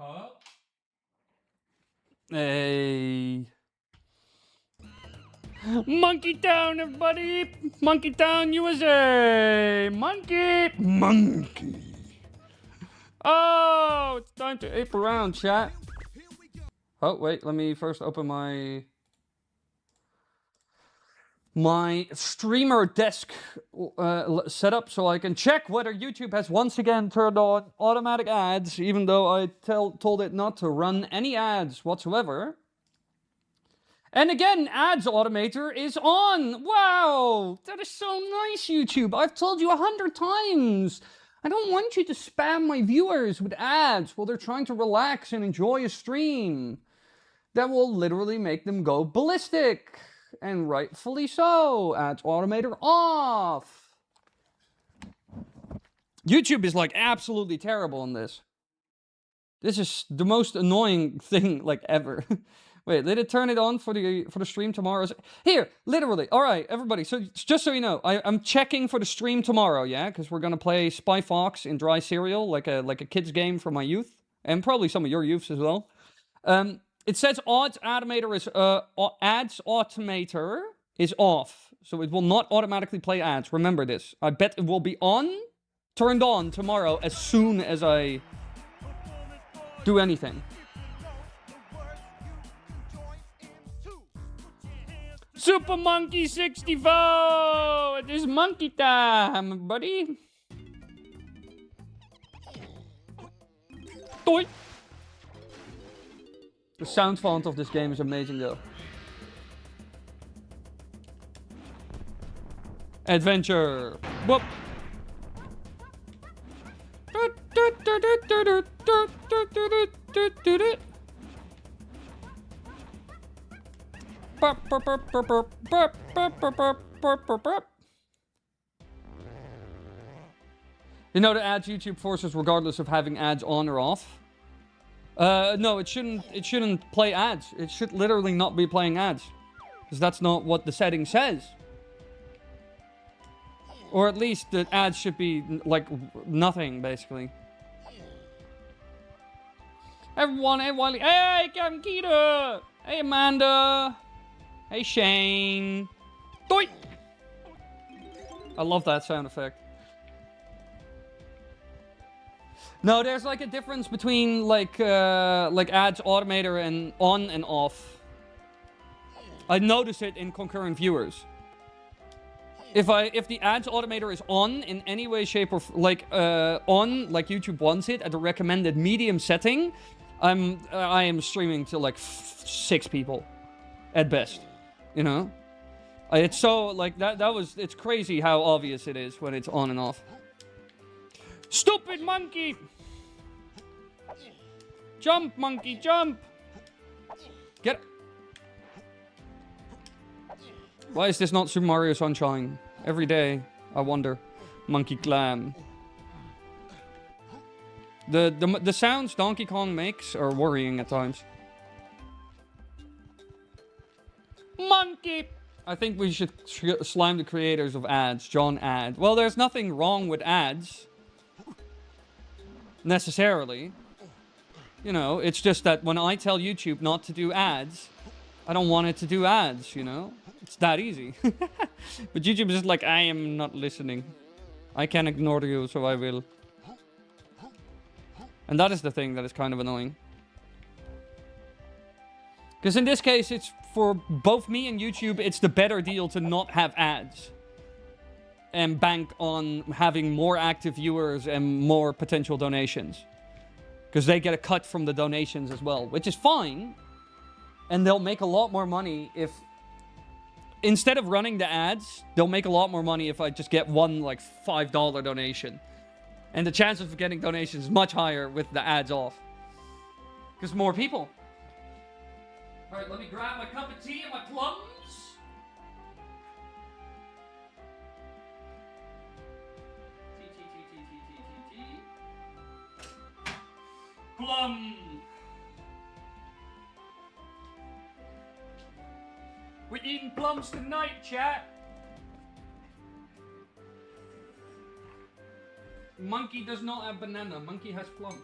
Huh? Hey. Monkey Town, everybody! Monkey Town, USA! Monkey! Oh, it's time to ape around, chat. Oh, wait, let me first open my streamer desk setup so I can check whether YouTube has once again turned on automatic ads, even though I told it not to run any ads whatsoever. And again, Ads Automator is on. Wow, that is so nice, YouTube. I've told you 100 times. I don't want you to spam my viewers with ads while they're trying to relax and enjoy a stream. That will literally make them go ballistic. And rightfully so. Ads Automator off. YouTube is like absolutely terrible on this. This is the most annoying thing like ever. Wait, did it turn it on for the stream tomorrow? Here, literally. All right, everybody. So just so you know, I'm checking for the stream tomorrow. Yeah, because we're gonna play Spy Fox in Dry Cereal, like a kids game for my youth, and probably some of your youths as well. It says ads automator is off, so it will not automatically play ads. Remember this. I bet it will be turned on tomorrow as soon as I do anything. Super Monkey 64! It is monkey time, buddy. Toy. The sound font of this game is amazing, though. Adventure. Whoop. You know the ads YouTube forces regardless of having ads on or off? No, it shouldn't play ads. It should literally not be playing ads. Because that's not what the setting says. Or at least the ads should be like nothing, basically. Everyone, hey Wily, hey Captain Keita, hey Amanda, hey Shane. Doit! I love that sound effect. No, there's like a difference between like ads automator and on and off. I notice it in concurrent viewers. If the ads automator is on in any way, shape, or on like YouTube wants it at the recommended medium setting, I am streaming to like 6 people, at best. You know, it's so like it's crazy how obvious it is when it's on and off. Stupid monkey! Jump, monkey, jump! Get. Why is this not Super Mario Sunshine? Every day, I wonder. Monkey Clam. The sounds Donkey Kong makes are worrying at times. Monkey! I think we should slime the creators of ads. John Ad. Well, there's nothing wrong with ads. Necessarily. You know, it's just that when I tell YouTube not to do ads, I don't want it to do ads, you know? It's that easy. But YouTube is just like, I am not listening. I can ignore you, so I will. And that is the thing that is kind of annoying. Because in this case, it's for both me and YouTube, it's the better deal to not have ads. And bank on having more active viewers and more potential donations. Because they get a cut from the donations as well, which is fine. And they'll make a lot more money if... Instead of running the ads, they'll make a lot more money if I just get one, like, $5 donation. And the chances of getting donations is much higher with the ads off. Because more people. Alright, let me grab my cup of tea and my plums. Plum. We're eating plums tonight, chat. Monkey does not have banana. Monkey has plum.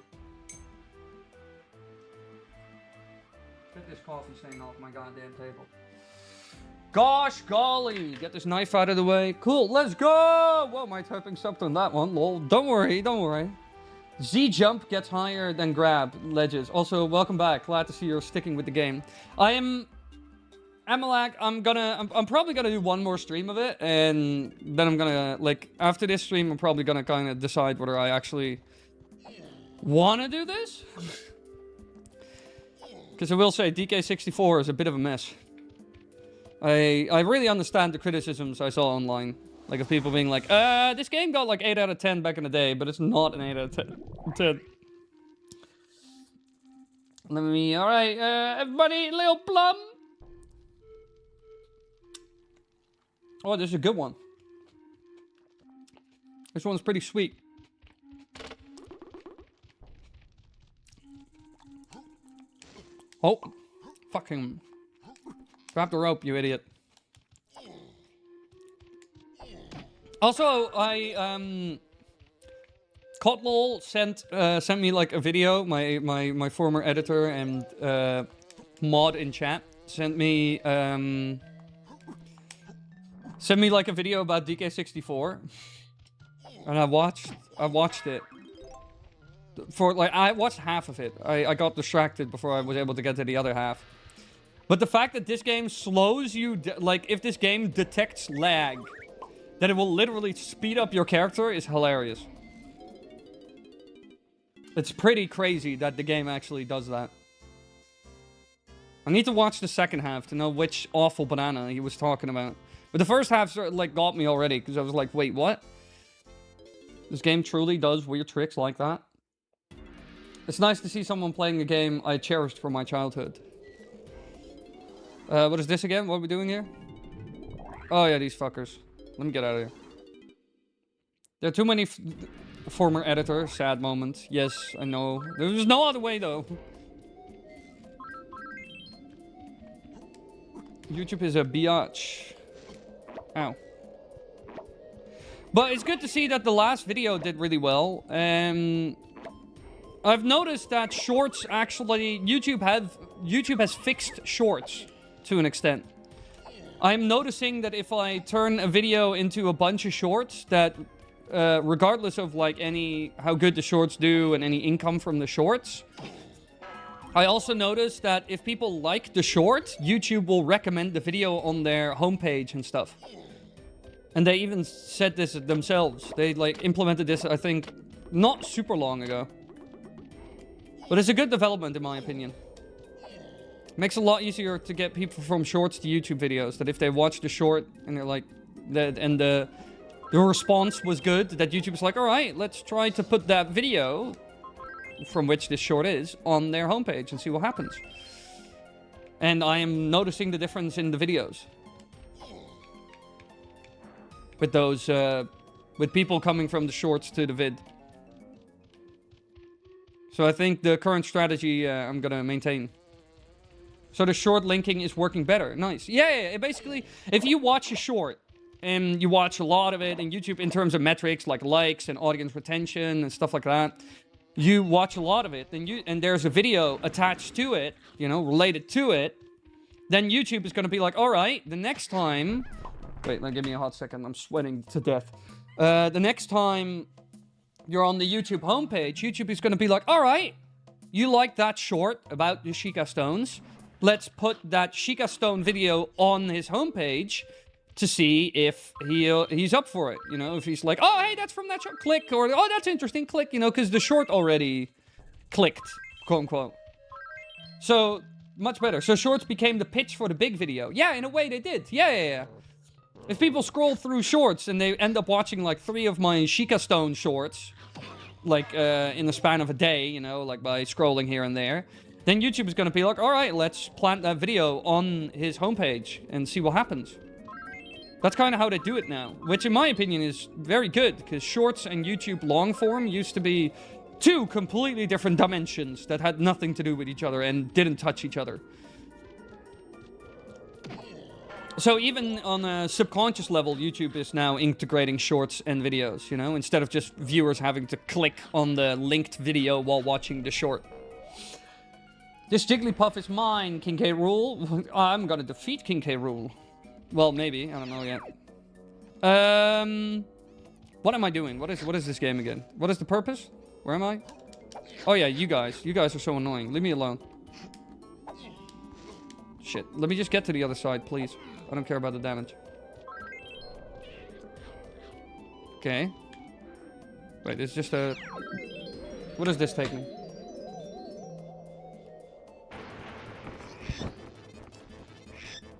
Get this coffee stain off my goddamn table. Gosh golly. Get this knife out of the way. Cool, let's go. Whoa, am I typing something on that one? Lol. Don't worry, don't worry. Z-jump gets higher than grab ledges. Also, welcome back. Glad to see you're sticking with the game. I am... Amalak, I'm probably gonna do one more stream of it, and then I'm gonna, like, after this stream, I'm probably gonna kind of decide whether I actually want to do this. Because I will say, DK64 is a bit of a mess. I really understand the criticisms I saw online. Like, of people being like, this game got like 8 out of 10 back in the day, but it's not an 8 out of 10. Let me, alright, everybody, little plum. Oh, this is a good one. This one's pretty sweet. Oh. Fucking. Grab the rope, you idiot. Also, Kotlol sent me like a video. My former editor and mod in chat sent me like a video about DK64, and I watched it. For like, I watched half of it. I got distracted before I was able to get to the other half. But the fact that this game slows you, like if this game detects lag, that it will literally speed up your character is hilarious. It's pretty crazy that the game actually does that. I need to watch the second half to know which awful banana he was talking about. But the first half sort of, like, got me already, because I was like, wait, what? This game truly does weird tricks like that? It's nice to see someone playing a game I cherished from my childhood. What is this again? What are we doing here? Oh yeah, these fuckers. Let me get out of here. There are too many former editor. Sad moment. Yes, I know. There's no other way though. YouTube is a biatch. Ow. But it's good to see that the last video did really well. I've noticed that shorts actually... YouTube has fixed shorts to an extent. I'm noticing that if I turn a video into a bunch of shorts, that regardless of like how good the shorts do and any income from the shorts, I also noticed that if people like the short, YouTube will recommend the video on their homepage and stuff. And they even said this themselves. They like implemented this, I think, not super long ago. But it's a good development in my opinion. Makes it a lot easier to get people from shorts to YouTube videos. That if they watch the short and they're like, the response was good, that YouTube's like, all right, let's try to put that video from which this short is on their homepage and see what happens. And I am noticing the difference in the videos. With those, with people coming from the shorts to the vid. So I think the current strategy I'm gonna maintain. So the short linking is working better. Nice. Yeah, basically, if you watch a short, and you watch a lot of it in YouTube in terms of metrics like likes and audience retention and stuff like that, you watch a lot of it, and there's a video attached to it, you know, related to it, then YouTube is gonna be like, all right, the next time... Wait, now give me a hot second. I'm sweating to death. The next time you're on the YouTube homepage, YouTube is going to be like, all right, you like that short about the Sheikah stones. Let's put that Sheikah stone video on his homepage to see if he's up for it. You know, if he's like, oh, hey, that's from that short. Click. Or, oh, that's interesting. Click. You know, because the short already clicked, quote unquote. So, much better. So, shorts became the pitch for the big video. Yeah, in a way they did. Yeah. If people scroll through shorts and they end up watching like 3 of my Sheikah Stone shorts, like in the span of a day, you know, like by scrolling here and there, then YouTube is going to be like, all right, let's plant that video on his homepage and see what happens. That's kind of how they do it now, which in my opinion is very good, because shorts and YouTube long form used to be 2 completely different dimensions that had nothing to do with each other and didn't touch each other. So even on a subconscious level, YouTube is now integrating shorts and videos, you know, instead of just viewers having to click on the linked video while watching the short. This Jigglypuff is mine, King K. Rool. I'm gonna defeat King K. Rool. Well, maybe. I don't know yet. What am I doing? What is this game again? What is the purpose? Where am I? Oh yeah, you guys. You guys are so annoying. Leave me alone. Shit. Let me just get to the other side, please. I don't care about the damage. Okay. Wait, it's just a... What does this take me?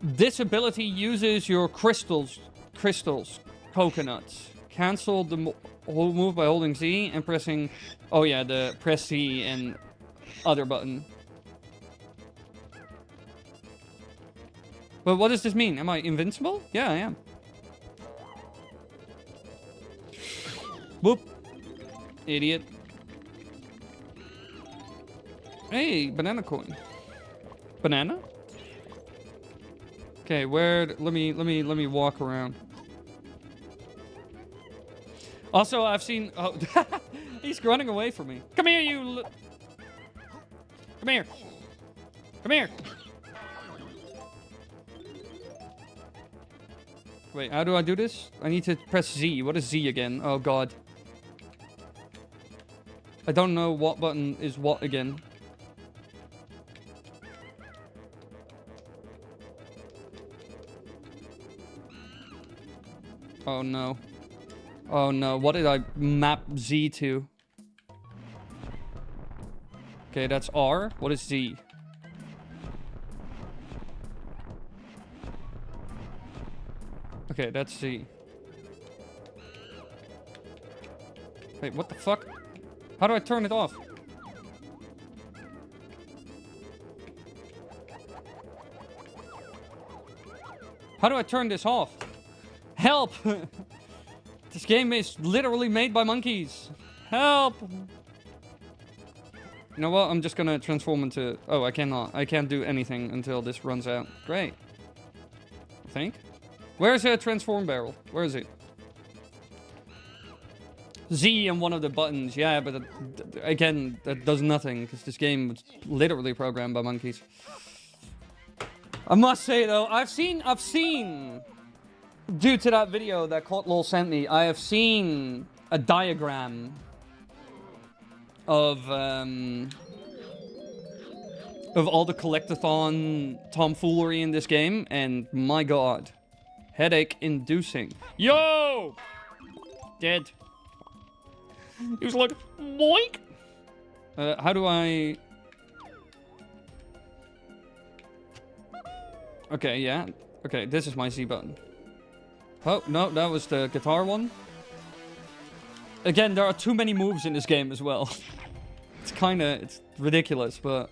This ability uses your crystals, coconuts. Cancel the whole move by holding Z and pressing... Oh yeah, the press C and other button. But what does this mean? Am I invincible? Yeah, I am. Whoop. Idiot. Hey, banana coin. Banana? Okay, where... Let me walk around. Also, I've seen... Oh, he's running away from me. Come here, you... Come here. Come here. Wait, how do I do this? I need to press Z. What is Z again? Oh, God. I don't know what button is what again. Oh, no. Oh, no. What did I map Z to? Okay, that's R. What is Z? Okay, that's Z. Wait, what the fuck? How do I turn it off? How do I turn this off? Help! This game is literally made by monkeys. Help! You know what? I'm just gonna transform into... Oh, I cannot. I can't do anything until this runs out. Great. I think. Where's a transform barrel? Where is it? Z and one of the buttons. Yeah, but again, that does nothing because this game was literally programmed by monkeys. I must say though, I've seen, due to that video that Kotlol sent me, I have seen a diagram of all the collectathon tomfoolery in this game, and my god, headache inducing. Yo! Dead. He was like, boink! How do I... Okay, yeah. Okay, this is my Z button. Oh, no, that was the guitar one. Again, there are too many moves in this game as well. It's ridiculous, but...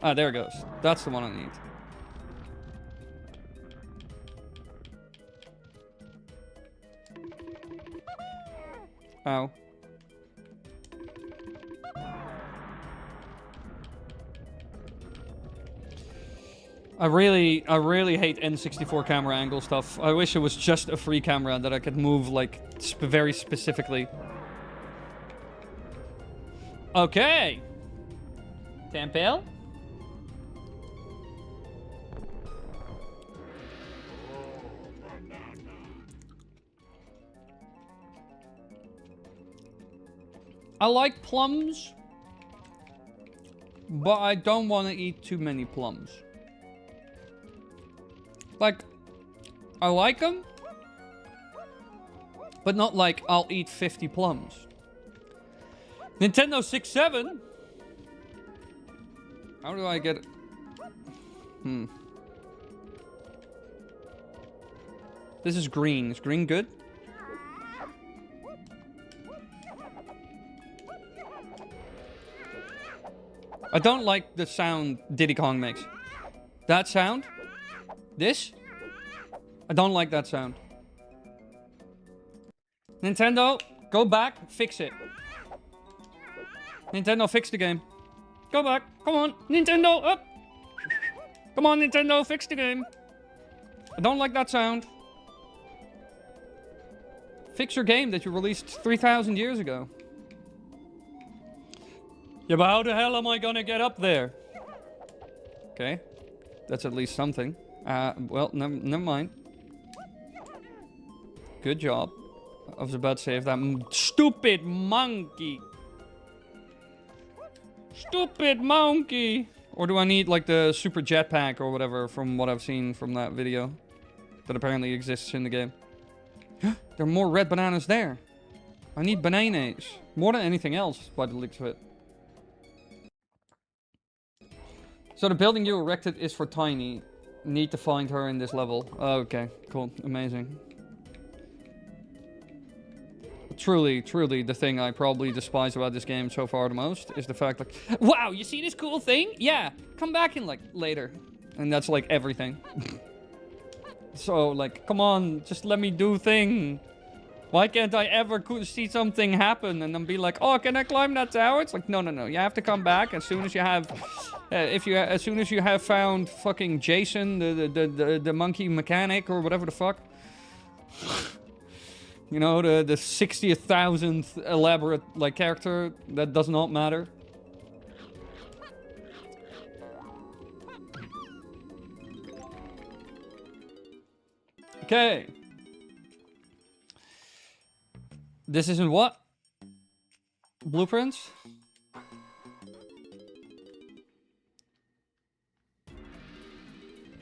Ah, there it goes. That's the one I need. Ow. I really hate N64 camera angle stuff. I wish it was just a free camera that I could move, like, very specifically. Okay. Temple? I like plums, but I don't want to eat too many plums. Like, I like them, but not like I'll eat 50 plums. Nintendo 6.7? How do I get... This is green. Is green good? I don't like the sound Diddy Kong makes. That sound? This? I don't like that sound. Nintendo, go back, fix it. Nintendo, fix the game. Go back, come on, Nintendo, up! Come on, Nintendo, fix the game. I don't like that sound. Fix your game that you released 3,000 years ago. Yeah, but how the hell am I gonna get up there? Okay. That's at least something. Well, never mind. Good job. I was about to say, if that stupid monkey. Stupid monkey. Or do I need, like, the super jetpack or whatever from what I've seen from that video? That apparently exists in the game. There are more red bananas there. I need bananas. More than anything else, by the looks of it. So the building you erected is for Tiny. Need to find her in this level. Oh, okay, cool, amazing. Truly, truly, the thing I probably despise about this game so far the most is the fact like, wow, you see this cool thing? Yeah, come back in like later. And that's like everything. So like, come on, just let me do thing. Why can't I ever see something happen and then be like, oh, can I climb that tower? It's like, no, no, no. You have to come back as soon as you have, as soon as you have found fucking Jason, the monkey mechanic or whatever the fuck. You know, the 60,000th elaborate like character that does not matter. Okay. This isn't what? Blueprints?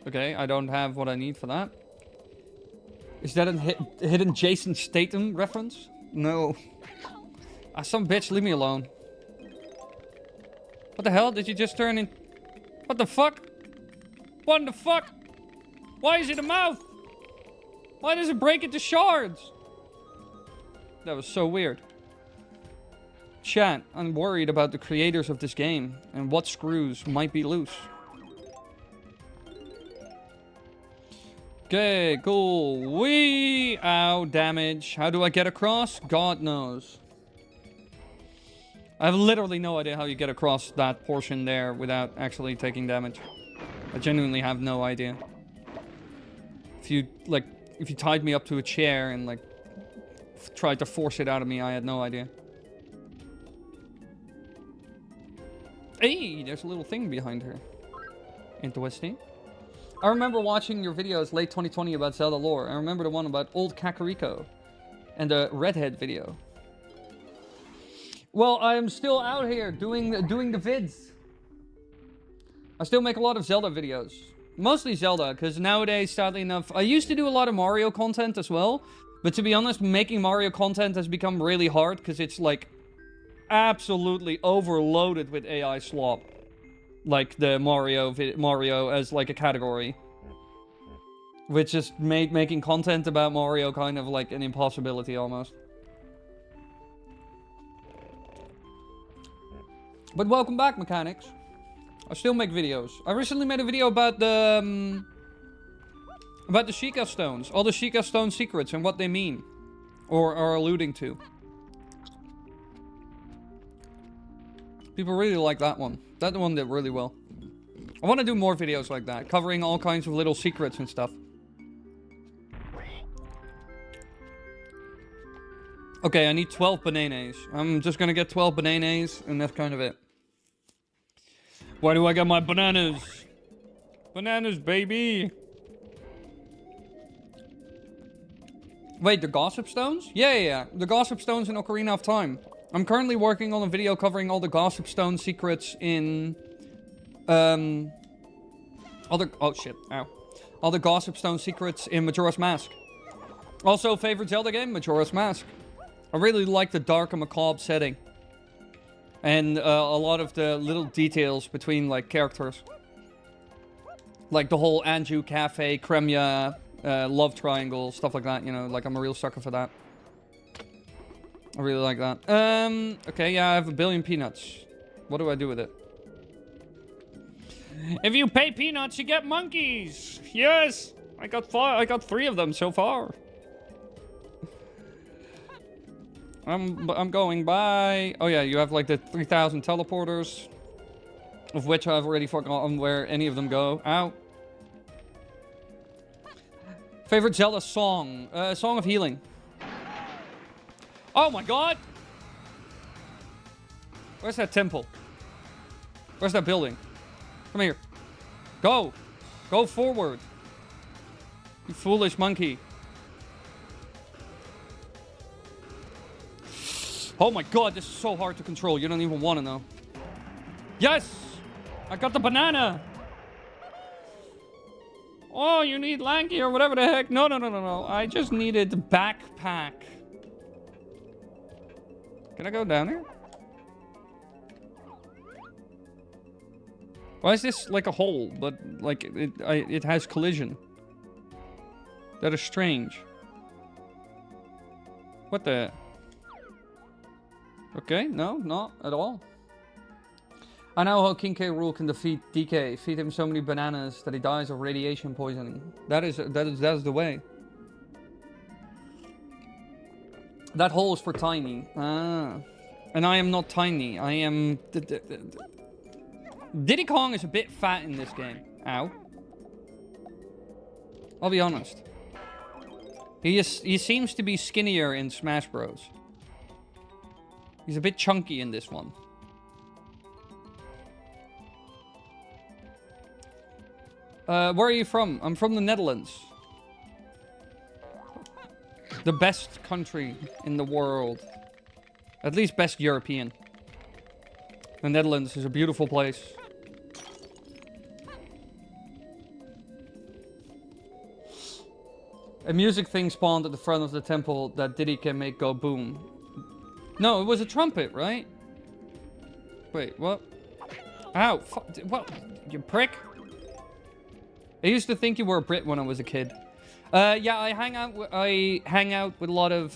Okay, I don't have what I need for that. Is that a hidden Jason Statham reference? No. Ah, some bitch, leave me alone. What the hell? Did you just turn in? What the fuck? What in the fuck? Why is it a mouth? Why does it break into shards? That was so weird. Chat, I'm worried about the creators of this game and what screws might be loose. Okay, cool. Wee! Ow, damage. How do I get across? God knows. I have literally no idea how you get across that portion there without actually taking damage. I genuinely have no idea. If you, like, if you tied me up to a chair and, like, tried to force it out of me, I had no idea. Hey, there's a little thing behind her. Interesting. I remember watching your videos late 2020 about Zelda lore. I remember the one about old Kakariko and the redhead video. Well, I'm still out here doing the vids. I still make a lot of Zelda videos. Mostly Zelda, because nowadays, sadly enough, I used to do a lot of Mario content as well. But to be honest, making Mario content has become really hard because it's like absolutely overloaded with AI slop. Like the Mario as like a category. Which just made making content about Mario kind of like an impossibility almost. But welcome back, mechanics. I still make videos. I recently made a video about the Sheikah stones. All the Sheikah stone secrets and what they mean. Or are alluding to. People really like that one. That one did really well. I want to do more videos like that. Covering all kinds of little secrets and stuff. Okay, I need 12 bananas. I'm just gonna get 12 bananas and that's kind of it. Why do I get my bananas? Bananas, baby! Wait, the Gossip Stones? Yeah. The Gossip Stones in Ocarina of Time. I'm currently working on a video covering all the Gossip Stone secrets in... All the Gossip Stone secrets in Majora's Mask. Also, favorite Zelda game? Majora's Mask. I really like the dark and macabre setting. And a lot of the little details between, like, characters. Like the whole Anju Cafe, Kremia, love triangle, stuff like that, you know. Like, I'm a real sucker for that. I really like that. Okay, yeah, I have 1 billion peanuts. What do I do with it? If you pay peanuts, you get monkeys! Yes! I got 3 of them so far. I'm going by... Oh yeah, you have like the 3,000 teleporters. Of which I've already forgotten where any of them go. Ow. Favorite Zelda song? Song of Healing. Oh my god! Where's that temple? Where's that building? Come here. Go! Go forward! You foolish monkey. Oh my god, this is so hard to control. You don't even want to know. Yes! I got the banana! Oh, you need Lanky or whatever the heck. No. I just needed the backpack. Can I go down here? Why is this like a hole, but like it has collision? That is strange. What the... Okay, no, not at all. I know how King K. Rool can defeat DK. Feed him so many bananas that he dies of radiation poisoning. That is the way. That hole is for tiny. Ah. And I am not tiny. I am... Diddy Kong is a bit fat in this game. Ow. I'll be honest. He seems to be skinnier in Smash Bros. He's a bit chunky in this one. Where are you from? I'm from the Netherlands. The best country in the world. At least best European. The Netherlands is a beautiful place. A music thing spawned at the front of the temple that Diddy can make go boom. No, it was a trumpet, right? Wait, what? Ow, what? You prick? I used to think you were a Brit when I was a kid. Yeah, I hang out with a lot of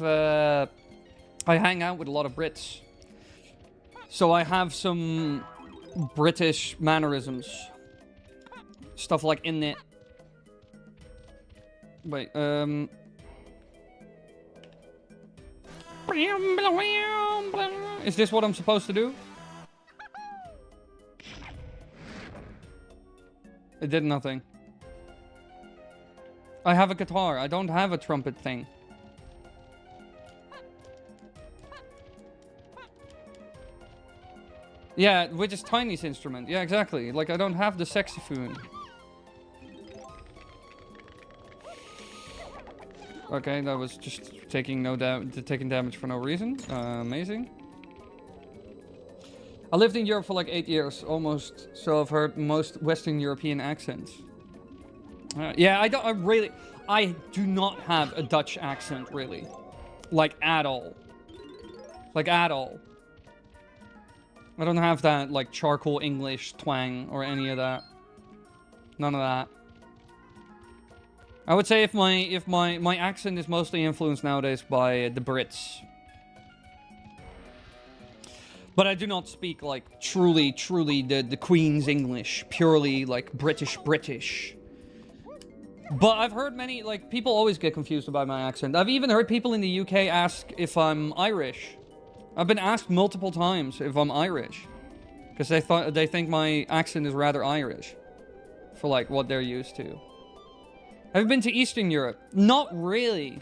Brits. So I have some British mannerisms. Stuff like in it. Wait, is this what I'm supposed to do? It did nothing. I have a guitar. I don't have a trumpet thing. Yeah, which is Tiny's instrument. Yeah, exactly. Like, I don't have the saxophone. Okay, that was just taking damage for no reason. Amazing. I lived in Europe for like 8 years, almost. So I've heard most Western European accents. Yeah, I do not have a Dutch accent, really. Like, at all. Like, at all. I don't have that, like, charcoal English twang or any of that. None of that. I would say if my accent is mostly influenced nowadays by the Brits. But I do not speak, like, truly the Queen's English. Purely, like, British. But I've heard many, like, people always get confused about my accent. I've even heard people in the UK ask if I'm Irish. I've been asked multiple times if I'm Irish. Because they think my accent is rather Irish. For, like, what they're used to. Have you been to Eastern Europe? Not really.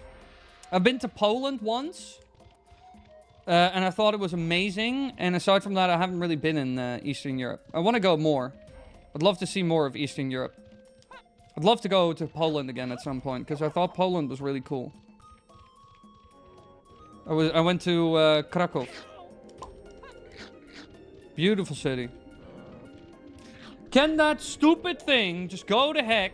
I've been to Poland once. And I thought it was amazing. And aside from that, I haven't really been in Eastern Europe. I want to go more. I'd love to see more of Eastern Europe. I'd love to go to Poland again at some point. Because I thought Poland was really cool. I went to Krakow. Beautiful city. Can that stupid thing just go to heck?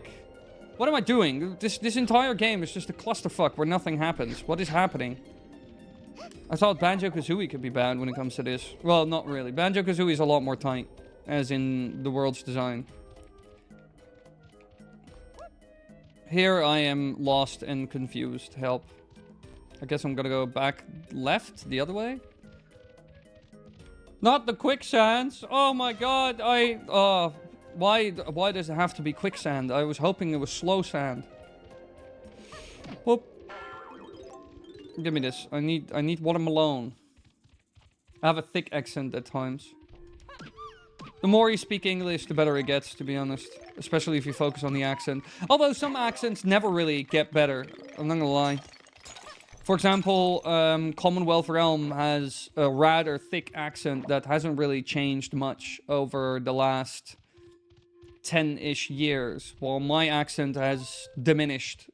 What am I doing? This entire game is just a clusterfuck where nothing happens. What is happening? I thought Banjo-Kazooie could be bad when it comes to this. Well, not really. Banjo-Kazooie is a lot more tight, as in the world's design. Here I am lost and confused. Help. I guess I'm gonna go back left, the other way. Not the quicksands! Oh my god, why does it have to be quicksand? I was hoping it was slow sand. Whoop. Give me this. I need watermelon. I have a thick accent at times. The more you speak English, the better it gets, to be honest. Especially if you focus on the accent. Although some accents never really get better. I'm not gonna lie. For example, Commonwealth Realm has a rather thick accent that hasn't really changed much over the last 10-ish years, while my accent has diminished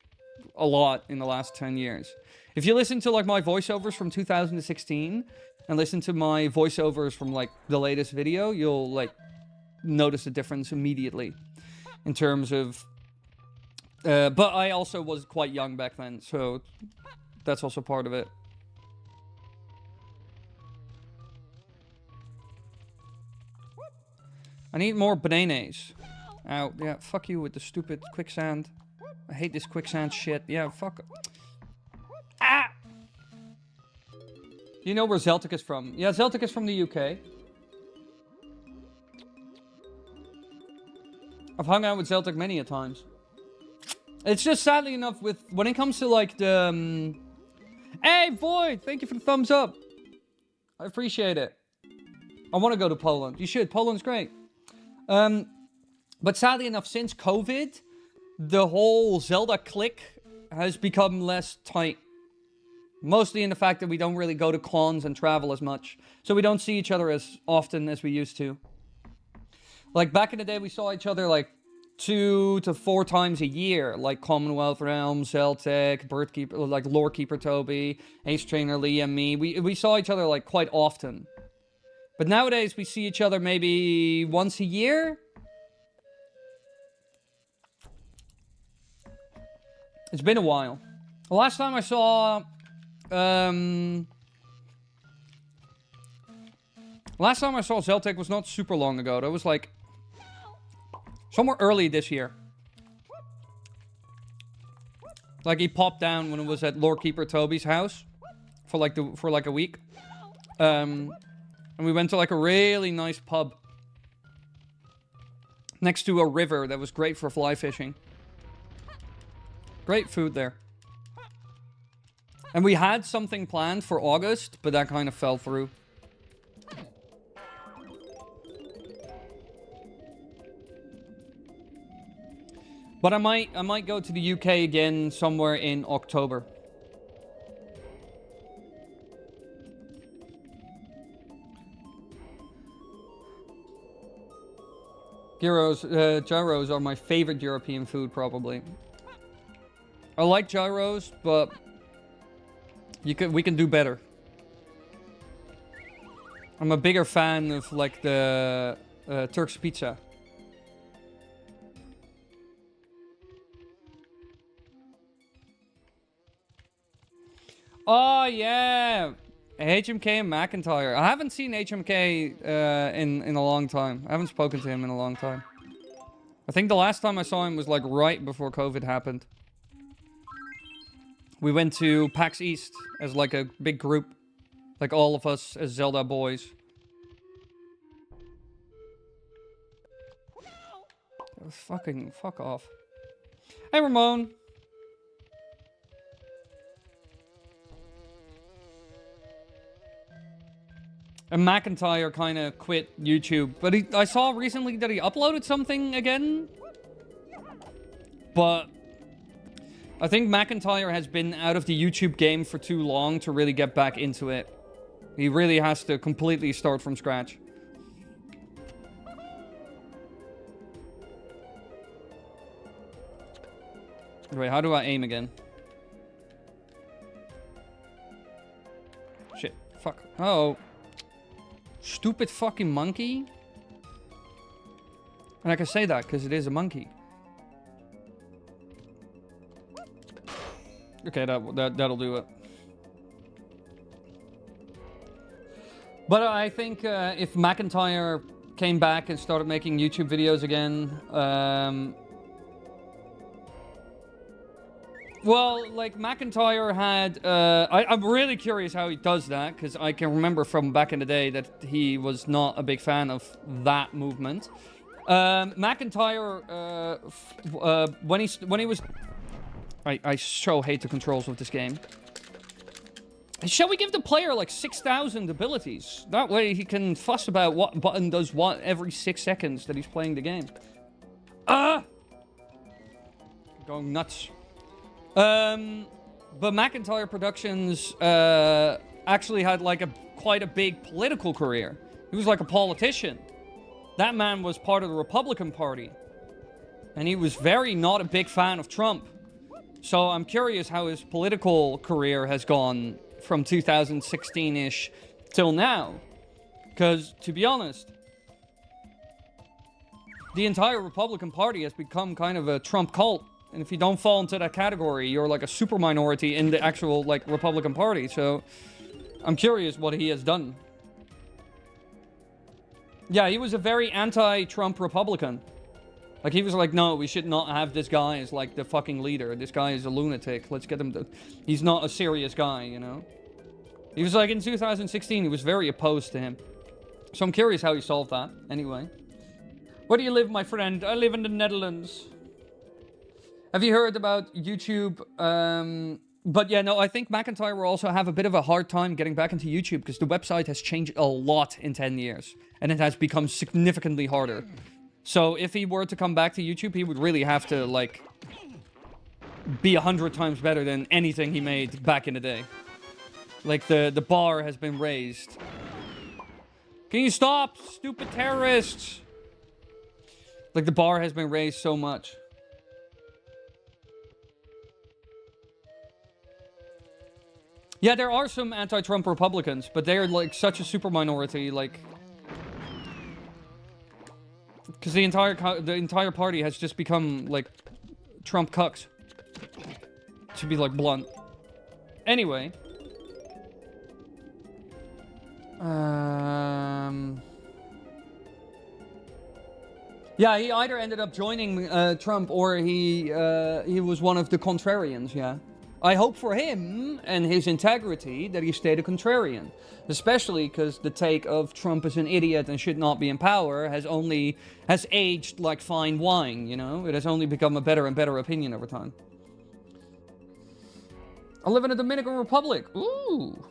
a lot in the last 10 years. If you listen to, like, my voiceovers from 2016 and listen to my voiceovers from, like, the latest video, you'll, like, notice a difference immediately in terms of... but I also was quite young back then, so that's also part of it. I need more bananas. Ow, yeah, fuck you with the stupid quicksand. I hate this quicksand shit. Yeah, fuck. Ah! You know where Zeltic is from? Yeah, Zeltic is from the UK. I've hung out with Zeltic many a times. It's just sadly enough when it comes to like the... Hey, Void! Thank you for the thumbs up. I appreciate it. I want to go to Poland. You should. Poland's great. But sadly enough, since COVID, the whole Zelda clique has become less tight. Mostly in the fact that we don't really go to cons and travel as much. So we don't see each other as often as we used to. Like, back in the day, we saw each other, like, 2 to 4 times a year. Like, Commonwealth Realms, Celtic, Birdkeeper, like, Lorekeeper Toby, Ace Trainer Lee, and me. We saw each other, like, quite often. But nowadays, we see each other maybe once a year. It's been a while. The last time I saw... last time I saw Celtic was not super long ago. That was like... somewhere early this year. Like, he popped down when it was at Lorekeeper Toby's house. For like a week. And we went to like a really nice pub. Next to a river that was great for fly fishing. Great food there. And we had something planned for August, but that kind of fell through. But I might go to the UK again somewhere in October. Gyros are my favorite European food, probably. I like gyros, but we can do better. I'm a bigger fan of like the Turk's pizza. Oh yeah, HMK and McIntyre. I haven't seen HMK in a long time. I haven't spoken to him in a long time. I think the last time I saw him was like right before COVID happened. We went to PAX East as like a big group. Like all of us as Zelda boys. Fucking fuck off. Hey Ramon. And McIntyre kind of quit YouTube. But I saw recently that he uploaded something again. But I think McIntyre has been out of the YouTube game for too long to really get back into it. He really has to completely start from scratch. Wait, how do I aim again? Shit. Fuck. Oh. Stupid fucking monkey. And I can say that because it is a monkey. Okay, that'll do it. But I think if McIntyre came back and started making YouTube videos again, well, like McIntyre had, I'm really curious how he does that, because I can remember from back in the day that he was not a big fan of that movement. McIntyre, when he was, I so hate the controls of this game. Shall we give the player like 6,000 abilities? That way he can fuss about what button does what every 6 seconds that he's playing the game. Going nuts. But McIntyre Productions actually had like quite a big political career. He was like a politician. That man was part of the Republican Party. And he was very not a big fan of Trump. So I'm curious how his political career has gone from 2016-ish till now. Because, to be honest, the entire Republican Party has become kind of a Trump cult. And if you don't fall into that category, you're like a super minority in the actual, like, Republican Party. So, I'm curious what he has done. Yeah, he was a very anti-Trump Republican. Like, he was like, no, we should not have this guy as, like, the fucking leader. This guy is a lunatic. Let's get him to... He's not a serious guy, you know? He was like, in 2016, he was very opposed to him. So I'm curious how he solved that. Anyway. Where do you live, my friend? I live in the Netherlands. Have you heard about YouTube But yeah, no, I think McIntyre will also have a bit of a hard time getting back into YouTube because the website has changed a lot in 10 years. And it has become significantly harder. So if he were to come back to YouTube, he would really have to, like, be 100 times better than anything he made back in the day. Like, the bar has been raised. Can you stop, stupid terrorists? Like, the bar has been raised so much. Yeah, there are some anti-Trump Republicans, but they're, like, such a super minority, like... Because the entire party has just become, like, Trump cucks. To be, like, blunt. Anyway. Yeah, he either ended up joining Trump or he was one of the contrarians, yeah. I hope for him and his integrity that he stayed a contrarian. Especially because the take of Trump as an idiot and should not be in power has aged like fine wine, you know? It has only become a better and better opinion over time. I live in the Dominican Republic. Ooh.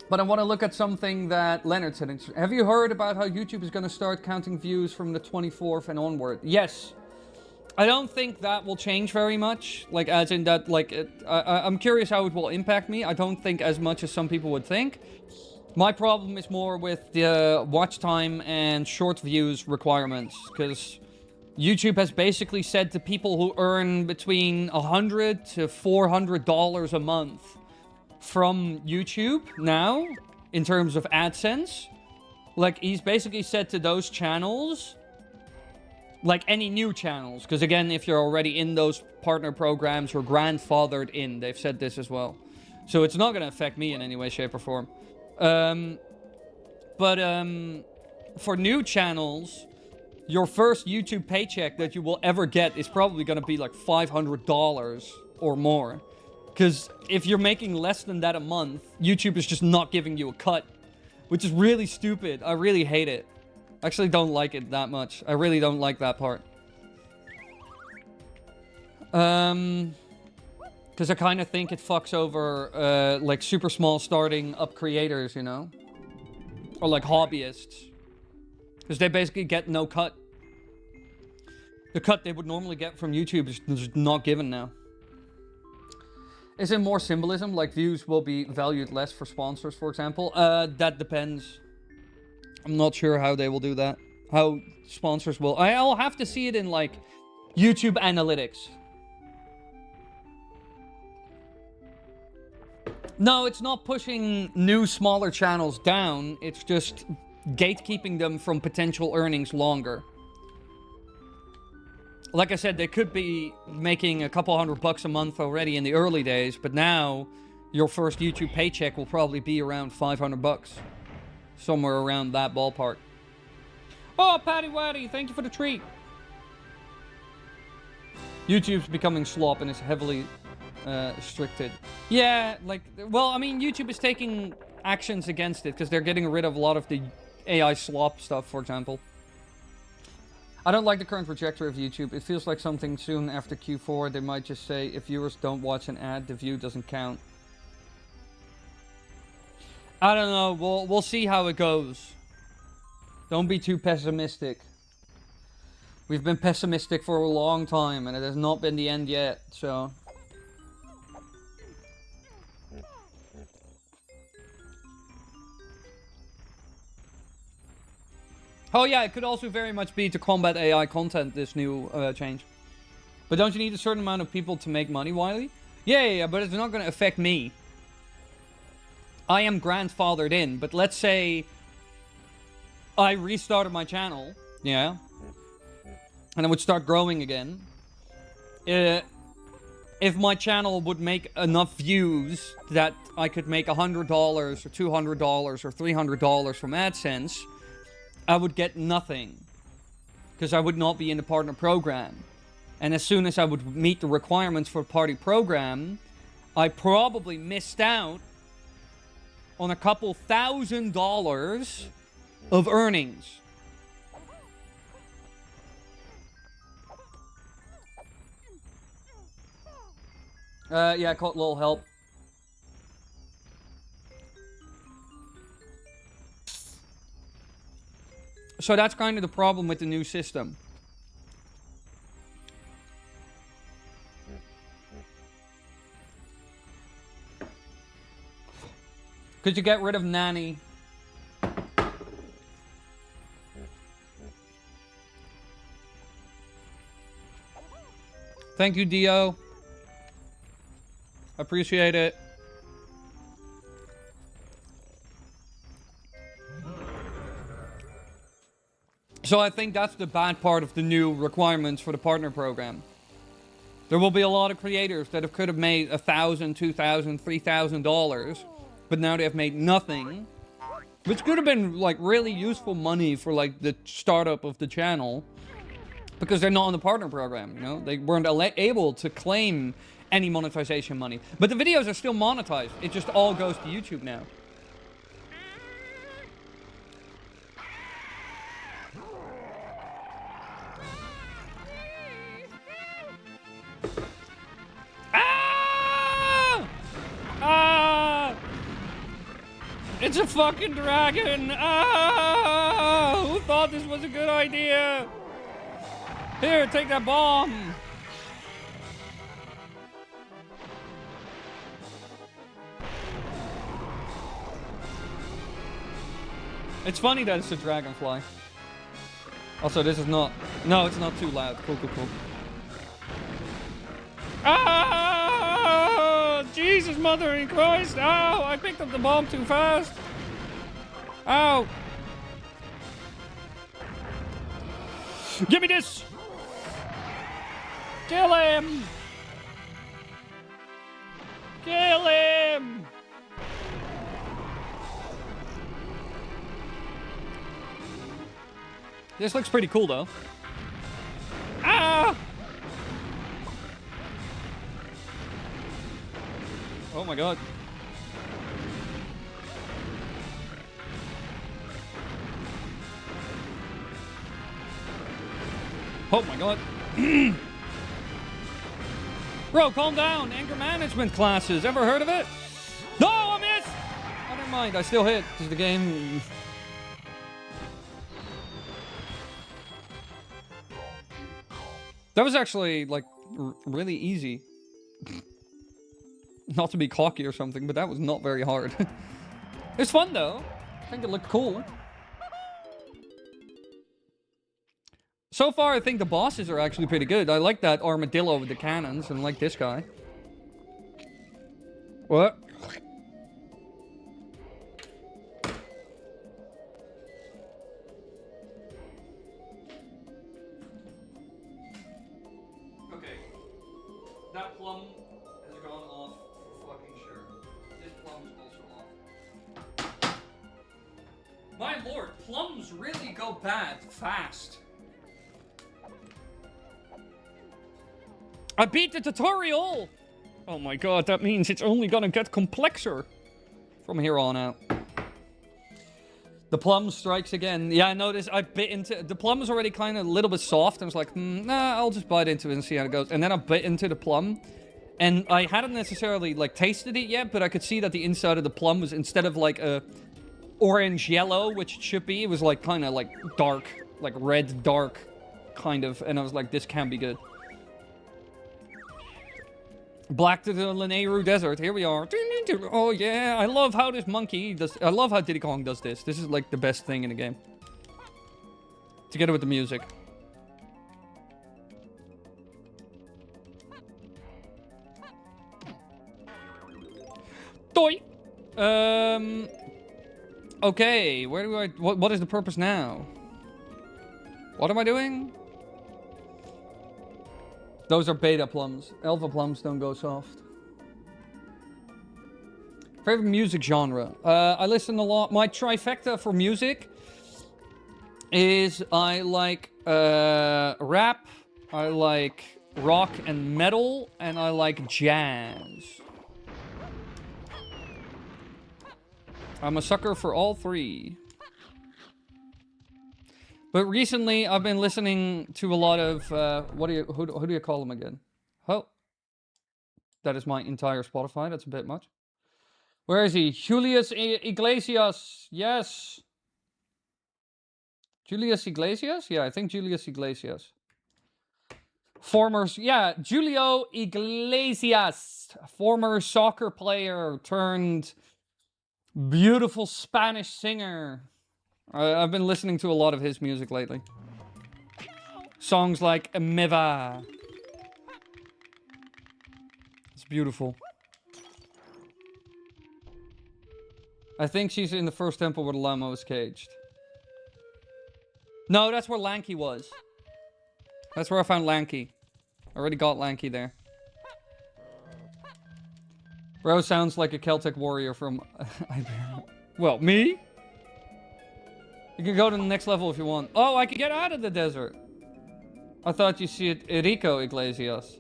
But I want to look at something that Leonard said. Have you heard about how YouTube is going to start counting views from the 24th and onward? Yes. I don't think that will change very much. Like, as in that, like, I'm curious how it will impact me. I don't think as much as some people would think. My problem is more with the watch time and short views requirements. Because YouTube has basically said to people who earn between $100 to $400 a month from YouTube now, in terms of AdSense, like, he's basically said to those channels, like any new channels, because again, if you're already in those partner programs, you're grandfathered in. They've said this as well. So it's not going to affect me in any way, shape, or form. For new channels, your first YouTube paycheck that you will ever get is probably going to be like $500 or more. Because if you're making less than that a month, YouTube is just not giving you a cut. Which is really stupid. I really hate it. I actually don't like it that much. I really don't like that part. Because I kind of think it fucks over, like, super small starting up creators, you know? Or, like, hobbyists. Because they basically get no cut. The cut they would normally get from YouTube is just not given now. Is it more symbolism, like views will be valued less for sponsors, for example? That depends. I'm not sure how they will do that. How sponsors will... I'll have to see it in, like, YouTube analytics. No, it's not pushing new, smaller channels down. It's just gatekeeping them from potential earnings longer. Like I said, they could be making a couple $100 a month already in the early days, but now your first YouTube paycheck will probably be around $500. Somewhere around that ballpark. Oh, Patty Waddy, thank you for the treat. YouTube's becoming slop and is heavily restricted. Yeah, like, well, I mean, YouTube is taking actions against it because they're getting rid of a lot of the AI slop stuff, for example. I don't like the current trajectory of YouTube. It feels like something soon after Q4 they might just say, if viewers don't watch an ad, the view doesn't count. I don't know. We'll see how it goes. Don't be too pessimistic. We've been pessimistic for a long time, and it has not been the end yet, so... Oh yeah, it could also very much be to combat AI content, this new change. But don't you need a certain amount of people to make money, Wily? Yeah, but it's not going to affect me. I am grandfathered in, but let's say I restarted my channel, yeah, and I would start growing again. If my channel would make enough views that I could make $100 or $200 or $300 from AdSense, I would get nothing, because I would not be in the partner program. And as soon as I would meet the requirements for the party program, I probably missed out on a couple $1,000 of earnings. Yeah, I caught a little help. So that's kind of the problem with the new system. Could you get rid of Nanny? Thank you, Dio. Appreciate it. So I think that's the bad part of the new requirements for the partner program. There will be a lot of creators that could have made $1,000, $2,000, $3,000, but now they have made nothing, which could have been like really useful money for like the startup of the channel, because they're not on the partner program. You know, they weren't able to claim any monetization money, but the videos are still monetized. It just all goes to YouTube now. It's a fucking dragon! Ah! Who thought this was a good idea? Here, take that bomb! It's funny that it's a dragonfly. Also, this is not... No, it's not too loud. Cool, cool, cool. Ah! Jesus, mother in Christ! Ow! I picked up the bomb too fast! Ow! Give me this! Kill him! Kill him! This looks pretty cool, though. Ah! Oh my god. Oh my god. Bro, calm down. Anger management classes. Ever heard of it? No, I missed! Oh, never mind. I still hit, because the game... That was actually, like, really easy. Not to be cocky or something, but that was not very hard. It's fun, though. I think it looked cool. So far, I think the bosses are actually pretty good. I like that armadillo with the cannons, and I like this guy. What? Okay. That plum has gone off for fucking sure. This plum is also off. My lord, plums really go bad fast. I beat the tutorial! Oh my god, that means it's only gonna get complexer from here on out. The plum strikes again. Yeah, I noticed I bit into... The plum is already kind of a little bit soft. I was like, nah, I'll just bite into it and see how it goes. And then I bit into the plum. And I hadn't necessarily, like, tasted it yet, but I could see that the inside of the plum was, instead of, like, a orange-yellow, which it should be, it was, like, kind of, like, dark. Like, red, dark, kind of. And I was like, this can be good. Black to the Lanayru Desert. Here we are. Oh, yeah. I love how this monkey does... I love how Diddy Kong does this. This is, like, the best thing in the game. Together with the music. Toy! Okay. Where do I... What is the purpose now? What am I doing? Those are beta plums. Alpha plums don't go soft. Favorite music genre? I listen a lot. My trifecta for music is I like rap, I like rock and metal, and I like jazz. I'm a sucker for all three. But recently, I've been listening to a lot of who do you call them again? Oh, that is my entire Spotify. That's a bit much. Where is he? Julius Iglesias. Yes. Julius Iglesias? Yeah, I think Julius Iglesias. Julio Iglesias, former soccer player turned beautiful Spanish singer. I've been listening to a lot of his music lately. Songs like Me Va. It's beautiful. I think she's in the first temple where the llama was caged. No, that's where Lanky was. That's where I found Lanky. I already got Lanky there. Bro sounds like a Celtic warrior from Iberia. Well, me? You can go to the next level if you want. Oh, I can get out of the desert. I thought you see it, Enrico Iglesias.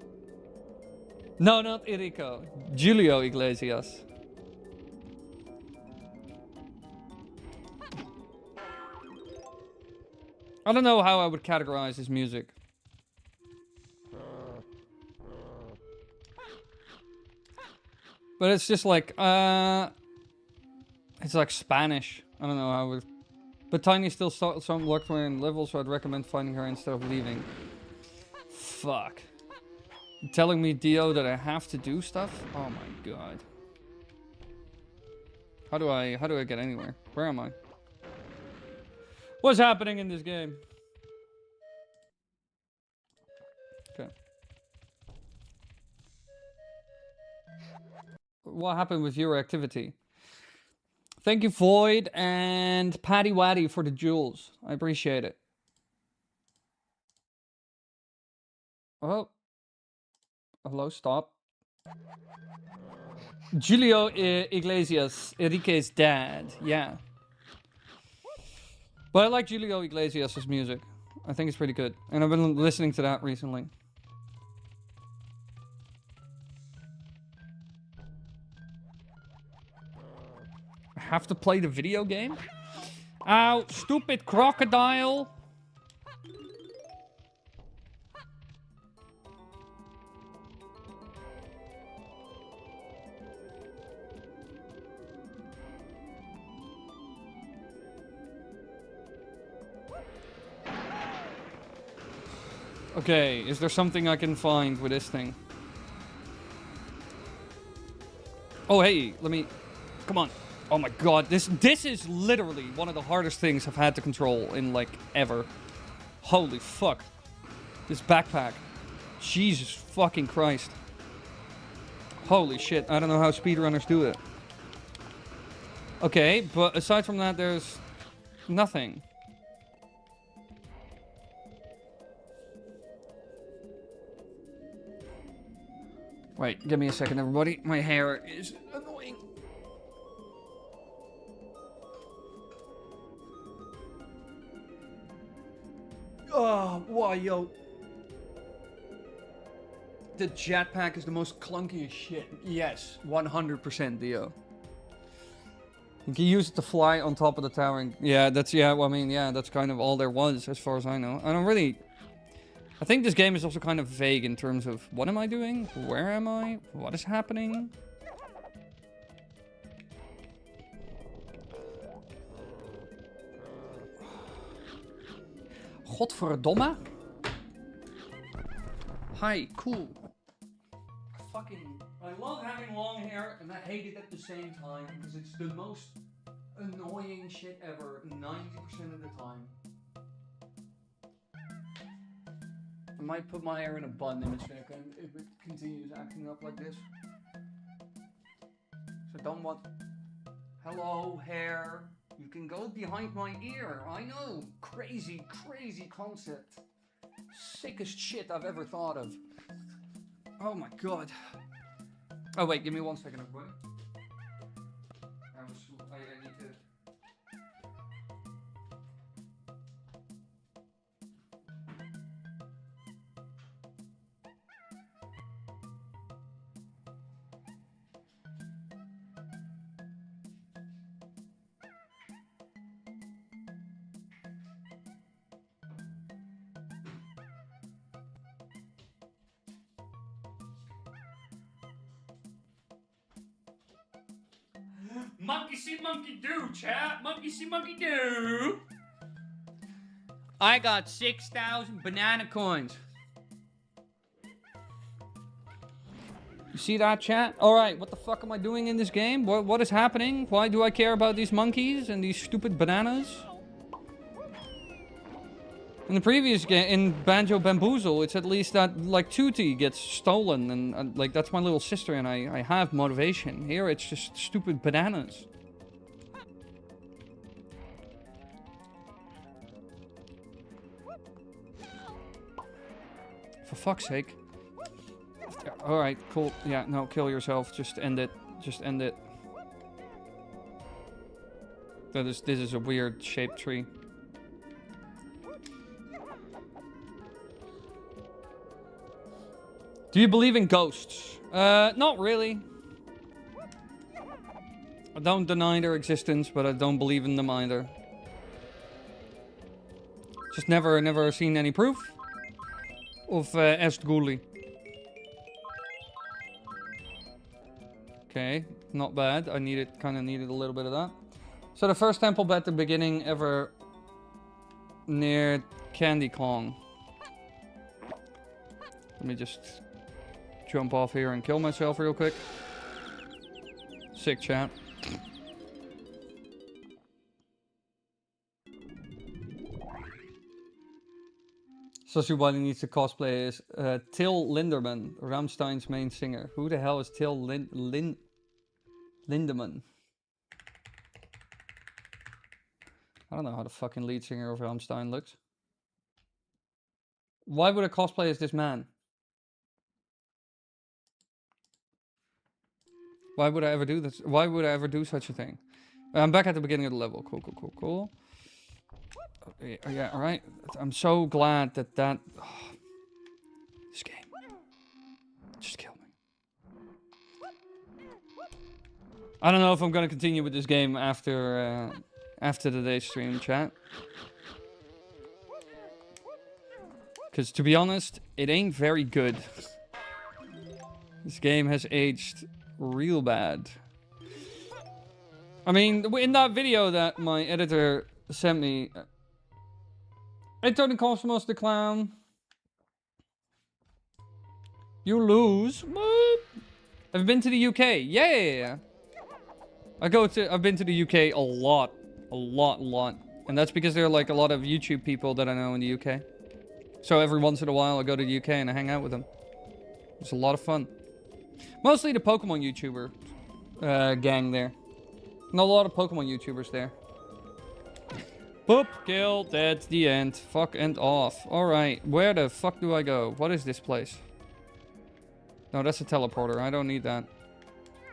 No, not Enrico. Julio Iglesias. I don't know how I would categorize his music. But it's just like, it's like Spanish. I don't know how I would... But Tiny still some locked her in level, so I'd recommend finding her instead of leaving. Fuck. You're telling me, Dio, that I have to do stuff? Oh my god. How do I get anywhere? Where am I? What's happening in this game? Okay. What happened with your activity? Thank you, Void and Patty Waddy, for the jewels. I appreciate it. Oh. Hello, stop. Julio Iglesias, Enrique's dad. Yeah. But I like Julio Iglesias' music. I think it's pretty good. And I've been listening to that recently. I have to play the video game? Ow, stupid crocodile. Okay, is there something I can find with this thing? Oh, hey, let me... Come on. Oh my god, this is literally one of the hardest things I've had to control in, like, ever. Holy fuck. This backpack. Jesus fucking Christ. Holy shit, I don't know how speedrunners do it. Okay, but aside from that, there's nothing. Wait, give me a second, everybody. My hair is annoying. Oh, why, yo. The jetpack is the most clunkiest shit. Yes, 100% Dio. You can use it to fly on top of the tower. And, yeah, well, I mean, yeah, that's kind of all there was, as far as I know. I don't really... I think this game is also kind of vague in terms of what am I doing? Where am I? What is happening? Godverdomme. Hi, cool. I love having long hair and I hate it at the same time because it's the most annoying shit ever 90% of the time. I might put my hair in a bun if it continues acting up like this. So don't want... Hello, hair. You can go behind my ear. I know. Crazy, crazy concept. Sickest shit I've ever thought of. Oh my god. Oh wait, give me 1 second, everybody. I need to... Monkey see, monkey do, chat. Monkey see, monkey do. I got 6,000 banana coins. You see that, chat? Alright, what the fuck am I doing in this game? What is happening? Why do I care about these monkeys and these stupid bananas? In the previous game, in Banjo Bamboozle, it's at least that, like, Tootie gets stolen, and like, that's my little sister, and I have motivation. Here, it's just stupid bananas. For fuck's sake. Alright, cool. Yeah, no, kill yourself. Just end it. Just end it. This is a weird shaped tree. Do you believe in ghosts? Not really. I don't deny their existence, but I don't believe in them either. Just never seen any proof of Estguli. Okay, not bad. I kind of needed a little bit of that. So the first temple at the beginning ever near Candy Kong. Let me just jump off here and kill myself real quick. Sick, chat. Dr.Wily needs to cosplay as Till Lindemann, Rammstein's main singer. Who the hell is Till Lindemann? I don't know how the fucking lead singer of Rammstein looks. Why would I cosplay as this man? Why would I ever do this? Why would I ever do such a thing? I'm back at the beginning of the level. Cool. Okay, yeah, alright. I'm so glad that this game. Just kill me. I don't know if I'm gonna continue with this game after today's stream, chat. Because to be honest, it ain't very good. This game has aged real bad. I mean, in that video that my editor sent me, hey, Tony Cosmos the Clown. You lose. What? I've been to the UK. Yeah. I've been to the UK a lot. And that's because there are like a lot of YouTube people that I know in the UK. So every once in a while I go to the UK and I hang out with them. It's a lot of fun. Mostly the Pokemon YouTuber gang there. Not a lot of Pokemon YouTubers there. Boop, kill, that's the end. Fuck and off. Alright, where the fuck do I go? What is this place? No, that's a teleporter. I don't need that.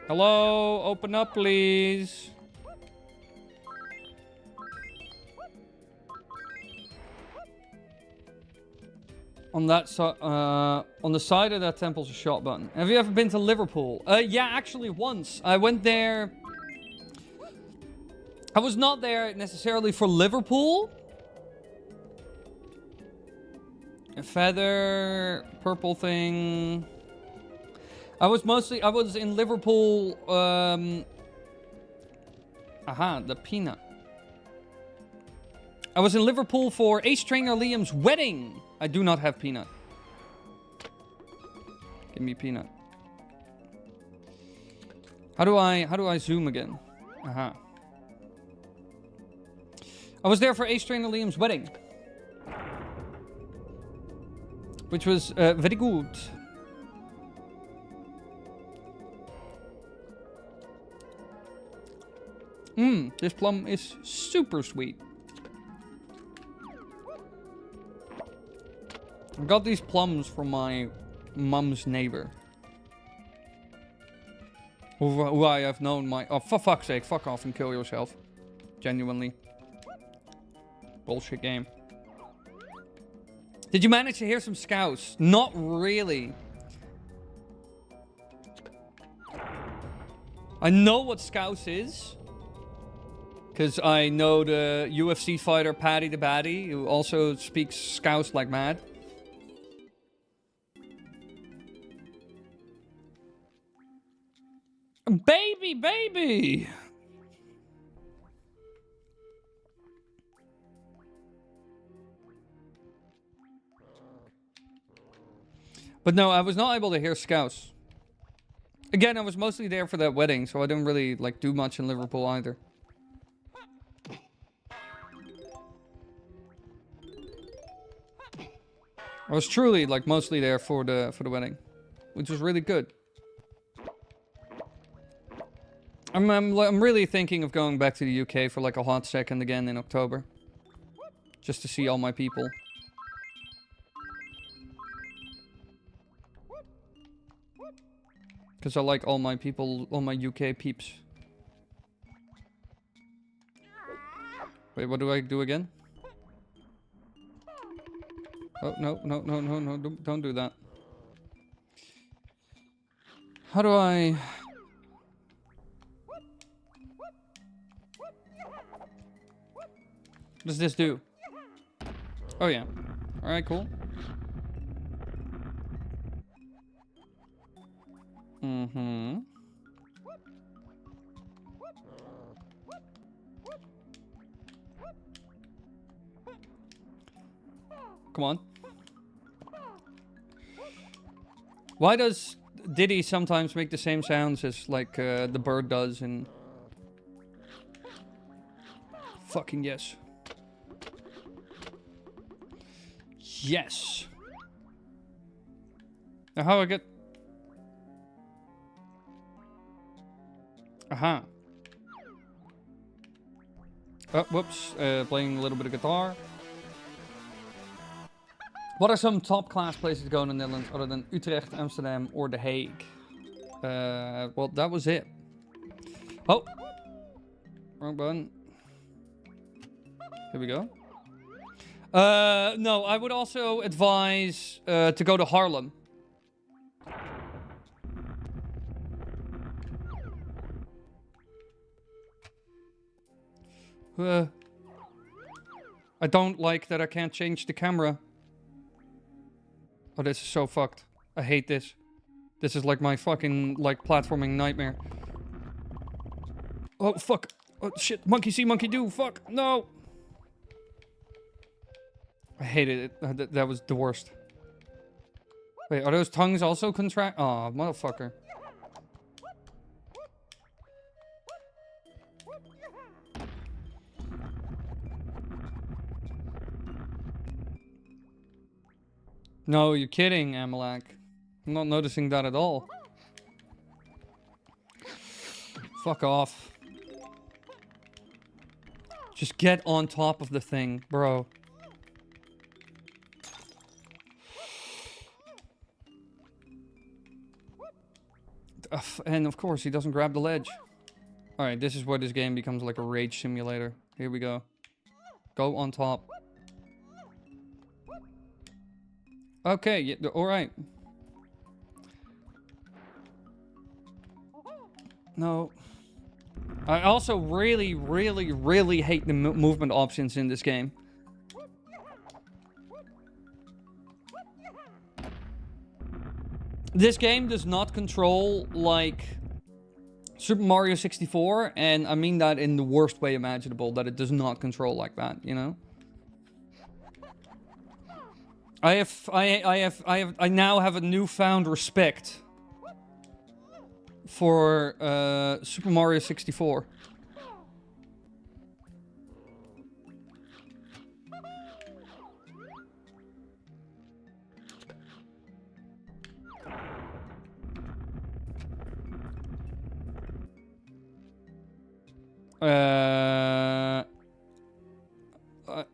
Hello, open up, please. On that on the side of that temple's a shot button. Have you ever been to Liverpool? Yeah, actually once. I went there. I was not there necessarily for Liverpool. A feather, purple thing. I was in Liverpool. The peanut. I was in Liverpool for Ace Trainer Liam's wedding. I do not have peanut. Give me peanut. How do I zoom again? Aha. I was there for Ace Trainer Liam's wedding. Which was very good. This plum is super sweet. I got these plums from my mum's neighbor. Who I have known my... Oh, for fuck's sake, fuck off and kill yourself. Genuinely. Bullshit game. Did you manage to hear some scouse? Not really. I know what scouse is. Because I know the UFC fighter Paddy the Baddy, who also speaks scouse like mad. Baby! But no, I was not able to hear Scouse. Again, I was mostly there for that wedding, so I didn't really, like, do much in Liverpool either. I was truly, like, mostly there for the wedding, which was really good. I'm really thinking of going back to the UK for, like, a hot second again in October. Just to see all my people. Because I like all my people, all my UK peeps. Wait, what do I do again? Oh, no, don't do that. How do I... What does this do? Oh, yeah. Alright, cool. Mm-hmm. Come on. Why does Diddy sometimes make the same sounds as, like, the bird does in... Fucking yes. Yes. Now how I get... Aha. Oh, whoops. Playing a little bit of guitar. What are some top class places to go in the Netherlands other than Utrecht, Amsterdam, or The Hague? Well, that was it. Oh! Wrong button. Here we go. No, I would also advise to go to Haarlem. I don't like that I can't change the camera. Oh, this is so fucked. I hate this. This is like my fucking, like, platforming nightmare. Oh, fuck. Oh, shit. Monkey see, monkey do. Fuck. No. I hated it. That was the worst. Wait, are those tongues also contract? Oh, motherfucker. No, you're kidding, Amalak. I'm not noticing that at all. Fuck off. Just get on top of the thing, bro. And of course, he doesn't grab the ledge. Alright, this is where this game becomes like a rage simulator. Here we go. Go on top. Okay, yeah, alright. No. I also really, really, really hate the movement options in this game. This game does not control like Super Mario 64, and I mean that in the worst way imaginable, that it does not control like that, you know? I now have a newfound respect for Super Mario 64.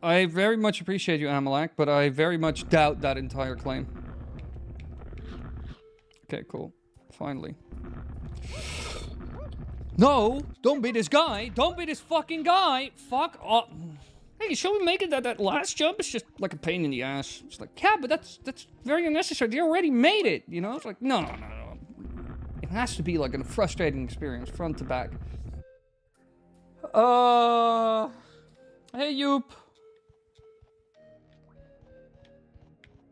I very much appreciate you, Amalak, but I very much doubt that entire claim. Okay, cool. Finally. No! Don't be this guy! Don't be this fucking guy! Fuck off! Hey, shall we make it that last jump is just like a pain in the ass? It's like, yeah, but that's very unnecessary. They already made it, you know? It's like, no. It has to be like a frustrating experience, front to back. Hey, Joop.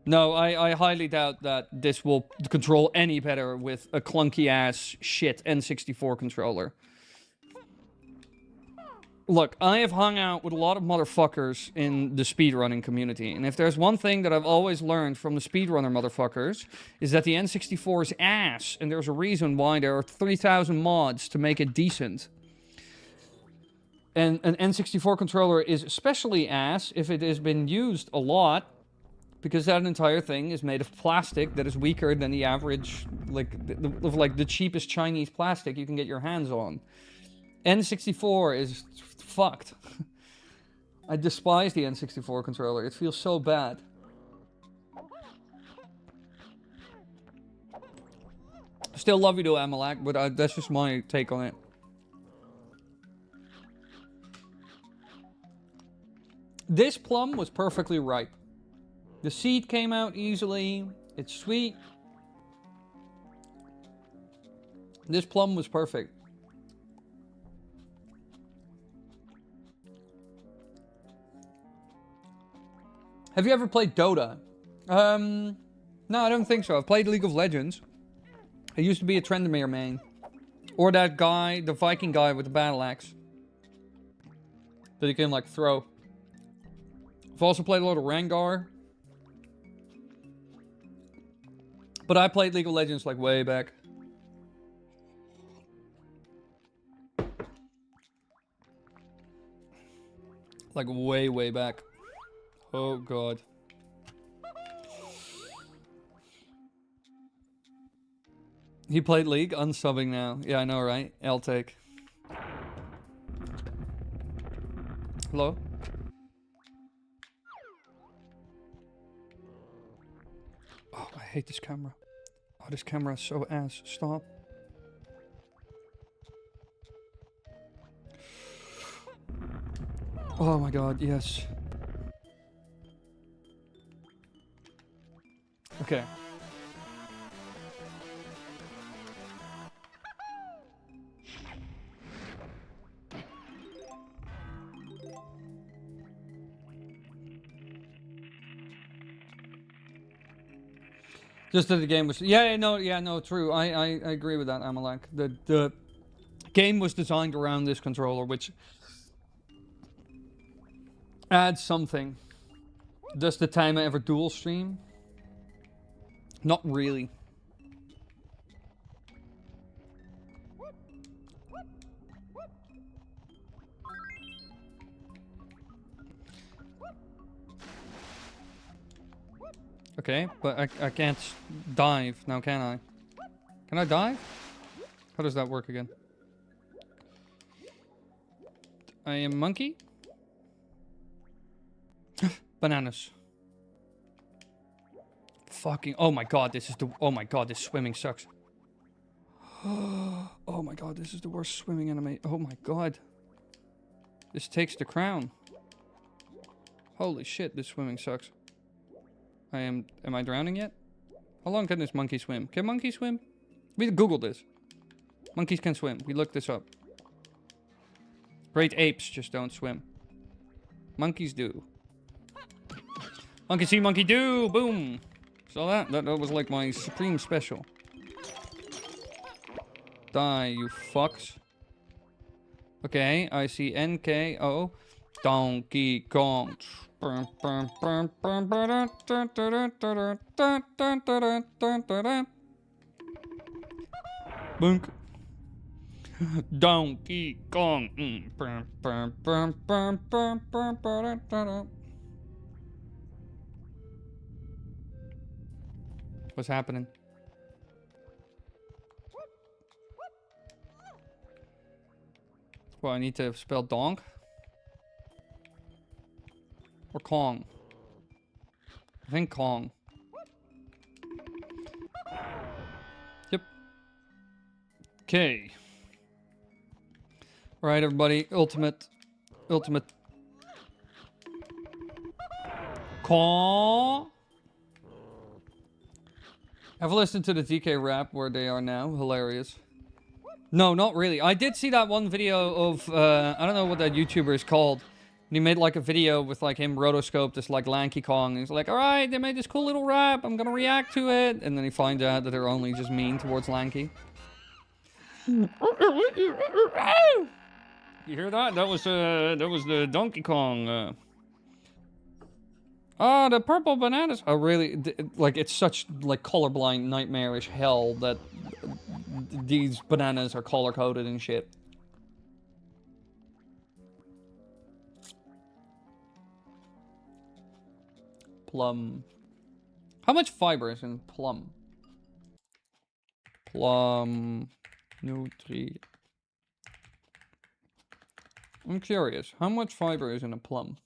No, I highly doubt that this will control any better with a clunky-ass shit N64 controller. Look, I have hung out with a lot of motherfuckers in the speedrunning community, and if there's one thing that I've always learned from the speedrunner motherfuckers, is that the N64 is ass, and there's a reason why there are 3,000 mods to make it decent. And an N64 controller is especially ass if it has been used a lot, because that entire thing is made of plastic that is weaker than the average, like the cheapest Chinese plastic you can get your hands on. N64 is fucked. I despise the N64 controller. It feels so bad. Still love you though, Amalak, but that's just my take on it. This plum was perfectly ripe. The seed came out easily. It's sweet. This plum was perfect. Have you ever played Dota? No, I don't think so. I've played League of Legends. I used to be a Trendemir main. Or that guy, the Viking guy with the battle axe. That you can, like, throw. I've also played a lot of Rengar. But I played League of Legends, like, way back. Like, way, way back. Oh, God. He played League? Unsubbing now. Yeah, I know, right? I'll take. Hello? Oh, I hate this camera. Oh, this camera is so ass. Stop. Oh my God, yes. Okay. Just that the game was... Yeah, no, true. I agree with that, Amalek. The game was designed around this controller, which adds something. Does the timer ever dual stream? Not really. Okay, but I can't dive now, can I? Can I dive? How does that work again? I am monkey? Bananas. Fucking, oh my God, this is the, oh my God, this swimming sucks. Oh my God, this is the worst swimming anime. Oh my God. This takes the crown. Holy shit, this swimming sucks. am I drowning yet? How long can this monkey swim? Can monkeys swim? We Googled this. Monkeys can swim. We looked this up. Great apes just don't swim. Monkeys do. Monkey see, monkey do! Boom! So that was like my supreme special. Die, you fucks. Okay, I see NKO. Donkey Kong. Bunk. Donkey Kong. What's happening? Well, I need to spell donk. Or Kong. I think Kong. Yep. Okay. Alright, everybody. Ultimate. Kong. I've listened to the DK rap where they are now. Hilarious. No, not really. I did see that one video of, I don't know what that YouTuber is called. And he made like a video with like him rotoscoped this like Lanky Kong. And he's like, alright, they made this cool little rap. I'm gonna react to it. And then he finds out that they're only just mean towards Lanky. You hear that? That was the Donkey Kong. Oh, the purple bananas. Oh, really? Like, it's such, like, colorblind, nightmarish hell that these bananas are color-coded and shit. Plum. How much fiber is in plum? Plum. Nutri. I'm curious. How much fiber is in a plum?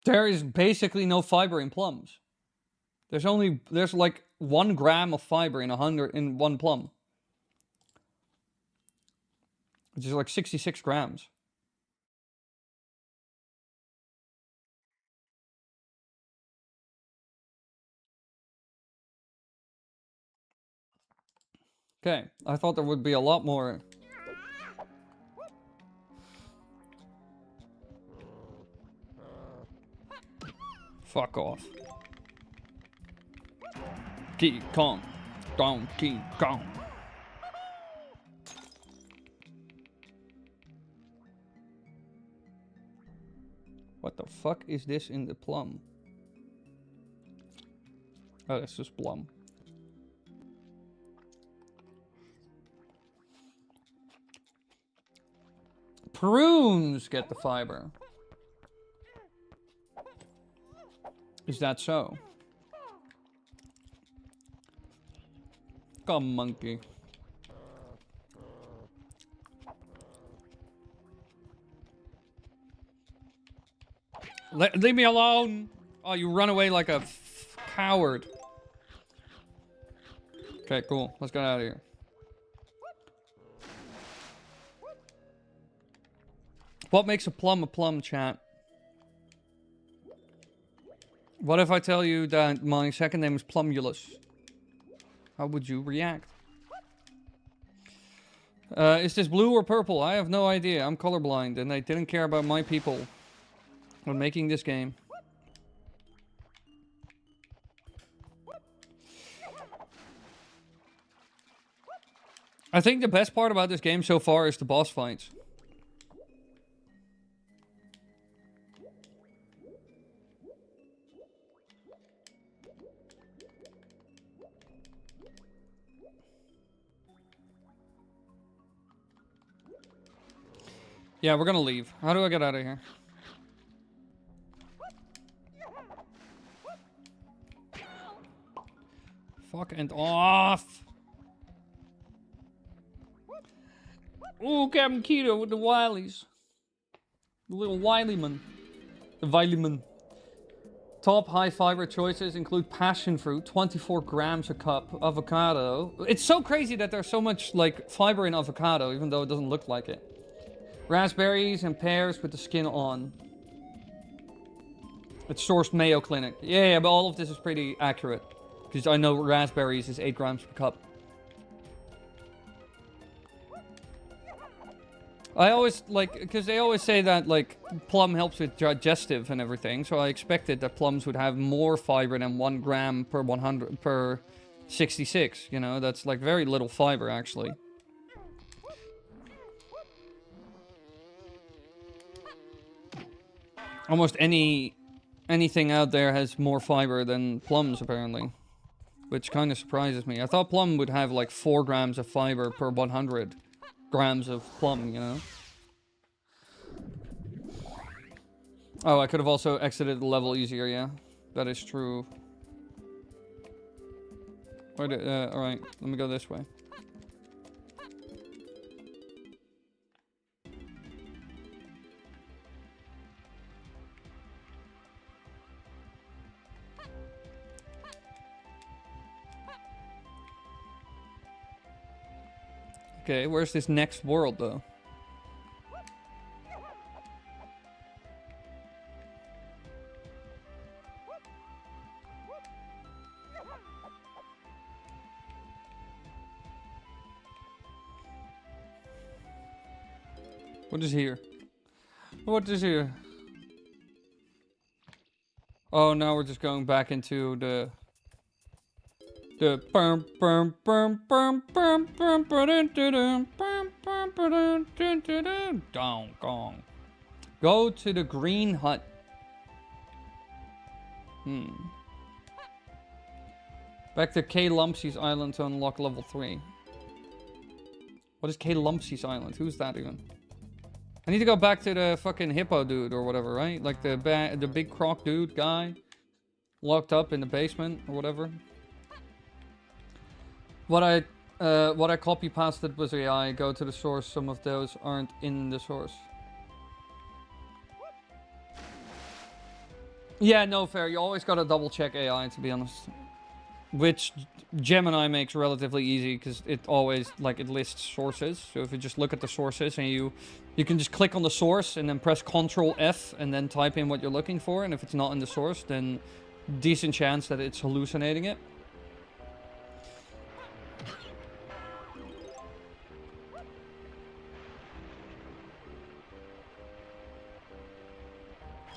There is basically no fiber in plums. There's like 1 gram of fiber in 100 in one plum. Which is like 66 grams. Okay, I thought there would be a lot more. Fuck off. King Kong. Donkey Kong. What the fuck is this in the plum? Oh, that's just plum. Prunes get the fiber. Is that so? Come, monkey. Leave me alone! Oh, you run away like a coward. Okay, cool. Let's get out of here. What makes a plum, chat? What if I tell you that my second name is Plumulus? How would you react? Is this blue or purple? I have no idea. I'm colorblind and I didn't care about my people when making this game. I think the best part about this game so far is the boss fights. Yeah, we're gonna leave. How do I get out of here? Fuck and off! Ooh, Captain Keto with the Wileys. The little Wilyman. The Wilyman. Top high fiber choices include passion fruit, 24 grams a cup, avocado. It's so crazy that there's so much, like, fiber in avocado, even though it doesn't look like it. Raspberries and pears with the skin on. It's sourced Mayo Clinic. Yeah, but all of this is pretty accurate. Because I know raspberries is 8 grams per cup. I always, like, because they always say that, like, plum helps with digestive and everything. So I expected that plums would have more fiber than 1 gram per 100, per 66. You know, that's, like, very little fiber, actually. Almost anything out there has more fiber than plums, apparently. Which kind of surprises me. I thought plum would have like 4 grams of fiber per 100 grams of plum, you know? Oh, I could have also exited the level easier, yeah. That is true. Alright, let me go this way. Okay, where's this next world, though? What is here? What is here? Oh, now we're just going back into the... The Dong gong. Go to the green hut. Back to K. Lumpsy's island to unlock level 3. What is K. Lumpsy's island? Who's that even? I need to go back to the fucking hippo dude or whatever, right? Like the big croc dude guy. Locked up in the basement or whatever. What I copy pasted was AI. Go to the source. Some of those aren't in the source. Yeah, no, fair. You always gotta double check AI, to be honest. Which Gemini makes relatively easy because it always, like, it lists sources. So if you just look at the sources and you can just click on the source and then press Ctrl F and then type in what you're looking for. And if it's not in the source, then decent chance that it's hallucinating it.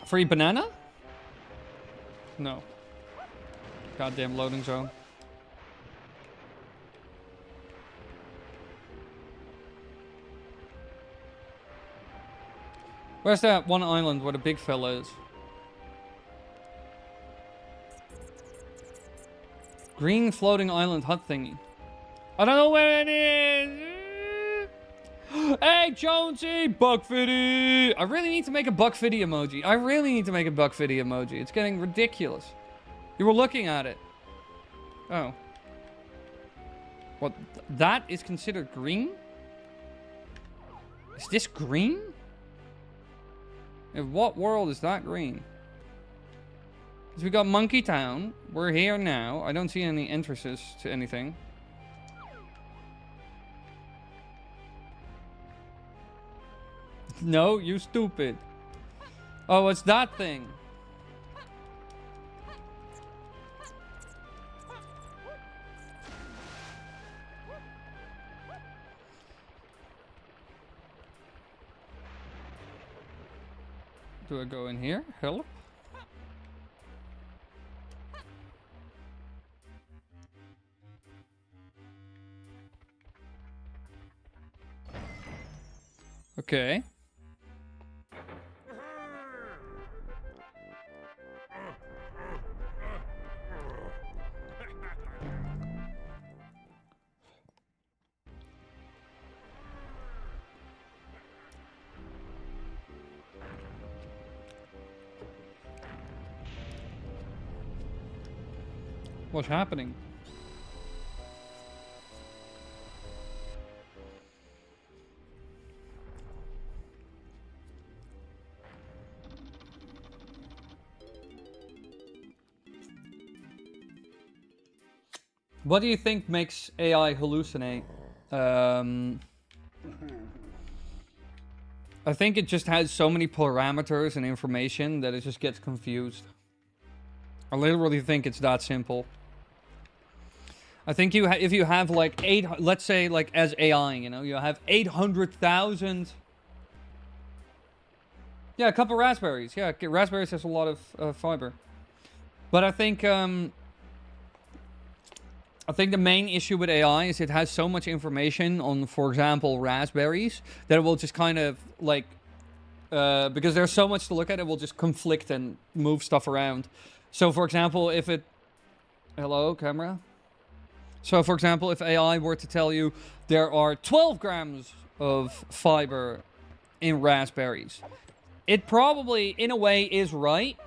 Free banana? No. Goddamn loading zone. Where's that one island where the big fella is? Green floating island hut thingy. I don't know where it is. Hey, Jonesy! Buckfitty! I really need to make a Buckfitty emoji. I really need to make a Buckfitty emoji. It's getting ridiculous. You were looking at it. Oh. What? That is considered green? Is this green? In what world is that green? Because we got Monkey Town. We're here now. I don't see any entrances to anything. No, you stupid. Oh, it's that thing. Do I go in here? Help? Okay. What's happening? What do you think makes AI hallucinate? I think it just has so many parameters and information that it just gets confused. I literally think it's that simple. I think if you have like let's say like as AI, you know, you have 800,000. Yeah, a couple raspberries. Yeah, raspberries has a lot of fiber. But I think the main issue with AI is it has so much information on, for example, raspberries, that it will just kind of like, because there's so much to look at, it will just conflict and move stuff around. So, for example, if it... Hello, camera? So, for example, if AI were to tell you there are 12 grams of fiber in raspberries, it probably, in a way, is right.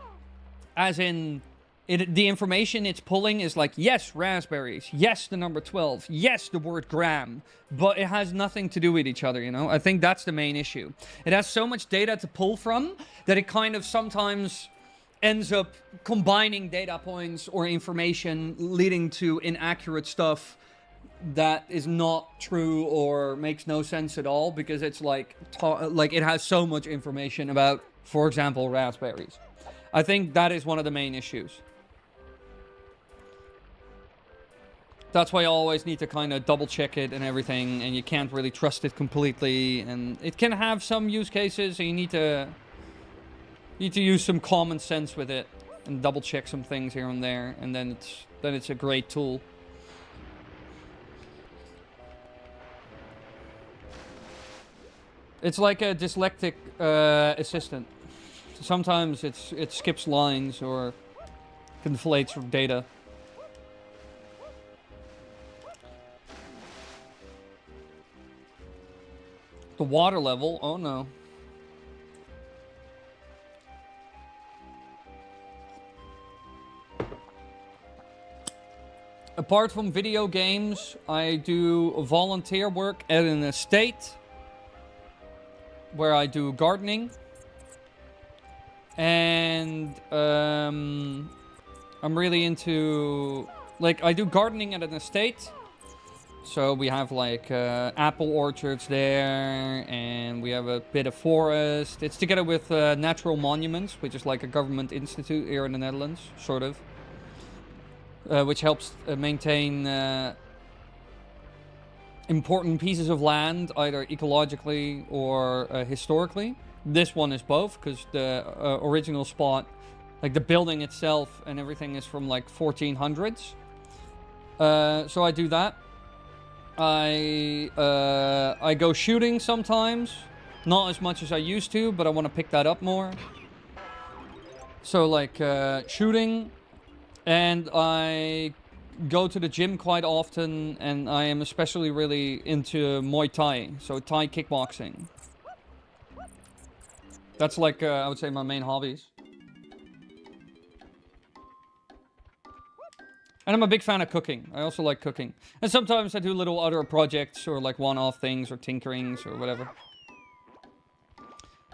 As in, the information it's pulling is like, yes, raspberries. Yes, the number 12. Yes, the word gram. But it has nothing to do with each other, you know? I think that's the main issue. It has so much data to pull from that it kind of sometimes ends up combining data points or information, leading to inaccurate stuff that is not true or makes no sense at all, because it's like it has so much information about, for example, raspberries. I think that is one of the main issues. That's why you always need to kind of double check it and everything, and you can't really trust it completely, and it can have some use cases, and you need to use some common sense with it and double check some things here and there, and then it's a great tool. It's like a dyslexic assistant. Sometimes it skips lines or conflates data. The water level? Oh no. Apart from video games, I do volunteer work at an estate where I do gardening. And I'm really into, like, I do gardening at an estate. So we have like apple orchards there, and we have a bit of forest. It's together with Natural Monuments, which is like a government institute here in the Netherlands, sort of. Which helps maintain important pieces of land, either ecologically or historically. This one is both, because the original spot, like the building itself and everything, is from like 1400s. So I do that. I go shooting sometimes, not as much as I used to, but I want to pick that up more. So like shooting. And I go to the gym quite often, and I am especially really into Muay Thai, so Thai kickboxing. That's like, I would say, my main hobbies. And I'm a big fan of cooking. I also like cooking. And sometimes I do little other projects, or like one-off things, or tinkerings, or whatever.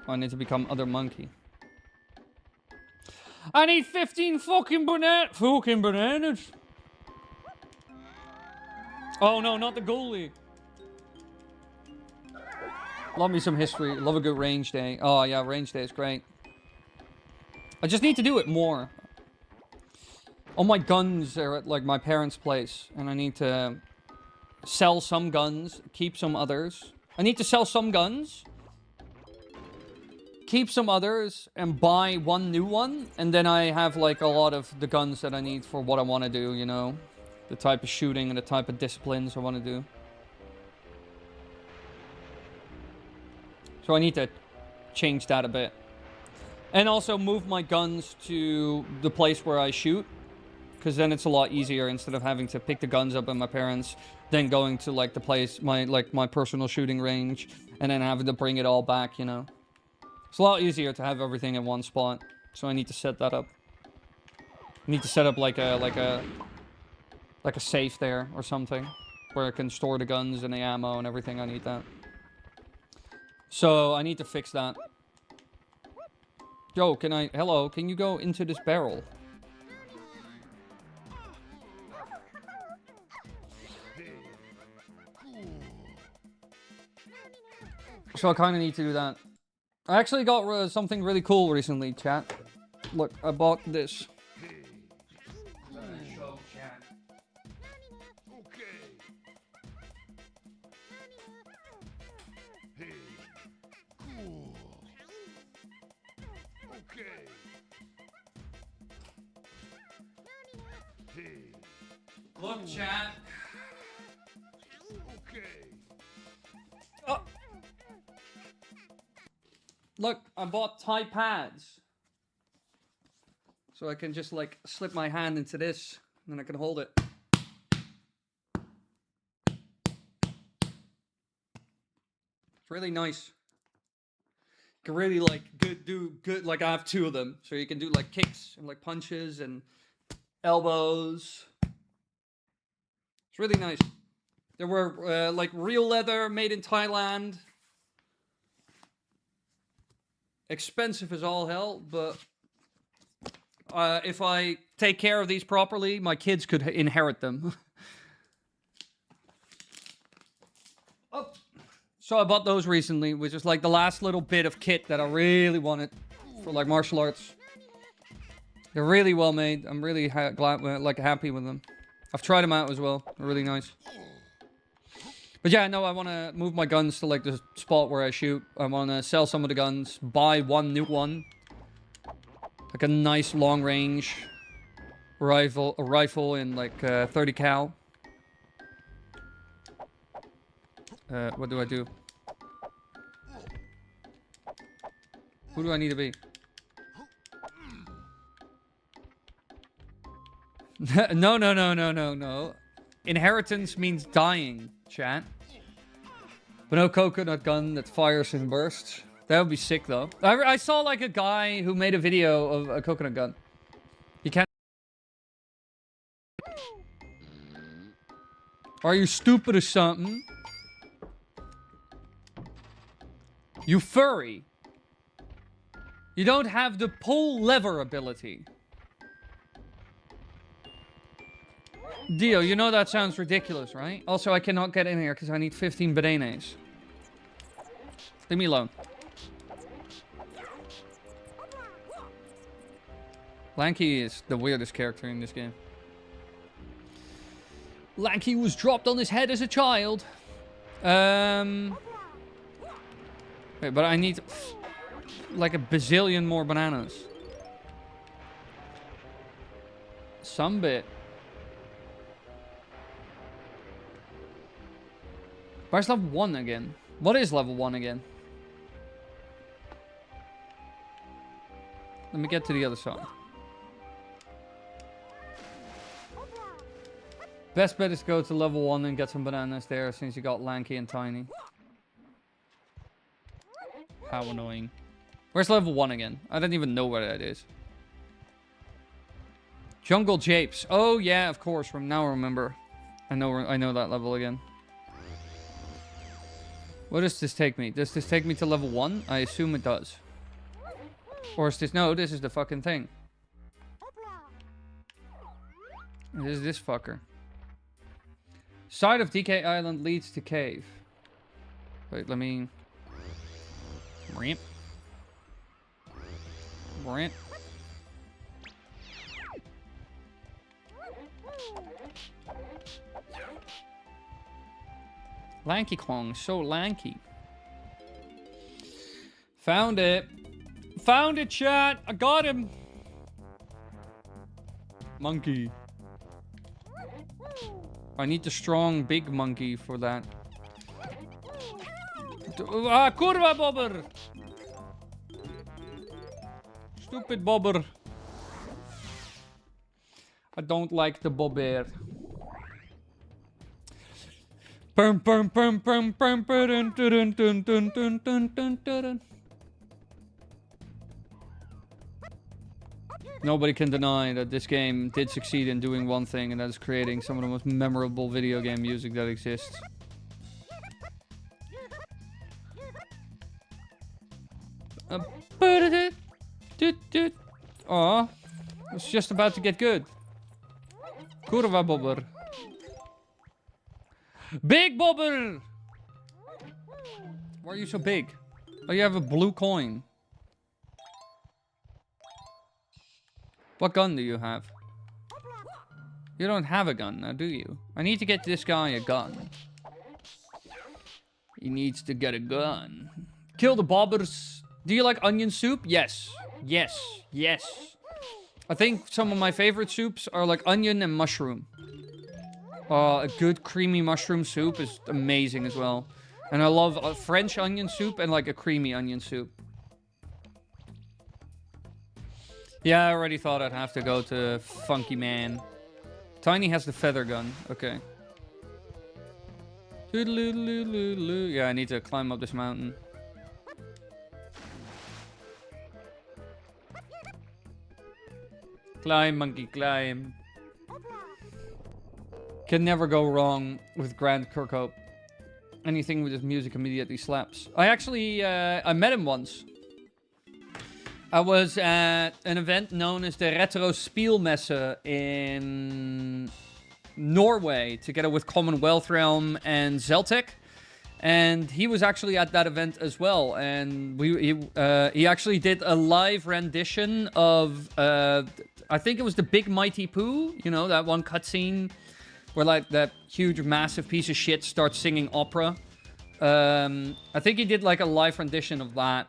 Oh, I need to become other monkey. I need 15 fucking bananas. Oh no, not the goalie. Love me some history. Love a good range day. Oh yeah, range day is great. I just need to do it more. All my guns are at like my parents' place, and I need to sell some guns, keep some others. I need to sell some guns, keep some others, and buy one new one, and then I have like a lot of the guns that I need for what I want to do, you know, the type of shooting and the type of disciplines I want to do. So I need to change that a bit, and also move my guns to the place where I shoot, because then it's a lot easier, instead of having to pick the guns up at my parents, then going to like the place, my personal shooting range, and then having to bring it all back, you know. It's a lot easier to have everything in one spot, so I need to set that up. I need to set up like a safe there or something, where I can store the guns and the ammo and everything. I need that. So I need to fix that. Yo, hello, can you go into this barrel? So I kind of need to do that. I actually got something really cool recently, chat. Look, I bought this. Look, chat. Oh. Look, I bought Thai pads. So I can just like slip my hand into this, and then I can hold it. It's really nice. You can really like do good, like I have two of them. So you can do like kicks and like punches and elbows. It's really nice. They were like real leather, made in Thailand. Expensive as all hell, but if I take care of these properly, my kids could inherit them. Oh. So I bought those recently, which is like the last little bit of kit that I really wanted for like martial arts. They're really well made. I'm really happy with them. I've tried them out as well. They're really nice. But yeah, no, I want to move my guns to like the spot where I shoot. I want to sell some of the guns, buy one new one. Like a nice long range rifle in like 30 cal. What do I do? Who do I need to be? No, no, no, no, no, no. Inheritance means dying, chat. But no coconut gun that fires in bursts. That would be sick, though. I saw, like, a guy who made a video of a coconut gun. You can't... Are you stupid or something? You furry. You don't have the pull lever ability. Dio, you know that sounds ridiculous, right? Also, I cannot get in here because I need 15 bananas. Leave me alone. Lanky is the weirdest character in this game. Lanky was dropped on his head as a child. Wait, but I need like a bazillion more bananas. Some bit. Where's level 1 again? What is level 1 again? Let me get to the other side. Best bet is to go to level 1 and get some bananas there since you got Lanky and Tiny. How annoying. Where's level 1 again? I don't even know where that is. Jungle Japes. Oh yeah, of course. From now I remember. I know that level again. What does this take me? Does this take me to level 1? I assume it does. Or is this... No, this is the fucking thing. It is this fucker. Side of DK Island leads to cave. Wait, let me... Ramp. Ramp. Lanky Kong, so lanky. Found it. Found it, chat. I got him. Monkey. I need the strong big monkey for that. Ah, kurwa bobber. Stupid bobber. I don't like the bobber. Nobody can deny that this game did succeed in doing one thing, and that is creating some of the most memorable video game music that exists. Aw, it's just about to get good. Kurwa bobber. Big bobber! Why are you so big? Oh, you have a blue coin. What gun do you have? You don't have a gun now, do you? I need to get this guy a gun. He needs to get a gun. Kill the bobbers. Do you like onion soup? Yes. Yes. Yes. I think some of my favorite soups are like onion and mushroom. A good creamy mushroom soup is amazing as well. And I love a French onion soup and like a creamy onion soup. Yeah, I already thought I'd have to go to Funky Man. Tiny has the feather gun. Okay. Yeah, I need to climb up this mountain. Climb, monkey, climb. Can never go wrong with Grant Kirkhope. Anything with his music immediately slaps. I actually, I met him once. I was at an event known as the Retro Spielmesse in Norway, together with Commonwealth Realm and Zeltec. And he was actually at that event as well. And he actually did a live rendition of, I think it was the Big Mighty Pooh. You know, that one cutscene where like that huge massive piece of shit starts singing opera. I think he did like a live rendition of that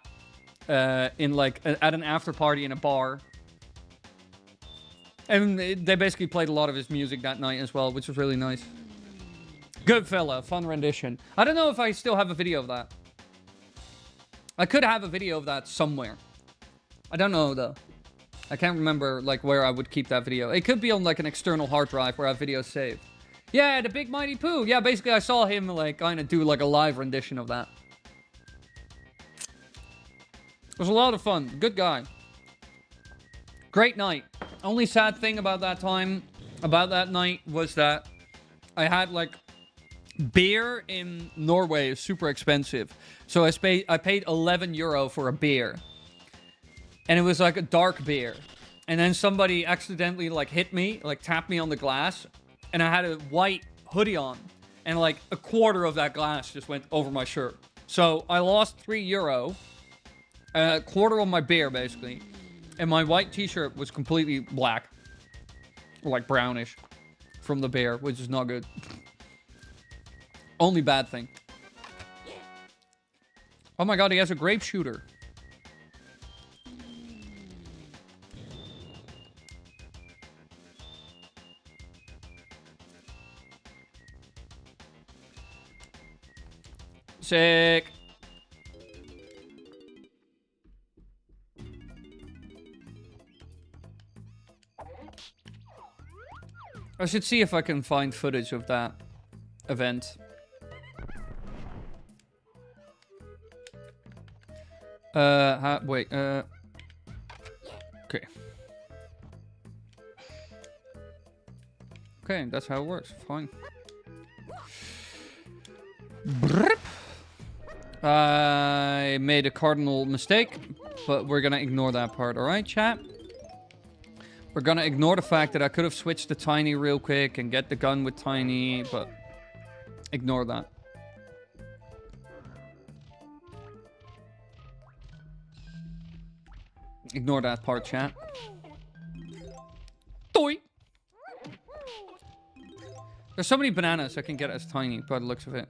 in like at an after party in a bar. And they basically played a lot of his music that night as well, which was really nice. Good fella, fun rendition. I don't know if I still have a video of that. I could have a video of that somewhere. I don't know, though. I can't remember, like, where I would keep that video. It could be on, like, an external hard drive where I have videos saved. Yeah, the Big Mighty Pooh. Yeah, basically, I saw him, like, kind of do, like, a live rendition of that. It was a lot of fun. Good guy. Great night. Only sad thing about that night, was that I had, like, beer in Norway is super expensive. So I paid 11 euro for a beer. And it was, like, a dark beer. And then somebody accidentally, like, hit me, like, tapped me on the glass. And I had a white hoodie on. And, like, a quarter of that glass just went over my shirt. So I lost 3 euro. A quarter of my beer, basically. And my white t-shirt was completely black. Or, like, brownish. From the beer, which is not good. Only bad thing. Oh my god, he has a grape shooter. Sick. I should see if I can find footage of that event. Wait, okay. Okay, that's how it works. Fine. Brrp. I made a cardinal mistake, but we're gonna ignore that part, alright, chat? We're gonna ignore the fact that I could have switched to Tiny real quick and get the gun with Tiny, but ignore that. Ignore that part, chat. Toy! There's so many bananas I can get as Tiny by the looks of it.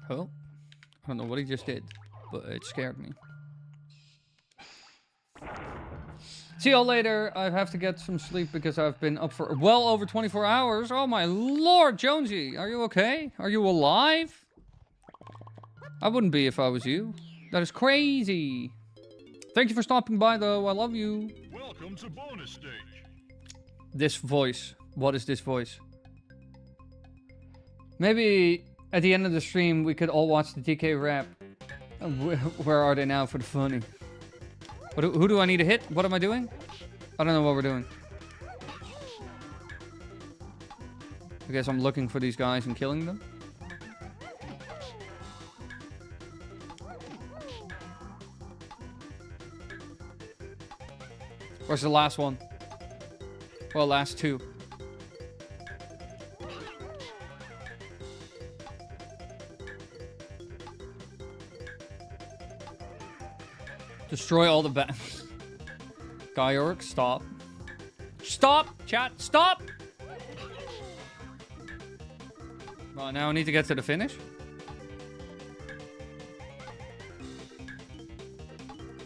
Oh, I don't know what he just did, but it scared me. See y'all later. I have to get some sleep because I've been up for well over 24 hours. Oh my lord, Jonesy, are you okay? Are you alive? I wouldn't be if I was you. That is crazy. Thank you for stopping by, though. I love you. Welcome to bonus stage. This voice. What is this voice? Maybe at the end of the stream, we could all watch the DK rap. Where are they now for the funny? Who do I need to hit? What am I doing? I don't know what we're doing. I guess I'm looking for these guys and killing them. Where's the last one? Well, last two. Destroy all the bats. Gyork, stop. Stop, chat, stop! Well, now I need to get to the finish.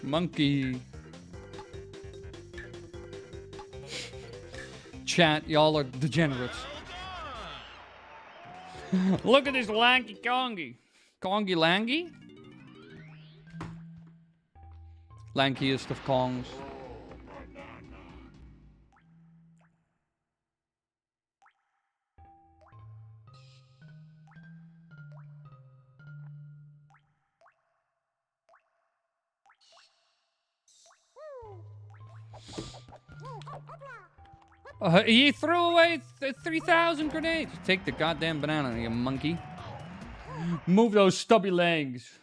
Monkey. Chat, y'all are degenerates. Look at this lanky Kongi. Kongi Langy? Lankiest of Kongs. He threw away 3,000 grenades. Take the goddamn banana, you monkey. Move those stubby legs.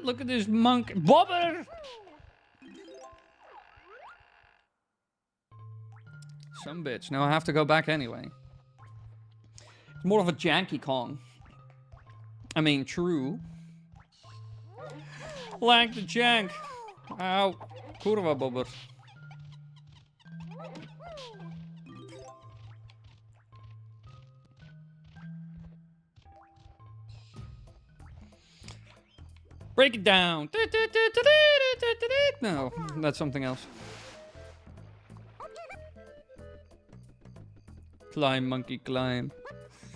Look at this monk. Bobber! Some bitch. Now I have to go back anyway. It's more of a janky Kong. I mean, true. Like the jank. Ow. Kurwa, bobber. Break it down. No, that's something else. Climb, monkey, climb.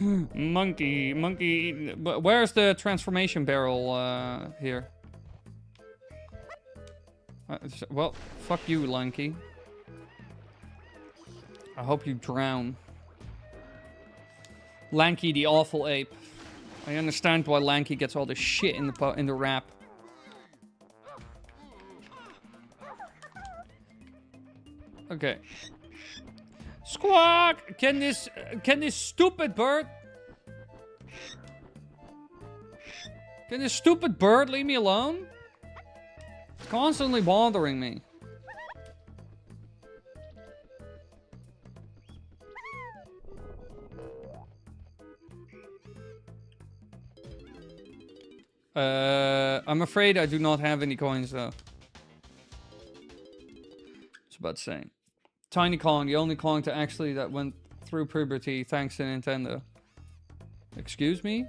Monkey, monkey. Where's the transformation barrel here? Well, fuck you, Lanky. I hope you drown. Lanky, the awful ape. I understand why Lanky gets all the shit in the rap. Okay. Squawk! Can this stupid bird... Can this stupid bird leave me alone? It's constantly bothering me. I'm afraid I do not have any coins though. It's about saying. Tiny Kong, the only Kong to actually that went through puberty thanks to Nintendo. Excuse me?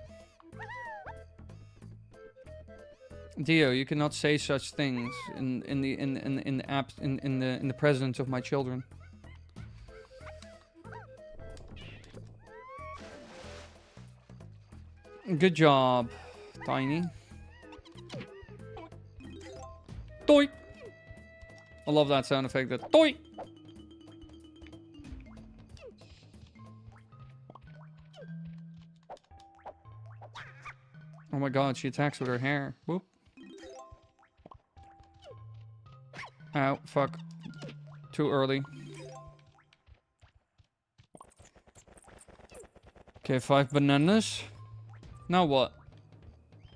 Dio, you cannot say such things in the presence of my children. Good job, Tiny. Toy. I love that sound effect. That toy. Oh my god, she attacks with her hair. Whoop. Ow, fuck. Too early. Okay, 5 bananas. Now what?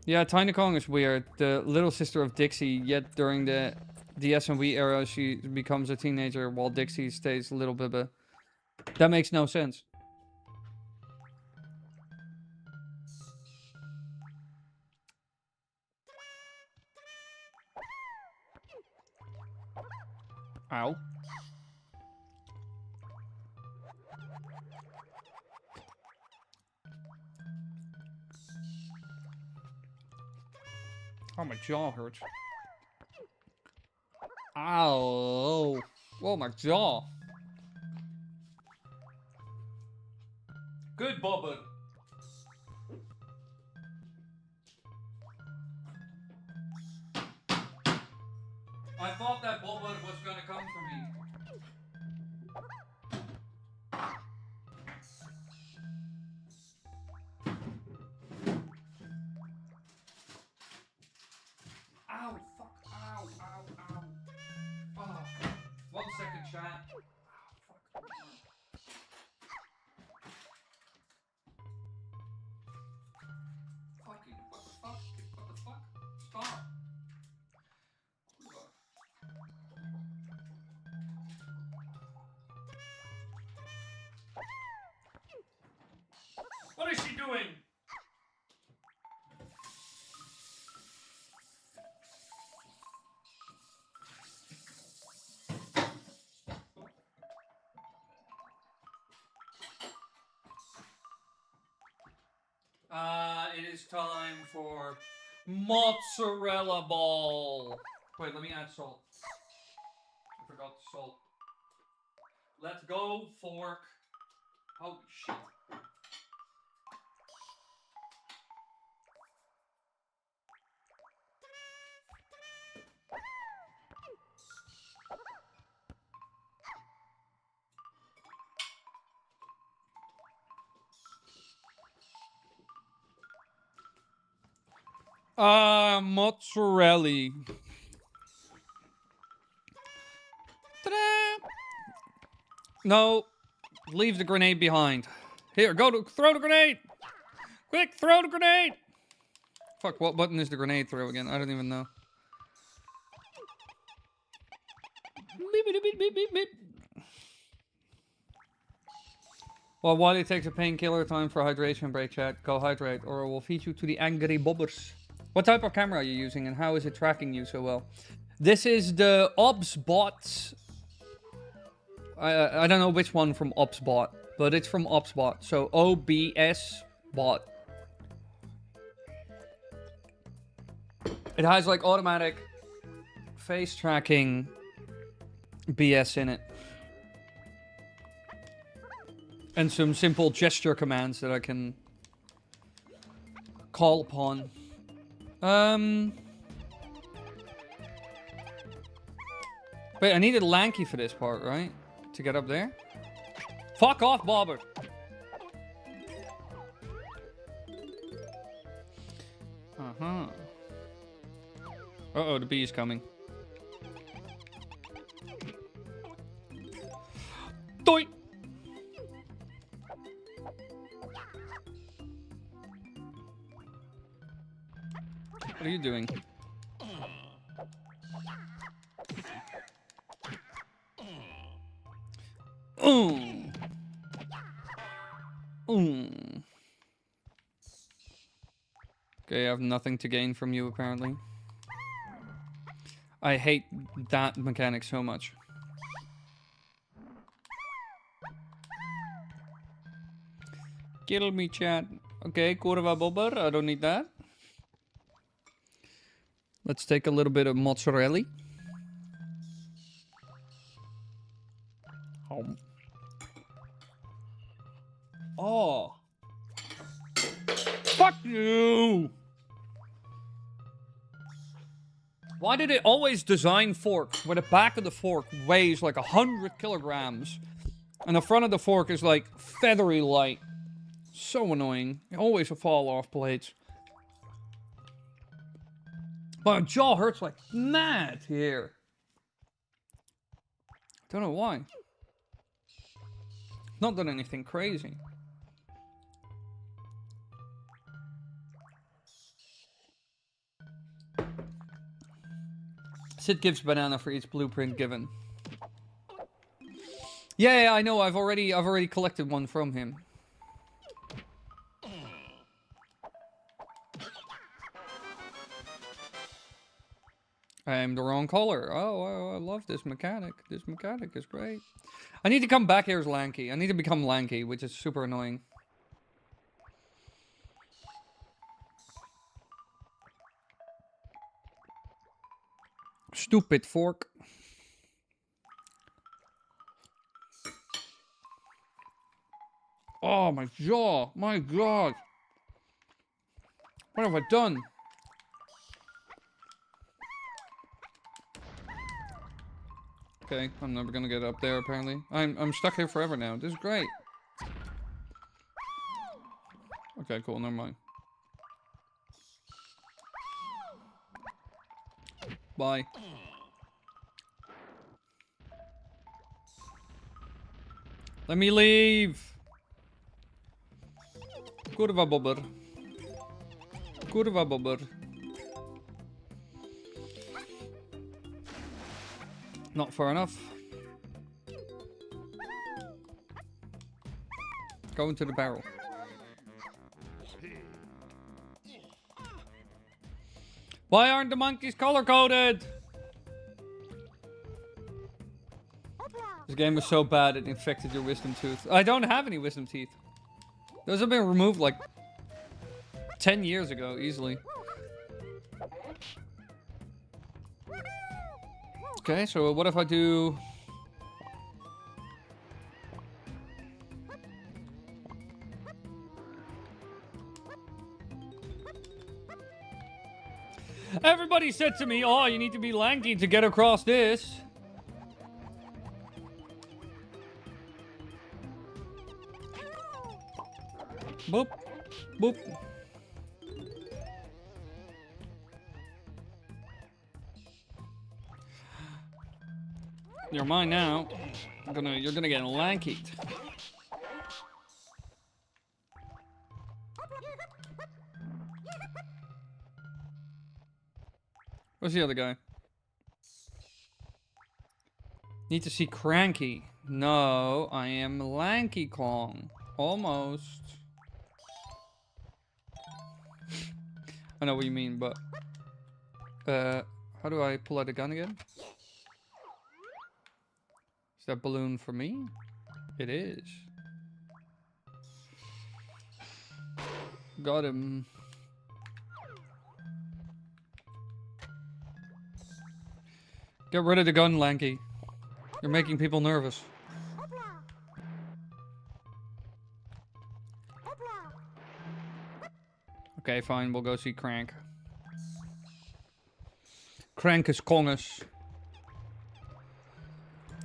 Yeah, Tiny Kong is weird. The little sister of Dixie, yet during the SMV era, she becomes a teenager while Dixie stays a little bit. That makes no sense. Ow. Oh, my jaw hurts. Ow. Whoa, my jaw. Good, Bubba. I thought that Bubba was gonna come for me. Ow, fuck, ow, ow, ow. Oh, 1 second, chat. Oh, fuck. Fucking, what the fuck? What the fuck? Stop. What is she doing? It is time for mozzarella ball. Wait, let me add salt. I forgot the salt. Let's go, fork. Holy shit. Mozzarella. Ta-da! No, leave the grenade behind. Here, throw the grenade. Quick, throw the grenade. Fuck, what button is the grenade throw again? I don't even know. Beep, beep, beep, beep, beep, beep. Well, Wily takes a painkiller, time for hydration break, chat. Go hydrate, or it will feed you to the angry bobbers. What type of camera are you using, and how is it tracking you so well? This is the OBSBot. I don't know which one from OBSBot, but it's from OBSBot. So OBS bot. It has like automatic face tracking BS in it. And some simple gesture commands that I can call upon. Wait, I needed Lanky for this part, right? To get up there? Fuck off, Bobber! Uh-huh. Uh-oh, the bee's coming. Doink! What are you doing? Okay, I have nothing to gain from you, apparently. I hate that mechanic so much. Kill me, chat. Okay, kurwa bobber. I don't need that. Let's take a little bit of mozzarella. Oh. Fuck you! Why did it always design forks where the back of the fork weighs like 100 kilograms and the front of the fork is like feathery light? So annoying. Always a fall off plates. My jaw hurts like mad here. Don't know why. Not done anything crazy. Sid gives banana for each blueprint given. Yeah, I know. I've already collected one from him. I am the wrong color. Oh, I love this mechanic. This mechanic is great. I need to come back here as Lanky. I need to become Lanky, which is super annoying. Stupid fork. Oh, my jaw. My God. What have I done? Okay, I'm never gonna get up there, apparently. I'm stuck here forever now. This is great. Okay, cool. Never mind. Bye. Let me leave. Kurwa bobber. Kurwa bobber. Not far enough. Go into the barrel. Why aren't the monkeys color-coded? This game was so bad it infected your wisdom tooth. I don't have any wisdom teeth. Those have been removed like 10 years ago, easily. Okay, so what if I do... Everybody said to me, oh, you need to be Lanky to get across this. Boop. Boop. You're mine now. You're gonna get Lanky. Where's the other guy? Need to see Cranky. No, I am Lanky Kong. Almost. I know what you mean, but... how do I pull out the gun again? Is that balloon for me? It is. Got him. Get rid of the gun, Lanky. You're making people nervous. Okay, fine. We'll go see Crank. Crank is Kongus.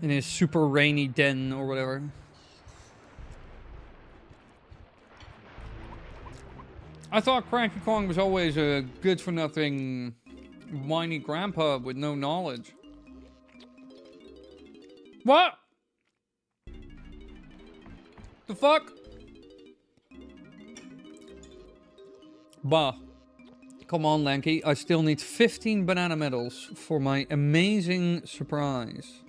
In his super rainy den or whatever. I thought Cranky Kong was always a good-for-nothing whiny grandpa with no knowledge. What? The fuck? Bah. Come on, Lanky. I still need 15 banana medals for my amazing surprise.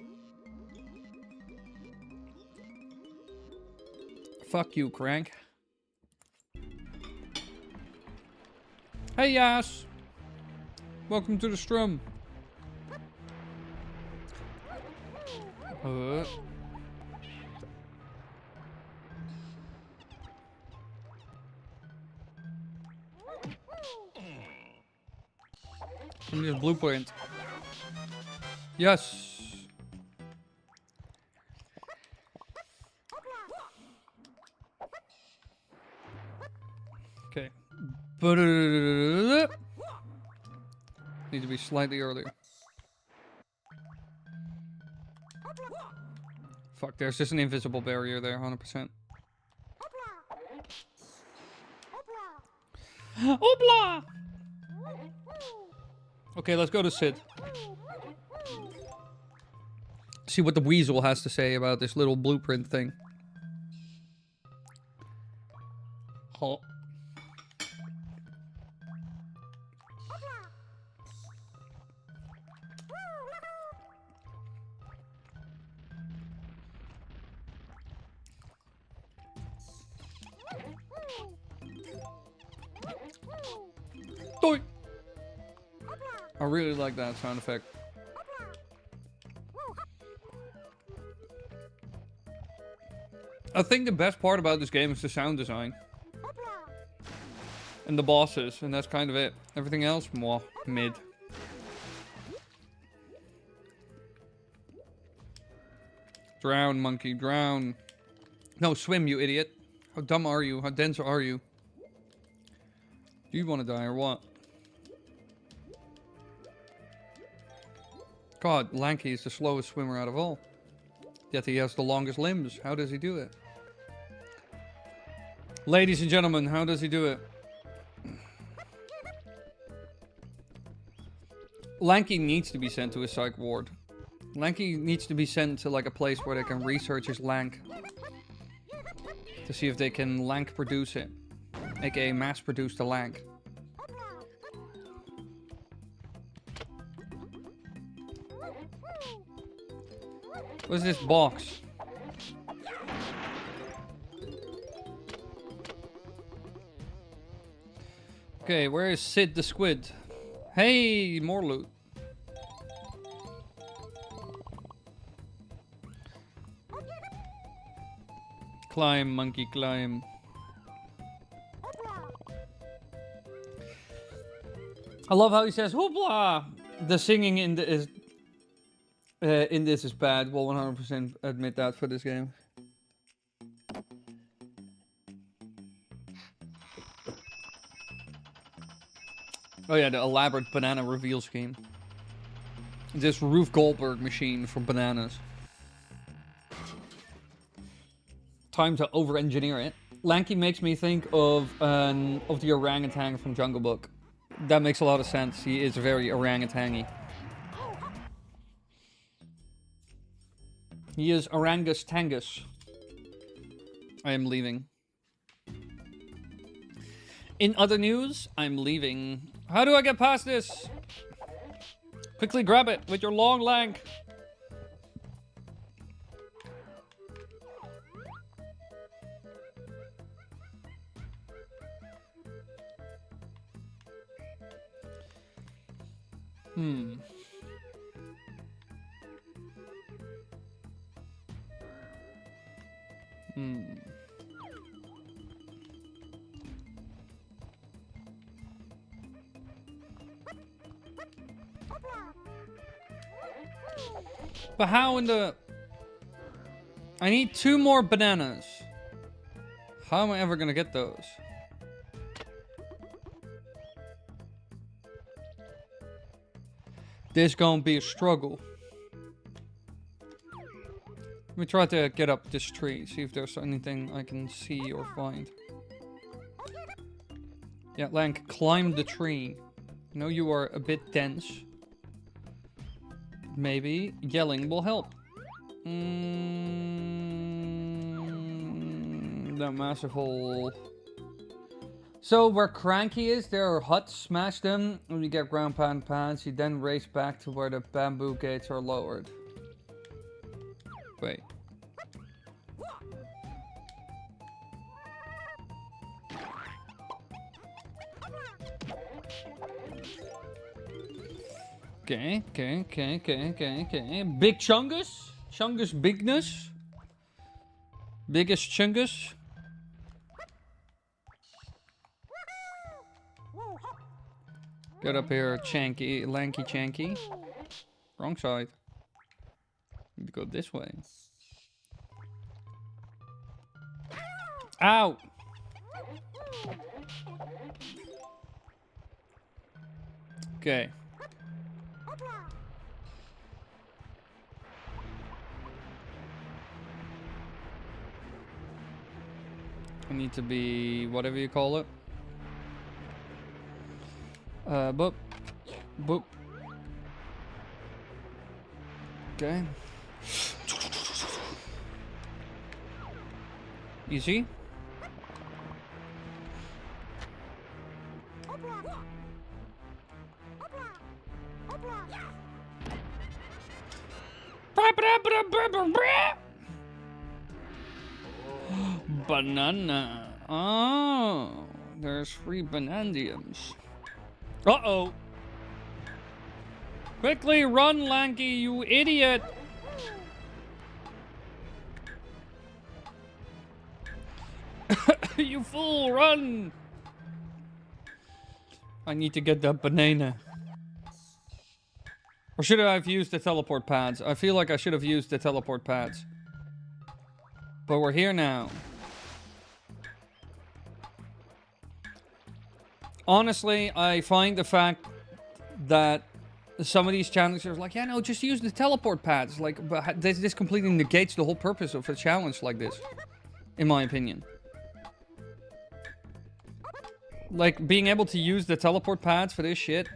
Fuck you, Crank. Hey, Yas. Welcome to the strum. Give me this blueprint. Yes. Okay. Need to be slightly earlier. Fuck, there's just an invisible barrier there, 100%. Obla! Okay, let's go to Sid. See what the weasel has to say about this little blueprint thing. Oh. Doink. I really like that sound effect. I think the best part about this game is the sound design. And the bosses, and that's kind of it. Everything else, mwah, mid. Drown, monkey, drown. No, swim, you idiot. How dumb are you? How dense are you? Do you want to die or what? God, Lanky is the slowest swimmer out of all. Yet he has the longest limbs. How does he do it? Ladies and gentlemen, how does he do it? Lanky needs to be sent to a psych ward. Lanky needs to be sent to like a place where they can research his lank. To see if they can lank produce it. AKA mass produce the lank. What's this box? Okay, where is Sid the Squid? Hey, more loot. Climb, monkey, climb. I love how he says "hoopla." The singing in this is bad. We'll 100% admit that for this game. Oh yeah, the elaborate banana reveal scheme. This Roof Goldberg machine for bananas. Time to over-engineer it. Lanky makes me think of the orangutan from Jungle Book. That makes a lot of sense. He is very orangutan-y. He is Orangus Tangus. I am leaving. In other news, I'm leaving. How do I get past this? Quickly grab it with your long lank. But how in the... I need 2 more bananas. How am I ever gonna get those? This gonna be a struggle. Let me try to get up this tree, see if there's anything I can see or find. Yeah, Lank, climb the tree. I know you are a bit dense. Maybe yelling will help. That massive hole. So where Cranky is, there are huts. Smash them. When you get ground pound pads, you then race back to where the bamboo gates are lowered. Wait. Okay. Big Chungus? Chungus bigness? Biggest Chungus? Get up here, Chanky, Lanky Chanky. Wrong side. Need to go this way. Ow! Okay. I need to be whatever you call it. Boop. Boop. Okay. Easy. Banana. Oh, there's free banandiums. Uh-oh. Quickly run, Lanky, you idiot. You fool, run. I need to get that banana. Or should I have used the teleport pads? I feel like I should have used the teleport pads. But we're here now. Honestly, I find the fact that some of these challenges are like, yeah, no, just use the teleport pads. Like, but this completely negates the whole purpose of a challenge like this, in my opinion. Like, being able to use the teleport pads for this shit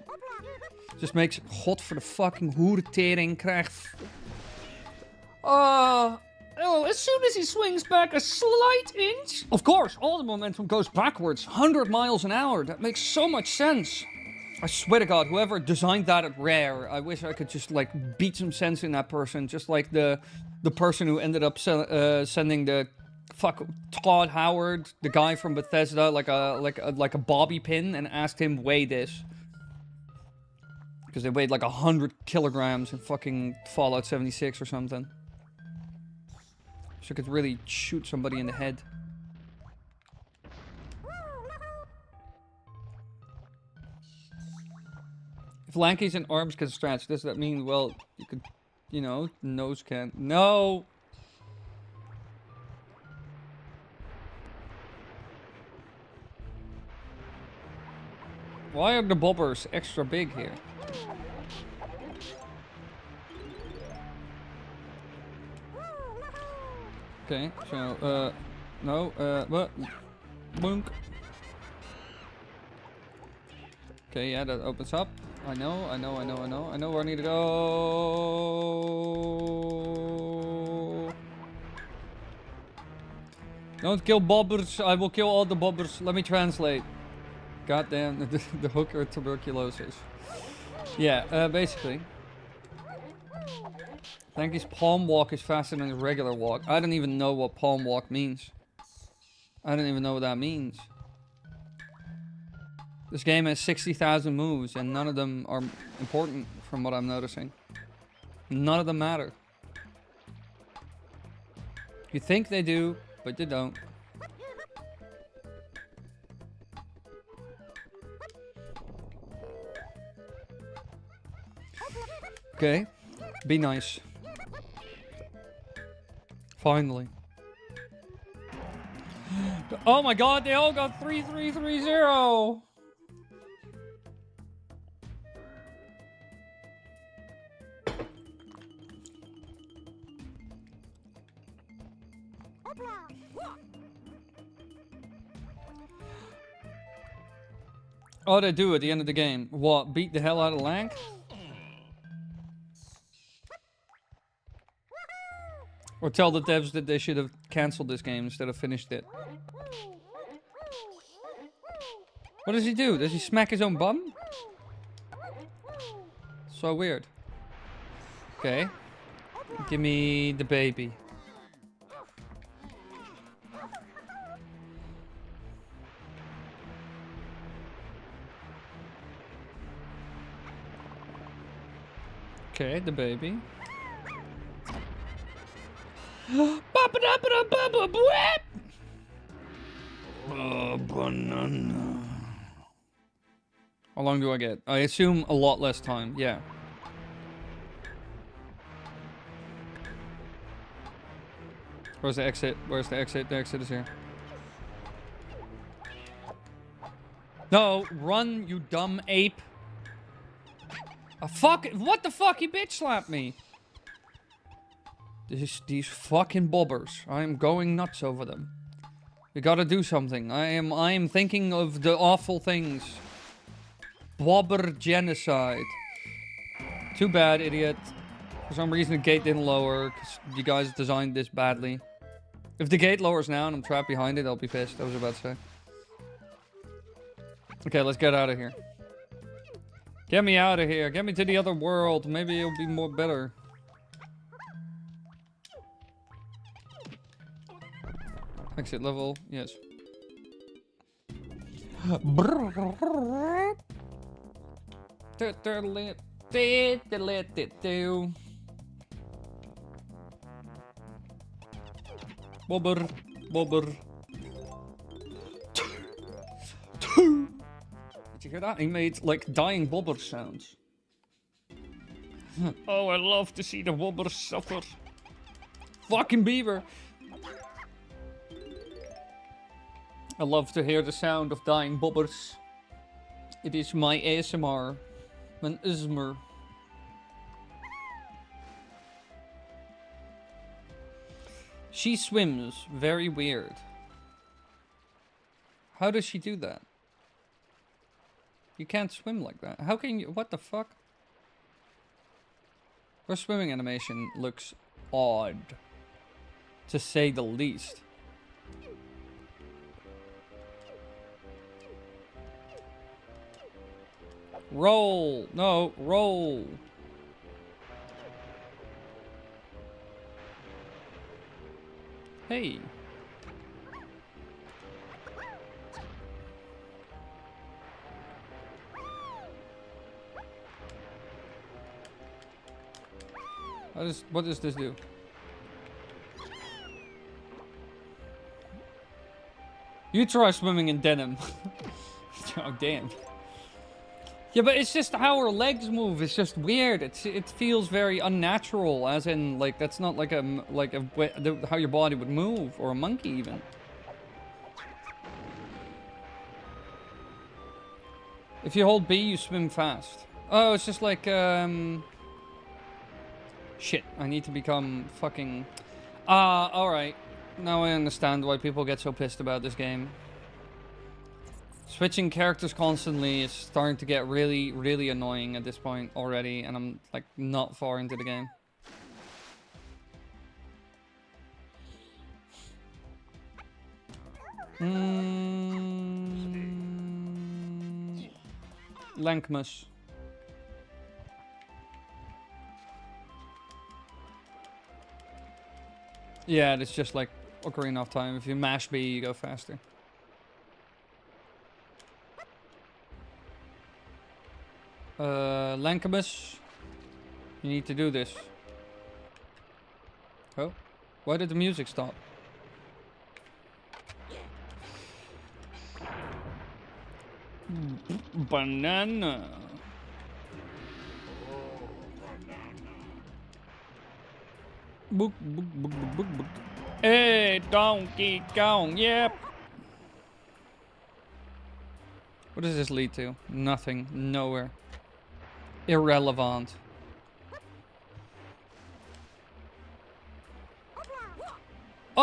just makes God for the fucking hoertering krijg. Oh, as soon as he swings back a slight inch, of course, all the momentum goes backwards, 100 miles an hour. That makes so much sense. I swear to God, whoever designed that at Rare, I wish I could just, like, beat some sense in that person. Just like the person who ended up sending the Todd Howard, the guy from Bethesda, like a bobby pin, and asked him weigh this. Because they weighed like 100 kilograms in fucking Fallout 76 or something. So I could really shoot somebody in the head. If Lanky's and arms can stretch, does that mean, well, you could, you know, nose can't? No! Why are the bobbers extra big here? Okay, so, no, what? Boink. Okay, yeah, that opens up. I know where I need to go. Don't kill bobbers, I will kill all the bobbers. Let me translate. Goddamn, the hooker tuberculosis. Yeah, basically. I think his palm walk is faster than his regular walk. I don't even know what palm walk means. I don't even know what that means. This game has 60,000 moves and none of them are important from what I'm noticing. None of them matter. You think they do, but they don't. Okay, be nice. Finally. Oh my god, they all got 3330! Oh, they do at the end of the game. What? Beat the hell out of Lank? Or tell the devs that they should have cancelled this game instead of finished it. What does he do? Does he smack his own bum? So weird. Okay. Give me the baby. Okay, the baby. Banana. How long do I get? I assume a lot less time. Yeah. Where's the exit? Where's the exit? The exit is here. No, run, you dumb ape. Fuck! What the fuck? He bitch slapped me. These fucking bobbers. I am going nuts over them. We gotta do something. I am thinking of the awful things. Bobber genocide. Too bad, idiot. For some reason the gate didn't lower, because you guys designed this badly. If the gate lowers now and I'm trapped behind it, I'll be pissed. I was about to say. Okay, let's get out of here. Get me out of here. Get me to the other world. Maybe it'll be more better. Exit level, yes. Bobber, bobber. Did you hear that? He made like dying bobber sounds. Oh, I love to see the bobbers suffer. Fucking beaver. I love to hear the sound of dying bobbers. It is my ASMR. Mijn ismer. She swims. Very weird. How does she do that? You can't swim like that. How can you... What the fuck? Her swimming animation looks odd. To say the least. Roll! No, roll! Hey! What does this do? You try swimming in denim. Oh, damn. Yeah, but it's just how her legs move. It's just weird. It feels very unnatural. As in, like, that's not like how your body would move, or a monkey even. If you hold B, you swim fast. Oh, it's just like shit. I need to become fucking. All right. Now I understand why people get so pissed about this game. Switching characters constantly is starting to get really, really annoying at this point already, and I'm like not far into the game. Lankmus. Yeah, it's just like Ocarina of Time. If you mash B, you go faster. Lankamus, you need to do this. Oh, why did the music stop? Banana. Book, book, book, book, book, book. Hey, Donkey Kong, yep. What does this lead to? Nothing, nowhere. Irrelevant. Oh,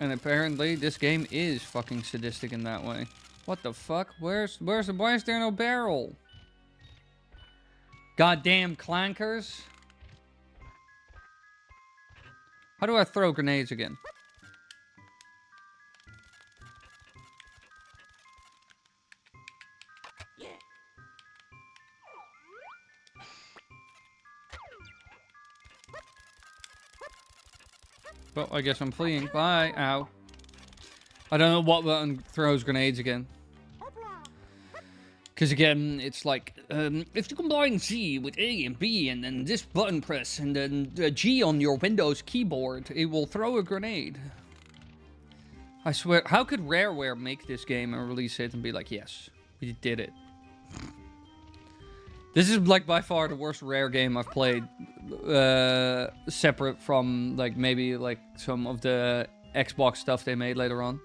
And apparently this game is fucking sadistic in that way. What the fuck? Why is there no barrel? Goddamn clankers. How do I throw grenades again? Well, I guess I'm fleeing. Bye. Ow. I don't know what button throws grenades again. Because again, it's like, if you combine Z with A and B and then this button press and then G on your Windows keyboard, it will throw a grenade. I swear, how could Rareware make this game and release it and be like, yes, we did it. This is like by far the worst Rare game I've played, separate from like maybe like some of the Xbox stuff they made later on.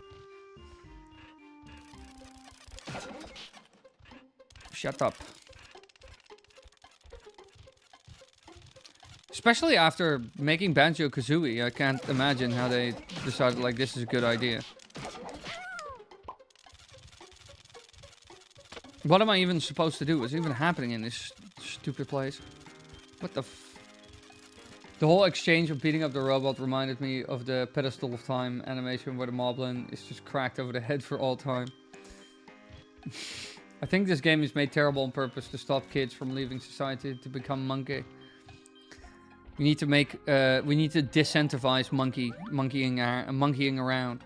Shut up. Especially after making Banjo-Kazooie, I can't imagine how they decided like this is a good idea. What am I even supposed to do? What's even happening in this stupid place? What the f... The whole exchange of beating up the robot reminded me of the Pedestal of Time animation where the moblin is just cracked over the head for all time. I think this game is made terrible on purpose to stop kids from leaving society to become monkey. We need to make, we need to disincentivize monkeying around.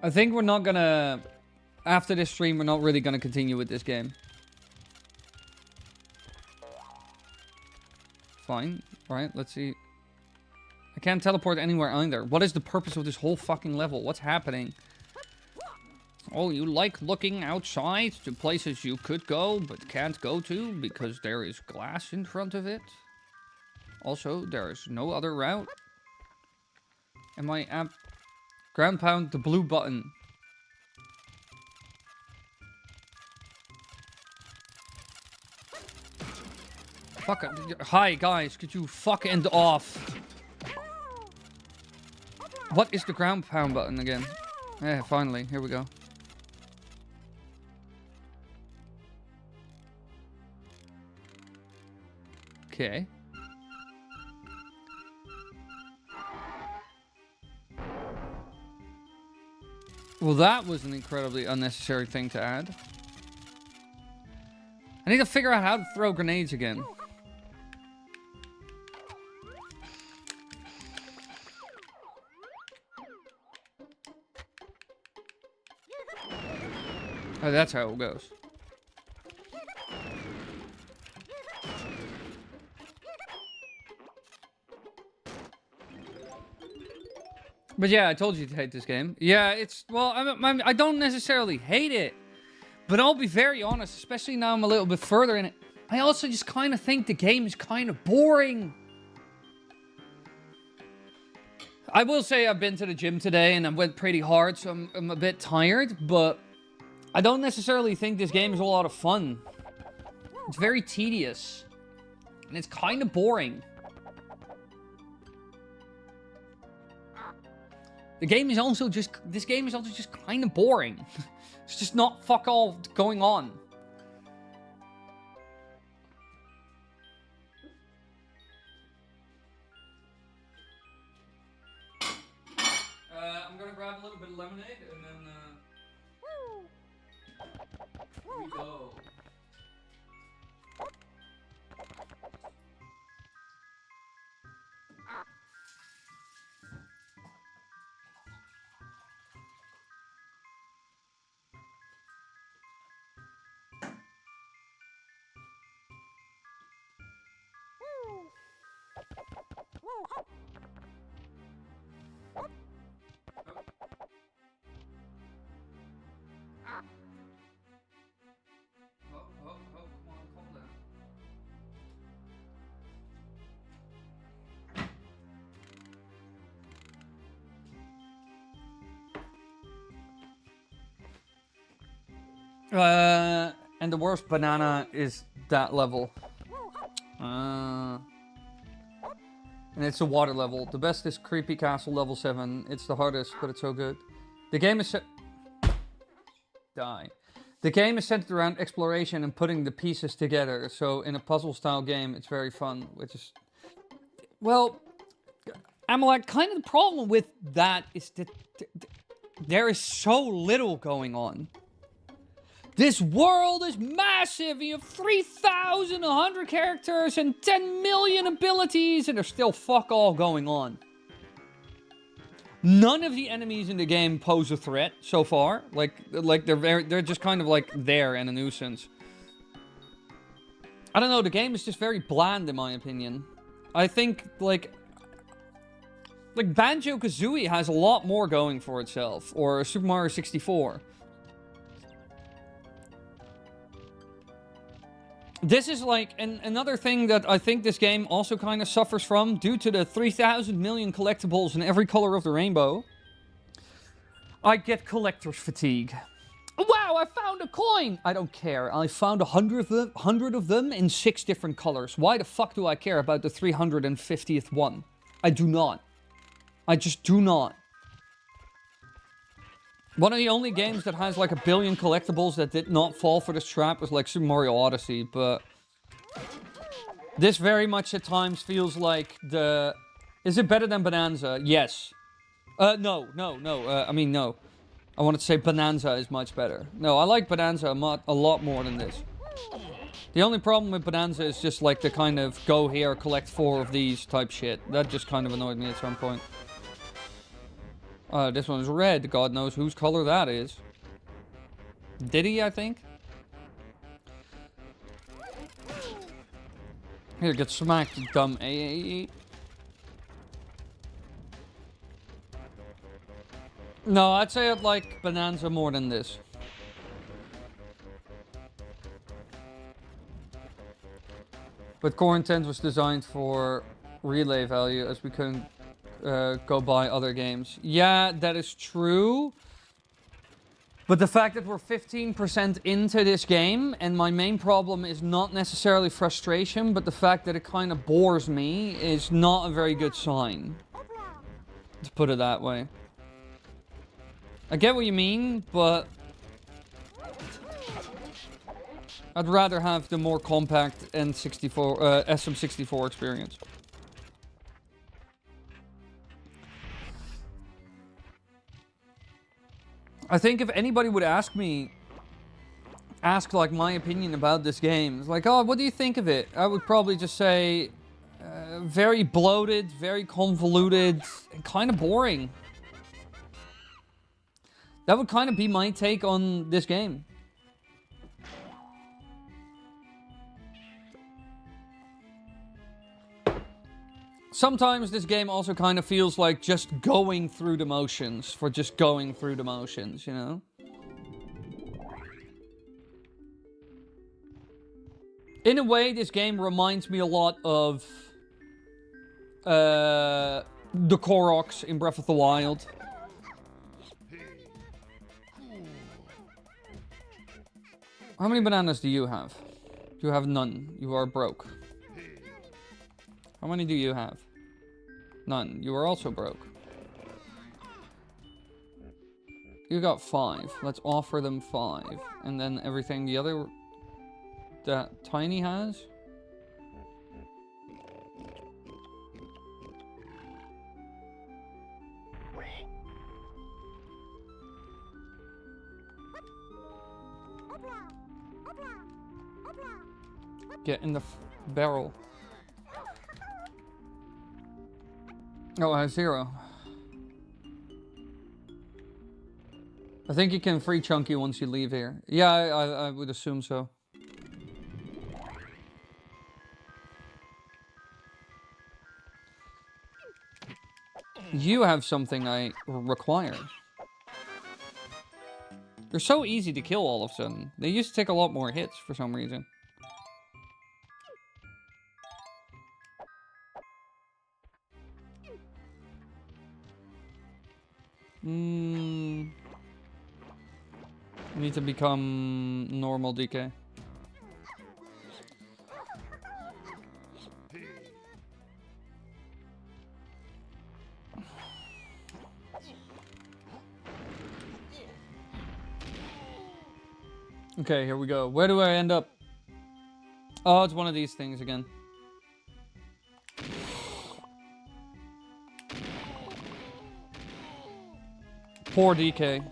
I think we're not gonna, after this stream, we're not really gonna continue with this game. Fine. Alright, let's see. I can't teleport anywhere either. What is the purpose of this whole fucking level? What's happening? Oh, you like looking outside to places you could go but can't go to because there is glass in front of it? Also, there is no other route. Am I at... Ground pound the blue button. Fuck. Hi, guys. Could you fuck end off? What is the ground pound button again? Yeah, finally. Here we go. Okay. Well, that was an incredibly unnecessary thing to add. I need to figure out how to throw grenades again. Oh, that's how it goes. But yeah, I told you to hate this game. Yeah, it's... Well, I don't necessarily hate it. But I'll be very honest, especially now I'm a little bit further in it. I also just kind of think the game is kind of boring. I will say I've been to the gym today and I went pretty hard, so I'm a bit tired. But I don't necessarily think this game is a lot of fun. It's very tedious. And it's kind of boring. This game is also just kind of boring. It's just not fuck all going on. I'm gonna grab a little bit of lemonade and then here we go. And the worst banana is that level. And it's a water level. The best is Creepy Castle level 7. It's the hardest, but it's so good. The game is Die. The game is centered around exploration and putting the pieces together. So in a puzzle-style game, it's very fun, which is... Well, Amalek, kind of the problem with that is that there is so little going on. This world is massive. You have 3,100 characters and 10 million abilities, and there's still fuck all going on. None of the enemies in the game pose a threat so far. Like they're just kind of like there and a nuisance. I don't know. The game is just very bland in my opinion. I think like Banjo-Kazooie has a lot more going for itself, or Super Mario 64. This is like another thing that I think this game also kind of suffers from due to the 3,000 million collectibles in every color of the rainbow. I get collector's fatigue. Wow, I found a coin! I don't care. I found 100 of them in 6 different colors. Why the fuck do I care about the 350th one? I do not. I just do not. One of the only games that has like 1 billion collectibles that did not fall for this trap was like Super Mario Odyssey, but this very much at times feels like the... Is it better than Bonanza? Yes. No. I mean, no. I wanted to say Bonanza is much better. No, I like Bonanza a lot more than this. The only problem with Bonanza is just like the kind of go here, collect 4 of these type shit. That just kind of annoyed me at some point. This one's red. God knows whose color that is. Diddy, I think? Here, get smacked, you dumb AAE. No, I'd say I'd like Bonanza more than this. But Core Intent was designed for relay value, as we couldn't go buy other games. Yeah, that is true. But the fact that we're 15% into this game, and my main problem is not necessarily frustration, but the fact that it kind of bores me, is not a very good sign. To put it that way. I get what you mean, but I'd rather have the more compact N64, SM64 experience. I think if anybody would ask like my opinion about this game, it's like, oh, what do you think of it? I would probably just say, very bloated, very convoluted, and kind of boring. That would kind of be my take on this game. Sometimes this game also kind of feels like just going through the motions for just going through the motions, you know? In a way, this game reminds me a lot of the Koroks in Breath of the Wild. How many bananas do you have? You have none. You are broke. How many do you have? None. You are also broke. You got 5. Let's offer them 5. And then everything the other... that Tiny has? Get in the barrel. Oh, I have 0. I think you can free Chunky once you leave here. Yeah, I would assume so. You have something I require. They're so easy to kill all of a sudden. They used to take a lot more hits for some reason. Need to become normal DK. Okay, here we go. Where do I end up? Oh, it's one of these things again. Poor DK.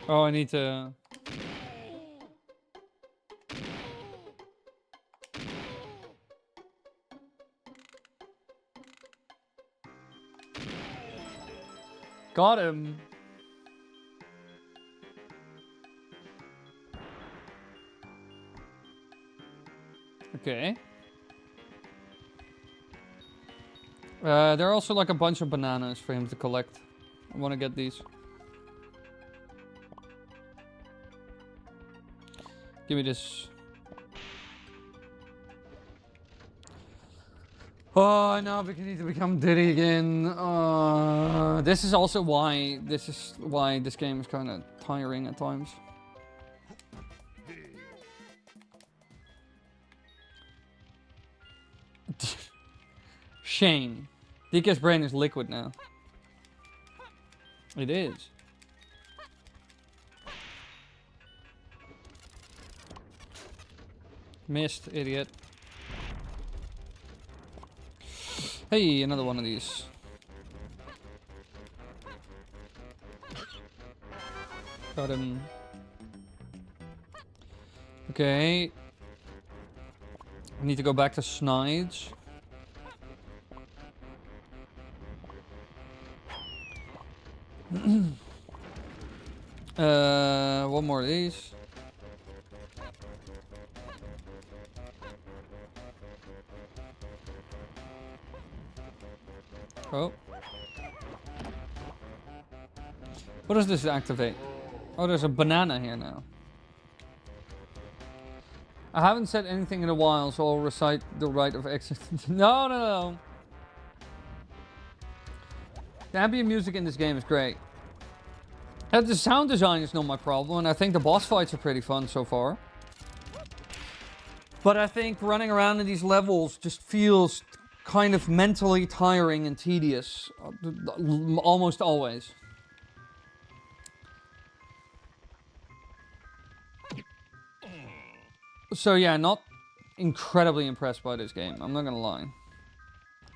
Oh, I need to... Got him. Okay. There are also like a bunch of bananas for him to collect. I want to get these. Give me this. Oh, now we need to become Diddy again. This is also why this game is kind of tiring at times. Shame. DK's brain is liquid now. It is. Missed, idiot. Hey, another one of these. Got him. Okay. I need to go back to Snides. One more of these. Oh. What does this activate? Oh, there's a banana here now. I haven't said anything in a while, so I'll recite the rite of exit. No. The ambient music in this game is great. The sound design is not my problem, and I think the boss fights are pretty fun so far. But I think running around in these levels just feels kind of mentally tiring and tedious. Almost always. So yeah, not incredibly impressed by this game. I'm not gonna lie.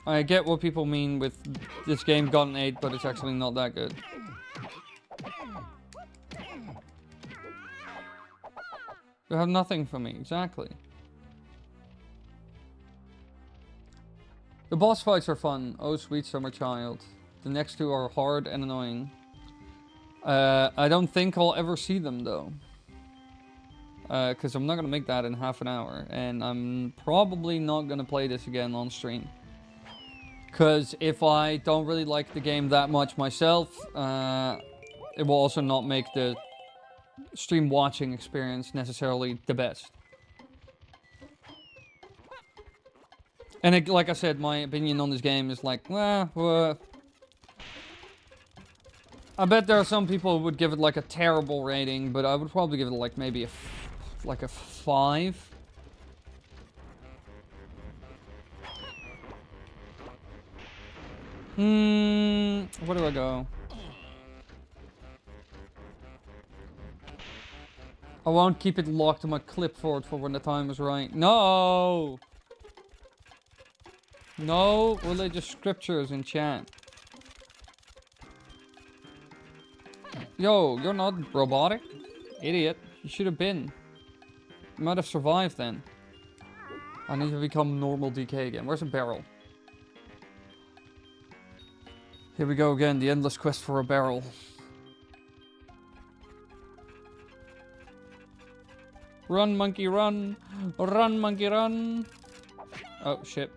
I get what people mean with this game got an 8, but it's actually not that good. You have nothing for me, exactly. The boss fights are fun. Oh, sweet summer child. The next two are hard and annoying. I don't think I'll ever see them though. Because I'm not going to make that in half an hour. And I'm probably not going to play this again on stream. Because if I don't really like the game that much myself, it will also not make the stream watching experience necessarily the best. And like I said, my opinion on this game is like, well, I bet there are some people who would give it like a terrible rating, but I would probably give it like maybe like a 5. Where do I go? I won't keep it locked to my clipboard for when the time is right. No! No religious scriptures in chat. Yo, you're not robotic? Idiot. You should have been. You might have survived then. I need to become normal DK again. Where's a barrel? Here we go again. The endless quest for a barrel. Run, monkey, run. Run, monkey, run. Oh, shit.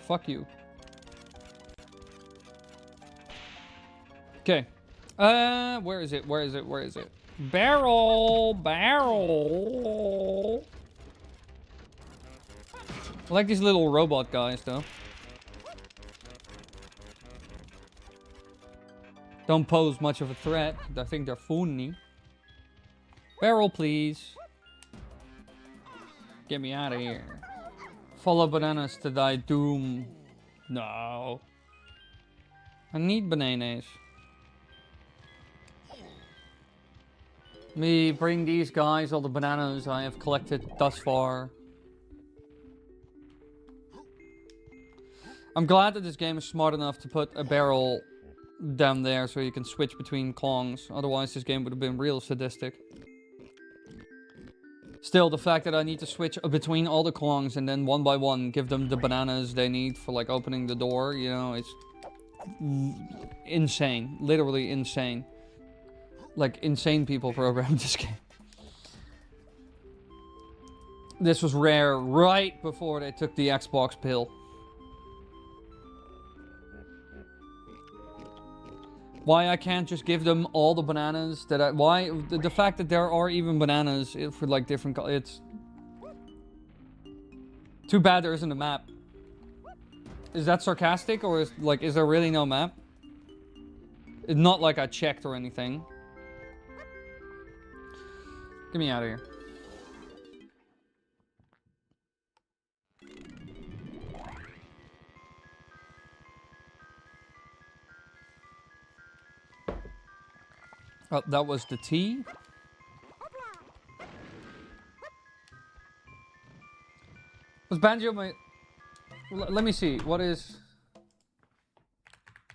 Fuck you. Okay. Where is it? Where is it? Where is it? Barrel, barrel. I like these little robot guys, though. Don't pose much of a threat. I think they're phony. Barrel, please. Get me out of here. Follow bananas to thy doom. No. I need bananas. Me bring these guys all the bananas I have collected thus far. I'm glad that this game is smart enough to put a barrel down there so you can switch between Kongs. Otherwise this game would have been real sadistic. Still, the fact that I need to switch between all the Kongs and then one by one give them the bananas they need for like opening the door, you know, it's insane. Literally insane. Like, insane people programmed this game. This was Rare right before they took the Xbox pill. Why I can't just give them all the bananas that I... Why... The fact that there are even bananas for, like, different... It's... Too bad there isn't a map. Is that sarcastic? Or is, like, is there really no map? It's not like I checked or anything. Get me out of here. Oh, that was the T. Was Banjo my... Let me see. What is...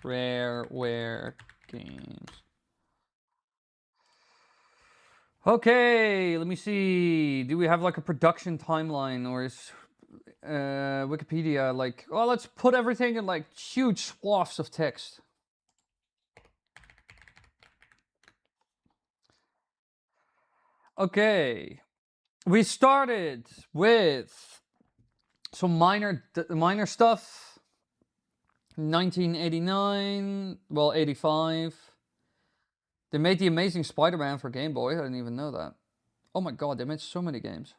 Rareware games. Okay, let me see. Do we have like a production timeline, or is Wikipedia like... Oh, let's put everything in like huge swaths of text. Okay, we started with some minor stuff. 1989, well, 85. They made The Amazing Spider-Man for Game Boy. I didn't even know that. Oh my god, they made so many games.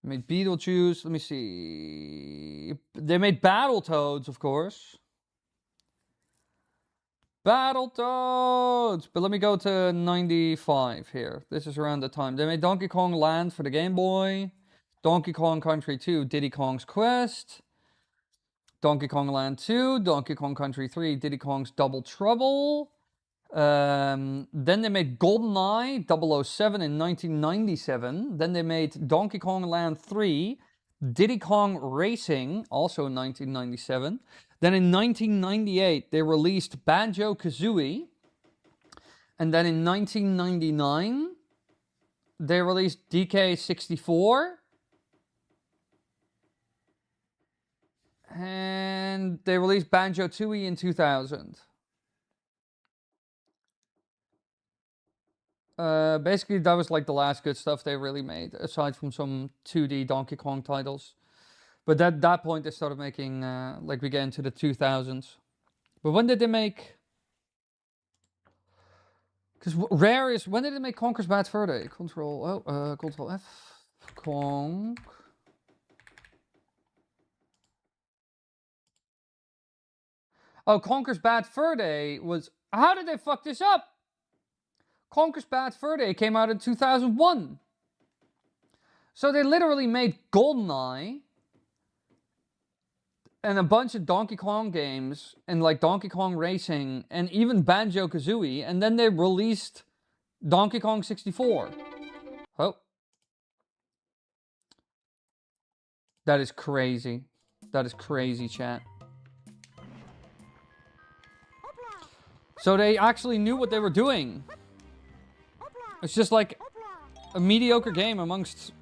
They made Beetlejuice. Let me see. They made Battletoads, of course. Battletoads! But let me go to 95 here. This is around the time. They made Donkey Kong Land for the Game Boy. Donkey Kong Country 2, Diddy Kong's Quest. Donkey Kong Land 2, Donkey Kong Country 3, Diddy Kong's Double Trouble. Then they made GoldenEye 007 in 1997. Then they made Donkey Kong Land 3, Diddy Kong Racing, also in 1997. Then in 1998, they released Banjo-Kazooie. And then in 1999, they released DK64. And they released Banjo-Tooie in 2000. Basically, that was like the last good stuff they really made, aside from some 2D Donkey Kong titles. But at that point, they started making, like we get into the 2000s. But when did they make... Because Rare is... When did they make Conker's Bad Fur Day? Control F. Conk. Oh, Conker's Bad Fur Day was... How did they fuck this up? Conker's Bad Fur Day came out in 2001. So they literally made GoldenEye and a bunch of Donkey Kong games and like Donkey Kong Racing and even Banjo-Kazooie, and then they released Donkey Kong 64. Oh. That is crazy. That is crazy, chat. So they actually knew what they were doing. It's just like a mediocre game amongst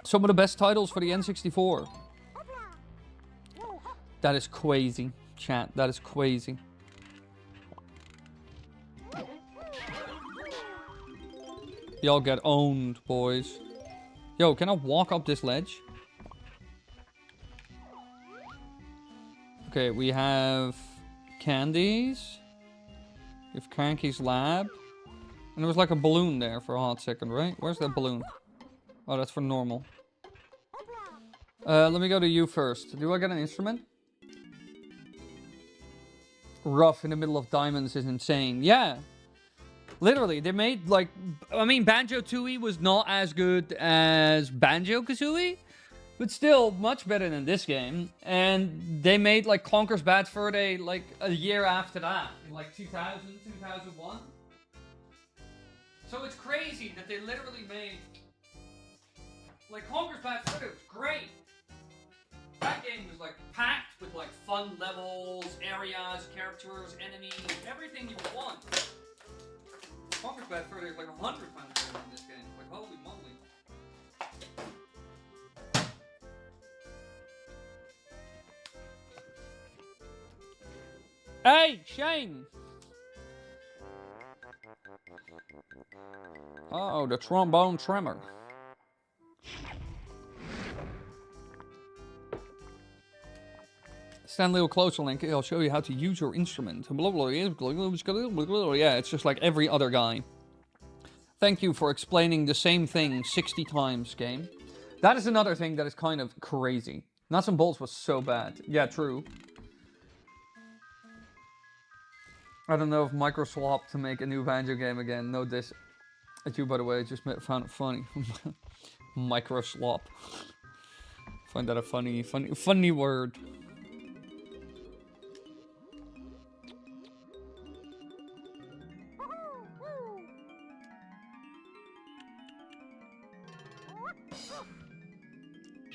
some of the best titles for the N64. That is crazy, chat. That is crazy. Y'all get owned, boys. Yo, can I walk up this ledge? Okay, we have candies. If Cranky's lab. And there was like a balloon there for a hot second, right? Where's that balloon? Oh, that's for normal. Let me go to you first. Do I get an instrument? Rough in the middle of diamonds is insane. Yeah. Literally, they made like... I mean, Banjo-Tooie was not as good as Banjo-Kazooie. But still, much better than this game. And they made like Conker's Bad Fur Day like a year after that. In like 2000, 2001. So it's crazy that they literally made... Like, Conker's Bad Fur Day was great. That game was like packed with like fun levels, areas, characters, enemies, everything you would want. Conker's Bad Fur Day is like 100 times better than this game. Like, holy moly. Hey, Shane! Uh-oh, the trombone tremor. Stand a little closer, Link. I'll show you how to use your instrument. Yeah, it's just like every other guy. Thank you for explaining the same thing 60 times, game. That is another thing that is kind of crazy. Nuts and Bolts was so bad. Yeah, true. I don't know if Micro swapped to make a new Banjo game again. No diss at you, by the way. I just found it funny. Micro swap. Find that a funny word.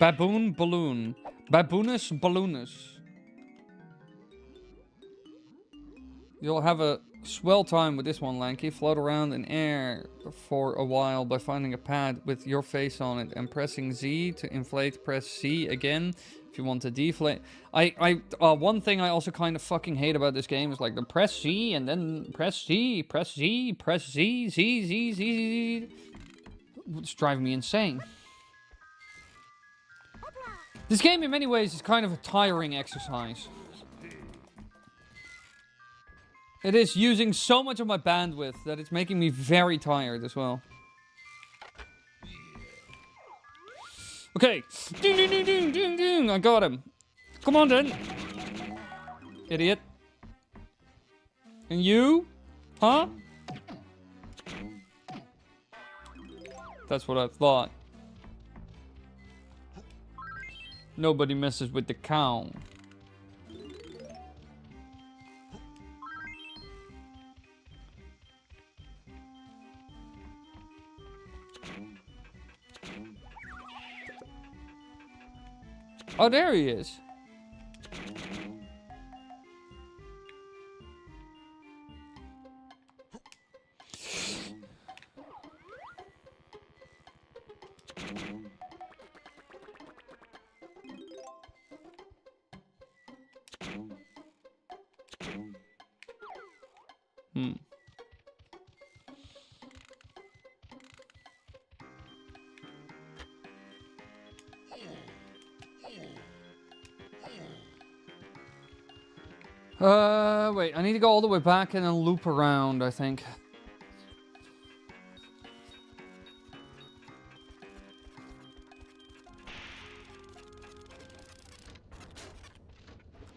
Baboon balloon. Baboonus balloonus. You'll have a swell time with this one, Lanky. Float around in air for a while by finding a pad with your face on it and pressing Z to inflate. Press C again if you want to deflate. One thing I also kind of fucking hate about this game is like the press C and then press C, press Z, press Z, Z, Z, Z, Z. It's driving me insane. This game in many ways is kind of a tiring exercise. It is using so much of my bandwidth that it's making me very tired as well. Okay. Ding, ding, ding, ding, ding, ding. I got him. Come on, then. Idiot. And you? Huh? That's what I thought. Nobody messes with the cow. Oh, there he is. Wait, I need to go all the way back and then loop around, I think.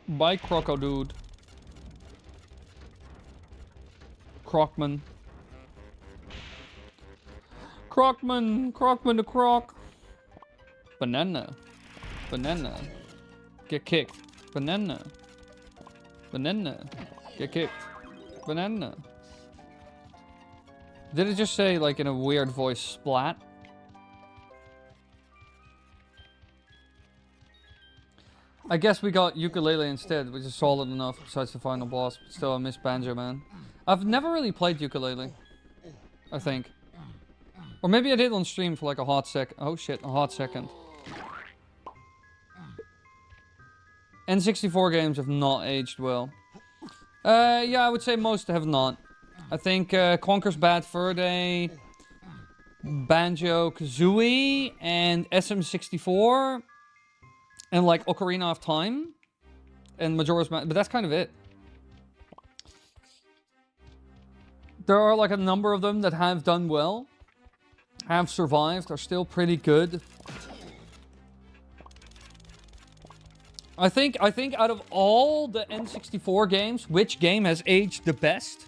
Bye, Crocodude. Crocman. Crocman the croc. Banana. Get kicked. Banana. Get kicked. Banana. Did it just say, like, in a weird voice, splat? I guess we got ukulele instead, which is solid enough besides the final boss. But still, I miss Banjo, man. I've never really played ukulele. I think. Or maybe I did on stream for like a hot sec. Oh shit, a hot second. N64 games have not aged well. Yeah, I would say most have not. I think Conker's Bad Fur Day, Banjo-Kazooie, and SM64, and like Ocarina of Time, and Majora's Mask, but that's kind of it. There are like a number of them that have done well, have survived, are still pretty good. I think out of all the N64 games, which game has aged the best?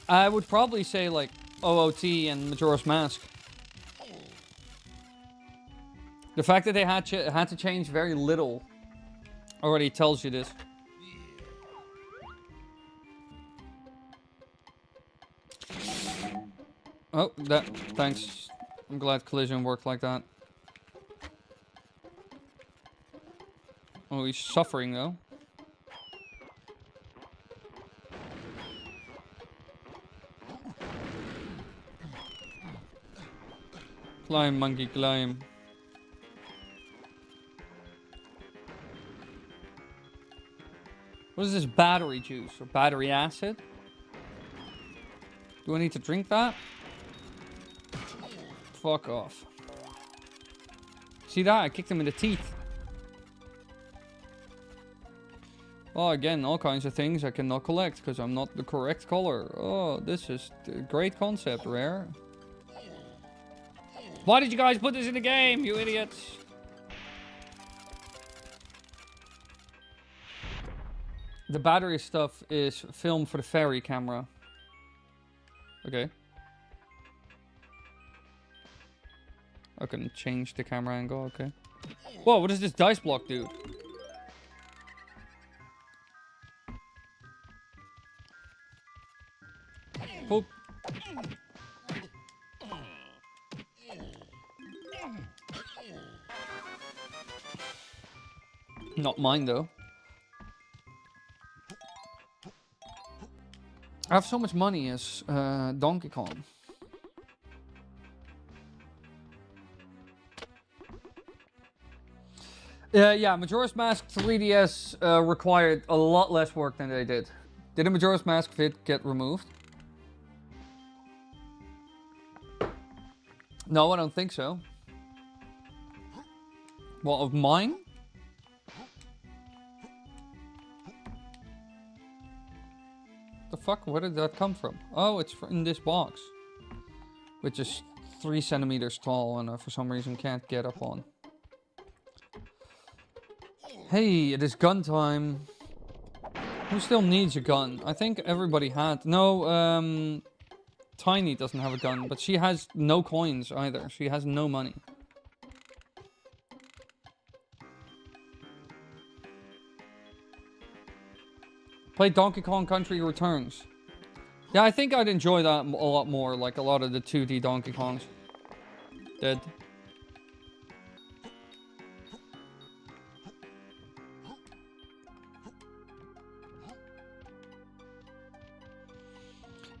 I would probably say like OOT and Majora's Mask. The fact that they had to change very little already tells you this. Oh, thanks. I'm glad collision worked like that. Oh, he's suffering though. Climb, monkey, climb. What is this battery juice or battery acid? Do I need to drink that? Fuck off. See that? I kicked him in the teeth. Oh, again, all kinds of things I cannot collect because I'm not the correct color. Oh, this is a great concept, Rare. Why did you guys put this in the game, you idiots? The battery stuff is filmed for the fairy camera. Okay. I can change the camera angle, okay. Whoa, what does this dice block do? Poop. Not mine, though. I have so much money as Donkey Kong. Yeah, Majora's Mask 3DS required a lot less work than they did. Did a Majora's Mask vid get removed? No, I don't think so. Well, of mine? The fuck? Where did that come from? Oh, it's in this box. Which is 3 centimeters tall and for some reason can't get up on. Hey, it is gun time. Who still needs a gun? I think everybody had. No, Tiny doesn't have a gun, but she has no coins either. She has no money. Play Donkey Kong Country Returns. Yeah, I think I'd enjoy that a lot more, like a lot of the 2D Donkey Kongs. Dead.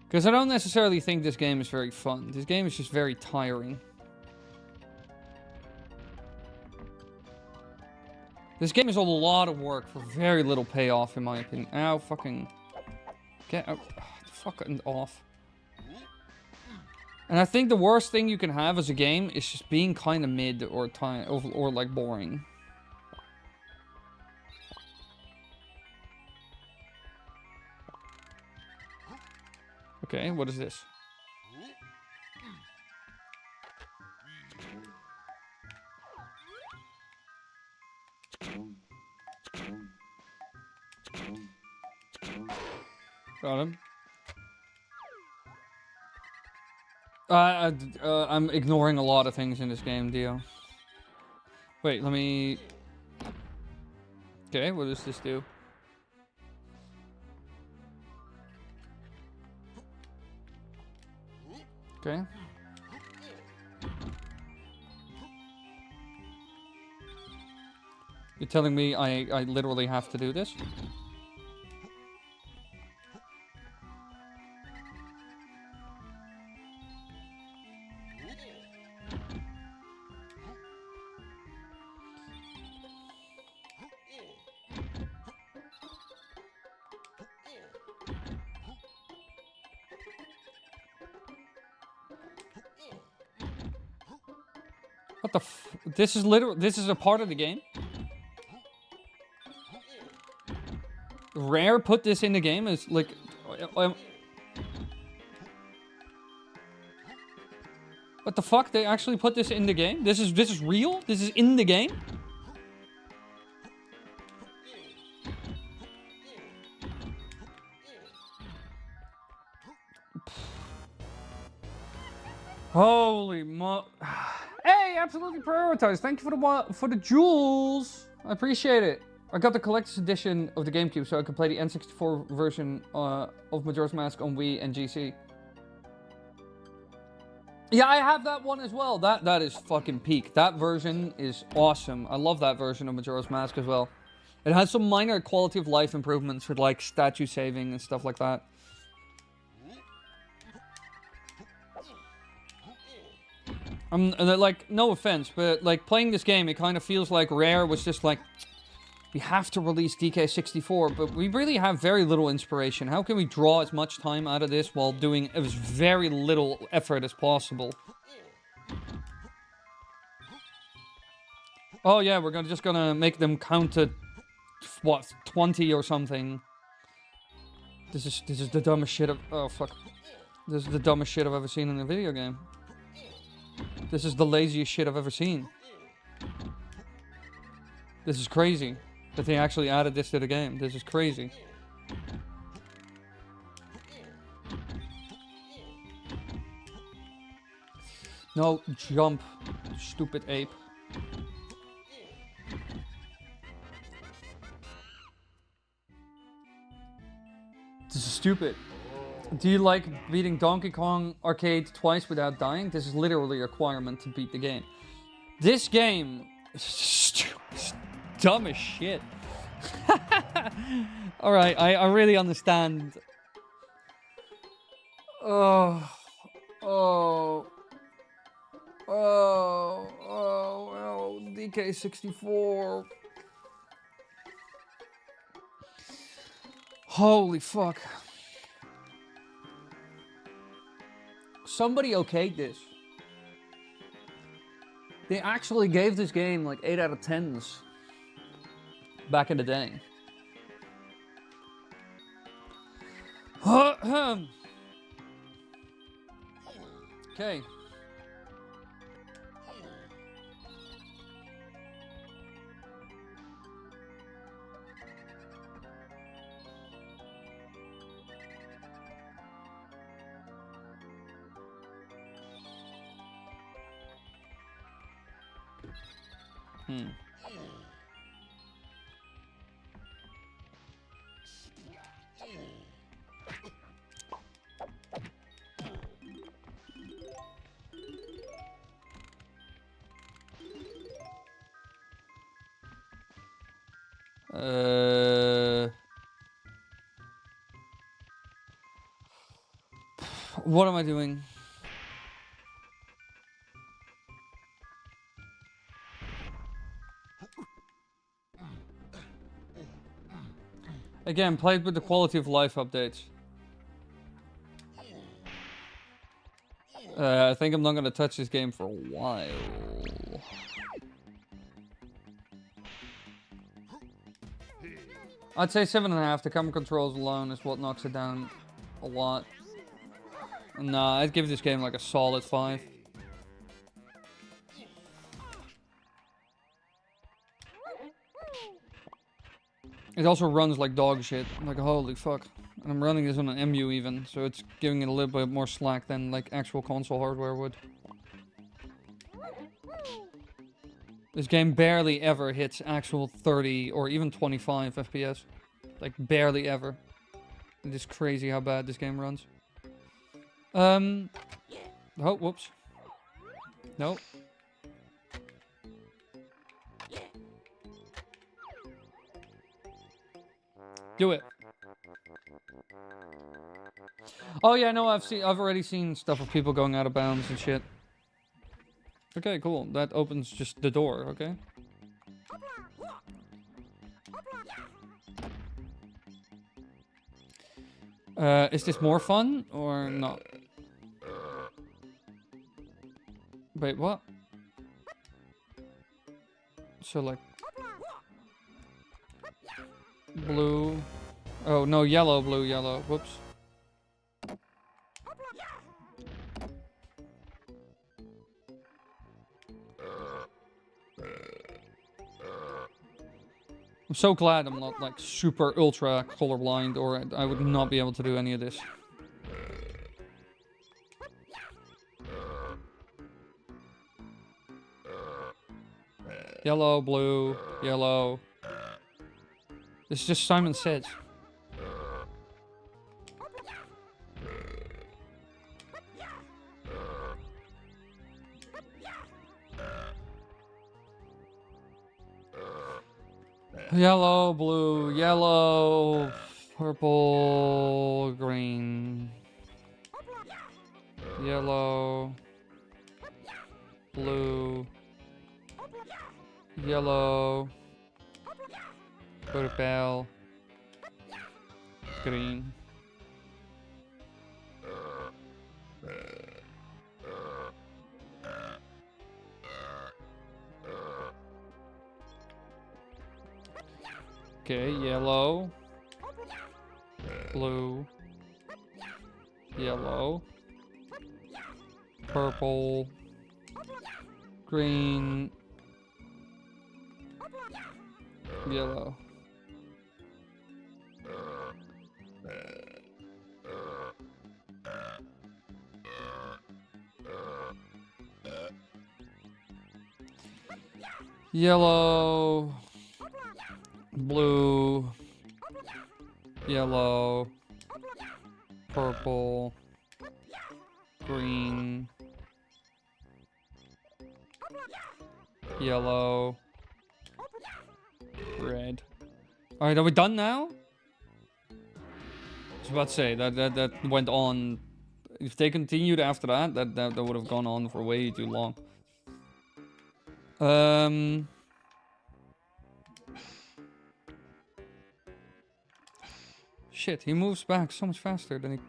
Because I don't necessarily think this game is very fun. This game is just very tiring. This game is a lot of work for very little payoff, in my opinion. Ow, fucking... Get out. Fucking off. And I think the worst thing you can have as a game is just being kind of mid or like boring. Okay, what is this? Got him. I'm ignoring a lot of things in this game, Dio. Wait, let me... Okay, what does this do? Okay. You're telling me I literally have to do this? What the f... This is literally... This is a part of the game? Rare put this in the game as, like... What the fuck? They actually put this in the game? This is real? This is in the game? Holy mo... Hey, absolutely prioritized. Thank you for the jewels. I appreciate it. I got the collector's edition of the GameCube so I could play the N64 version of Majora's Mask on Wii and GC. Yeah, I have that one as well. That is fucking peak. That version is awesome. I love that version of Majora's Mask as well. It has some minor quality of life improvements with like statue saving and stuff like that. Like, no offense, but like playing this game, it kind of feels like Rare was just like, we have to release DK64, but we really have very little inspiration. How can we draw as much time out of this while doing as very little effort as possible? Oh yeah, we're just gonna make them count to what, 20 or something. This is the dumbest shit oh fuck. This is the dumbest shit I've ever seen in a video game. This is the laziest shit I've ever seen. This is crazy that they actually added this to the game. This is crazy. No, jump, stupid ape. This is stupid. Do you like beating Donkey Kong Arcade twice without dying? This is literally a requirement to beat the game. This game is dumb as shit. Alright, I really understand. Oh, DK64. Holy fuck. Somebody okayed this. They actually gave this game like 8 out of 10s back in the day. Okay. What am I doing? Again, played with the quality of life updates. I think I'm not gonna touch this game for a while. I'd say 7.5. The camera controls alone is what knocks it down a lot. Nah, I'd give this game like a solid 5. It also runs like dog shit. Like, holy fuck. And I'm running this on an MU even, so it's giving it a little bit more slack than like actual console hardware would. This game barely ever hits actual 30 or even 25 FPS. Like, barely ever. It is crazy how bad this game runs. Oh, whoops. Nope. Do it. Oh yeah, no, I've already seen stuff of people going out of bounds and shit. Okay, cool. That opens just the door, okay? Is this more fun or not? Wait, what? So like blue. Oh no, yellow, blue, yellow. Whoops. I'm so glad I'm not like super ultra colorblind, or I would not be able to do any of this. Yellow, blue, yellow. This is just Simon Says. Yellow, blue, yellow, purple, green. Yellow, blue, yellow, purple, green. Okay, yellow, blue, yellow, purple, green, yellow. Yellow, blue, yellow, purple, green, yellow, red. Alright, are we done now? I was about to say, that went on. If they continued after that, that would have gone on for way too long. Shit, he moves back so much faster than he...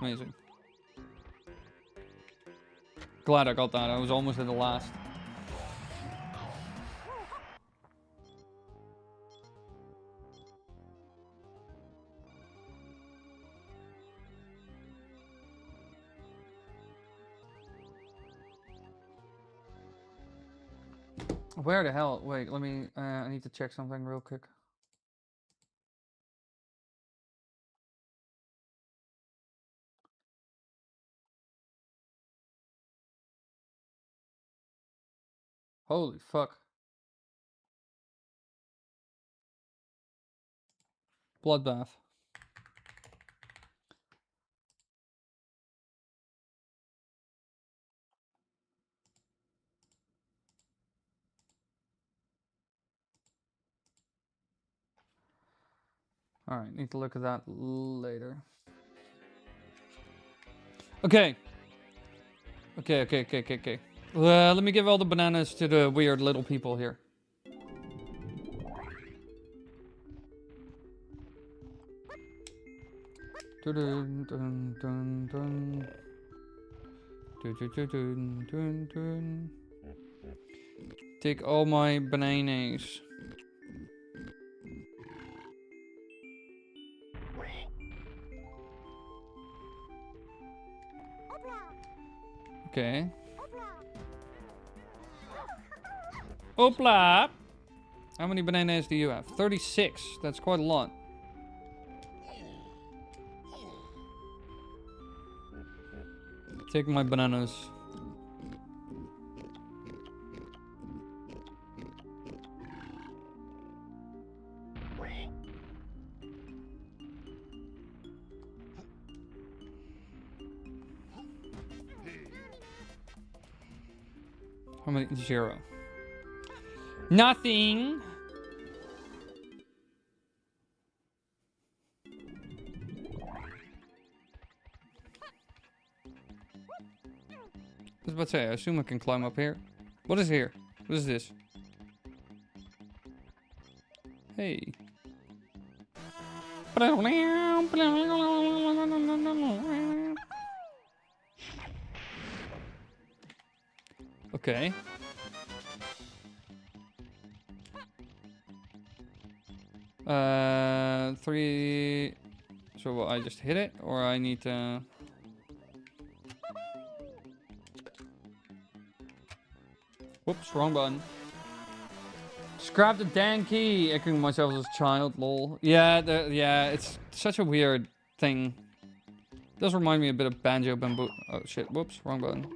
Amazing. Glad I got that. I was almost at the last. Where the hell? Wait, let me... I need to check something real quick. Holy fuck. Bloodbath. Alright, need to look at that later. Okay. Okay. Let me give all the bananas to the weird little people here. Dun, dun, dun, dun. Dun, dun, dun, dun, dun, dun. Take all my bananas. Okay. Opla! How many bananas do you have? 36. That's quite a lot. Take my bananas. How many? 0. Nothing. I was about to say, I assume I can climb up here. What is here? What is this? Hey. Okay. Three. So what, I just hit it, or I need to... Whoops, wrong button. Scrap the dang key. Echoing myself as a child, lol. Yeah, yeah, it's such a weird thing. Does remind me a bit of Banjo Bamboo. Oh shit, whoops, wrong button.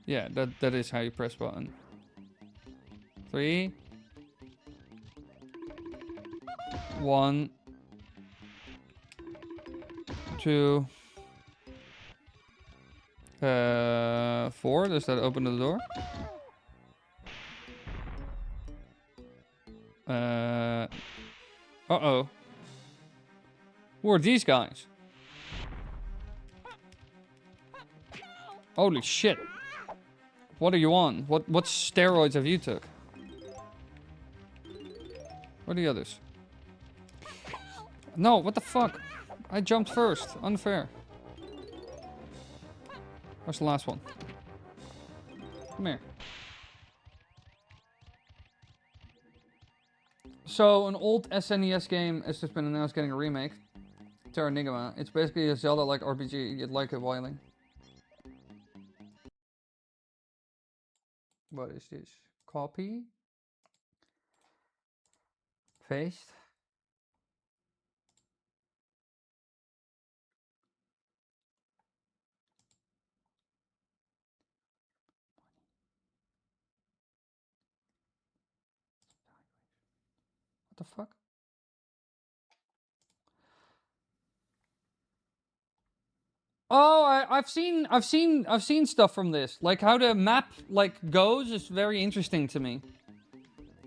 Yeah, that is how you press button. 3, 1, 2, 4. Does that open the door? Uh-oh. Who are these guys? Holy shit. What are you on? What steroids have you took? Where are the others? No, what the fuck? I jumped first. Unfair. Where's the last one? Come here. So, an old SNES game has just been announced getting a remake. Terranigma. It's basically a Zelda-like RPG. You'd like it, Wily. What is this? Copy? Paste? What the fuck? Oh, I've seen stuff from this. Like how the map like goes is very interesting to me.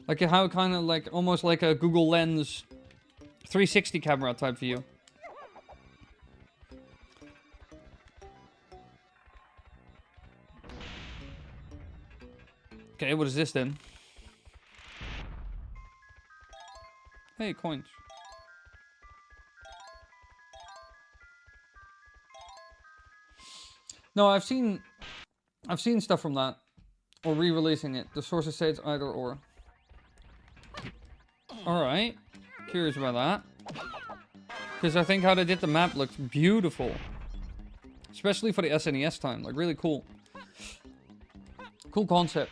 Like how it kind of like almost like a Google Lens 360 camera type view. Okay, what is this then? Hey, coins. No, I've seen stuff from that. Or re-releasing it. The sources say it's either or. Alright. Curious about that. Because I think how they did the map looks beautiful. Especially for the SNES time. Like, really cool. Cool concept.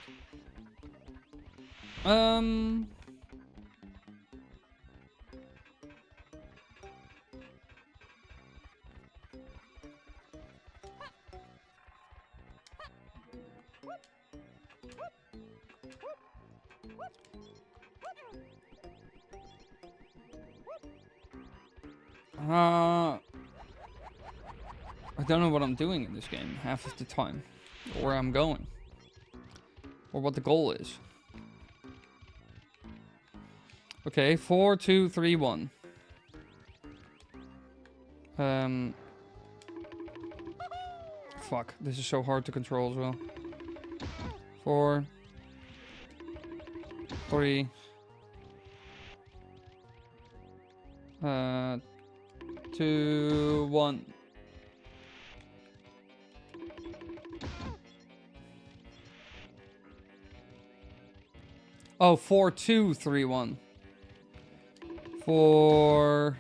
I don't know what I'm doing in this game half of the time. Or where I'm going. Or what the goal is. Okay, 4, 2, 3, 1. Fuck, this is so hard to control as well. 4, 3, 2, 1. Oh, 4, 2, 3, 1. 4,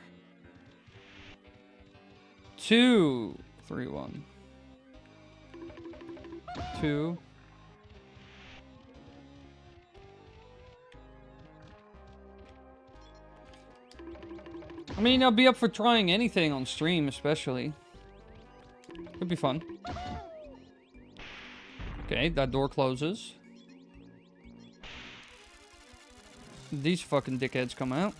2, 3, 1. 2. I mean, I'll be up for trying anything on stream, especially. Could be fun. Okay, that door closes. These fucking dickheads come out.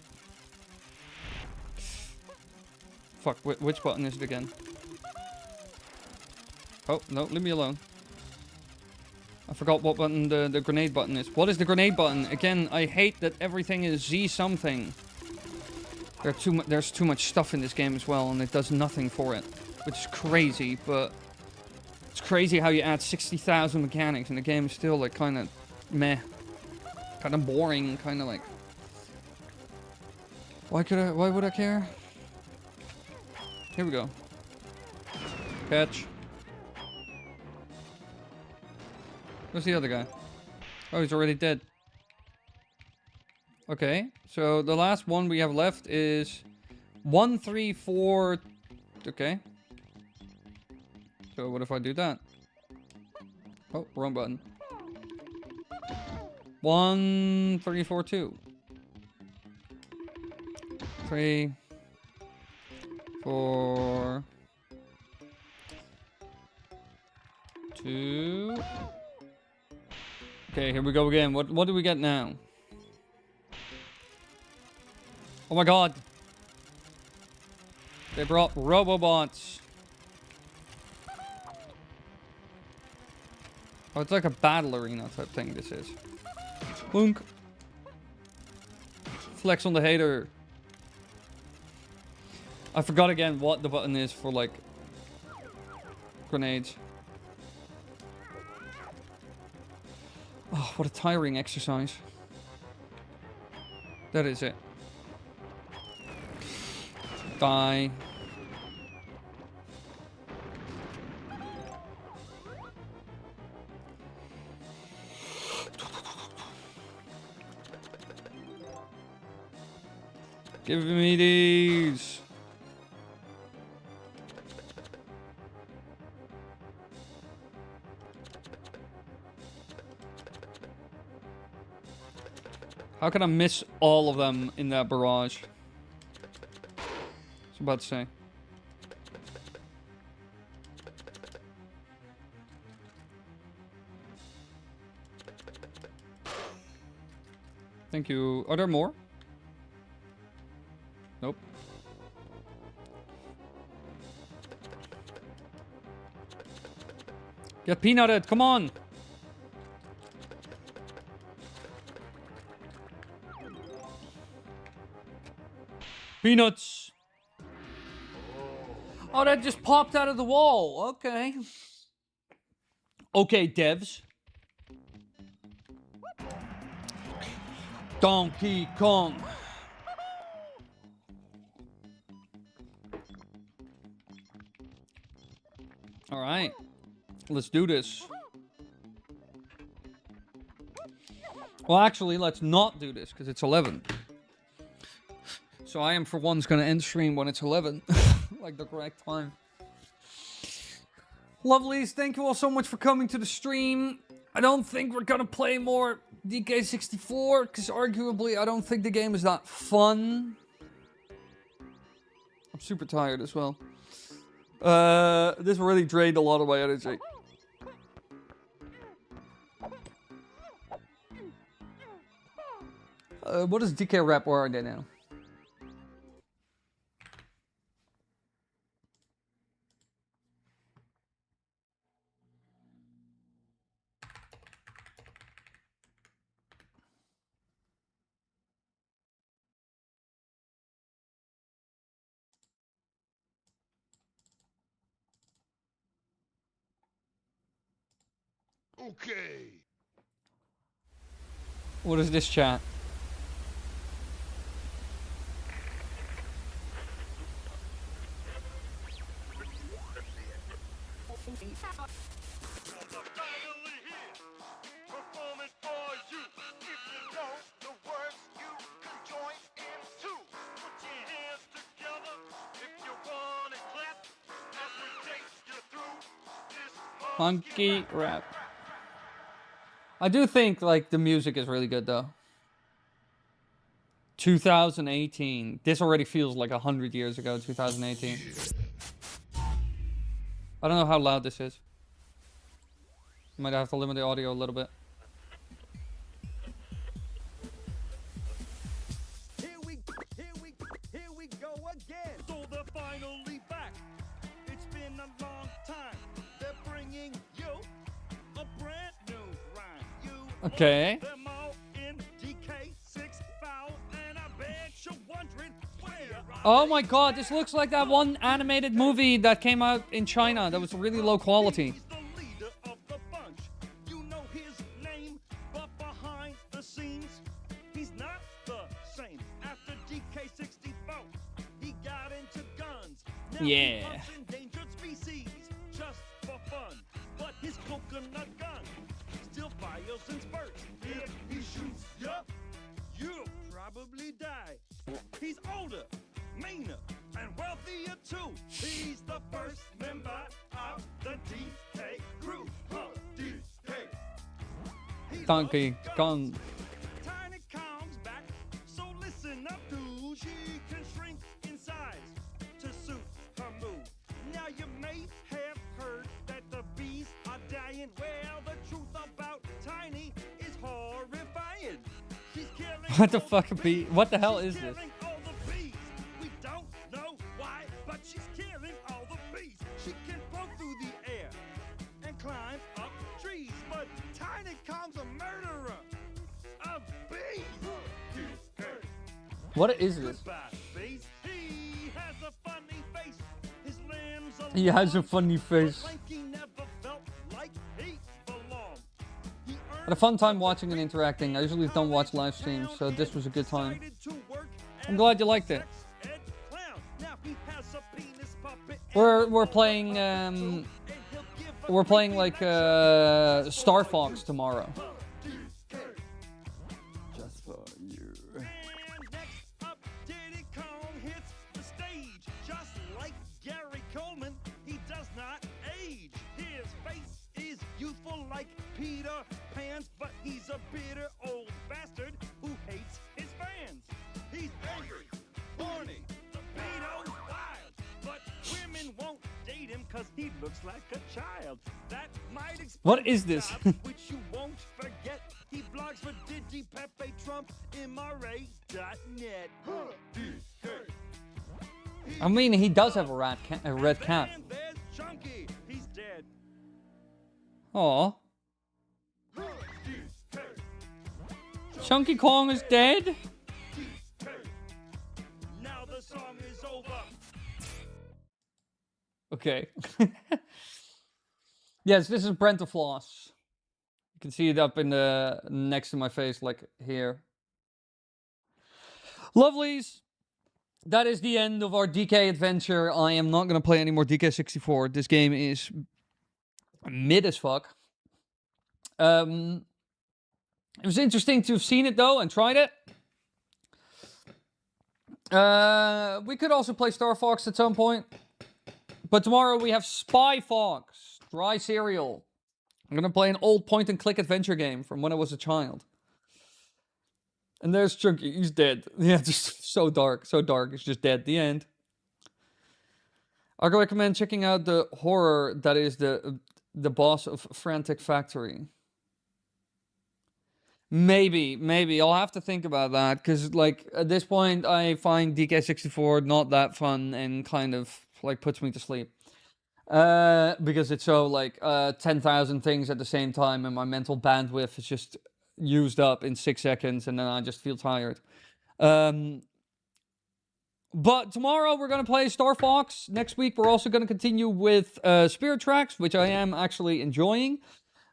Fuck, which button is it again? Oh, no, leave me alone. I forgot what button the grenade button is. What is the grenade button? Again, I hate that everything is Z something. There's too much stuff in this game as well, and it does nothing for it. Which is crazy, but... It's crazy how you add 60,000 mechanics, and the game is still, like, kind of meh. Kind of boring, kind of like... Why would I care? Here we go. Catch. Where's the other guy? Oh, he's already dead. Okay, so the last one we have left is 1, 3, 4. Okay. So what if I do that? Oh, wrong button. 1, 3, 4, 2. 3, 4, 2. Okay, here we go again. What do we get now? Oh my god. They brought Robobots. Oh, it's like a battle arena type thing, this is. Boonk. Flex on the hater. I forgot again what the button is for, like, grenades. Oh, what a tiring exercise. That is it. Die. Give me these. How can I miss all of them in that barrage? I was about to say. Thank you. Are there more? Nope. Get peanutted, come on! Peanuts! Oh, that just popped out of the wall. Okay. Okay, devs. Donkey Kong. All right. Let's do this. Well, actually, let's not do this because it's 11. So I am, for once, going to end stream when it's 11. Like the correct time. Lovelies, thank you all so much for coming to the stream. I don't think we're going to play more DK64 because arguably I don't think the game is that fun. I'm super tired as well. This really drained a lot of my energy. What is DK rap? Where are they now? Okay. What is this chat? Funky rap. I do think, like, the music is really good, though. 2018. This already feels like 100 years ago, 2018. I don't know how loud this is. Might have to limit the audio a little bit. Here we go again. So they're finally back. It's been a long time. They're bringing you a brand new rhyme. You Okay. them all in DK6 foul, and I bet you're wondering where. Oh my god, this looks like that one animated movie that came out in China that was really low quality. He's the leader of the bunch. You know his name, but behind the scenes, he's not the same. After DK64, he got into guns. Now he Yeah. hunts endangered species just for fun. But his coconut gun still fires in spurts. If he shoots ya, you'll probably die. He's older, meaner, and wealthier too. He's the first member of the DK crew. DK. He's Donkey loves Kong. guns, listen up to, she can shrink in size to suit her mood. Now you may have heard that the bees are dying. Well, the truth about Tiny is horrifying. She's killing What the all fuck, the bee? bees. What the hell She's is this? killing all the bees. We don't know why, but she's killing all the bees. She can float through the air and climb up trees, but Tiny Kong's a murderer of bees. What is this? Goodbye, bees. He has a funny face. His limbs are He has a long, funny face. but Lanky never felt like he belonged. He Had a fun time watching and interacting. I usually don't watch live streams, so this was a good time. I'm glad you liked it. We're playing like Star Fox tomorrow. Just for you. And next up, Diddy Kong hits the stage. Just like Gary Coleman, he does not age. His face is youthful like Peter Pan's, but he's a bitter old bastard who hates his fans. He's angry, horny, tomato wild, but women won't date him cause he looks like a child. That might explain What is this? jobs which you won't forget. He blogs for Digi, Pepe, Trump, MRA.net. I mean, he does have a red cat. And there's Chunky. He's dead. Aw. Chunky Kong is dead? Now the song is over. Okay. Yes, this is Brent the Floss. You can see it up in the next to my face, like here. Lovelies, that is the end of our DK adventure. I am not going to play any more DK64. This game is mid as fuck. It was interesting to have seen it though and tried it. We could also play Star Fox at some point. But tomorrow we have Spy Fox, Dry Cereal. I'm gonna play an old point-and-click adventure game from when I was a child. And there's Chunky, he's dead. Yeah, just so dark, he's just dead. The end. I recommend checking out the horror that is the boss of Frantic Factory. Maybe. I'll have to think about that, because, like, at this point, I find DK64 not that fun and kind of, like, puts me to sleep. Because it's so, like, 10,000 things at the same time, and my mental bandwidth is just used up in 6 seconds, and then I just feel tired. But tomorrow we're going to play Star Fox. Next week we're also going to continue with Spirit Tracks, which I am actually enjoying.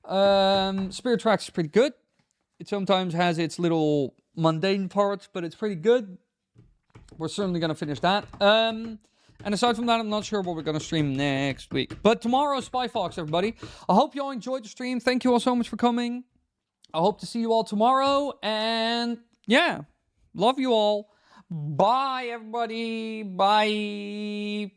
Spirit Tracks is pretty good. It sometimes has its little mundane parts, but it's pretty good. We're certainly going to finish that. And aside from that, I'm not sure what we're going to stream next week. But tomorrow, Spy Fox, everybody. I hope you all enjoyed the stream. Thank you all so much for coming. I hope to see you all tomorrow. And yeah, love you all. Bye, everybody. Bye.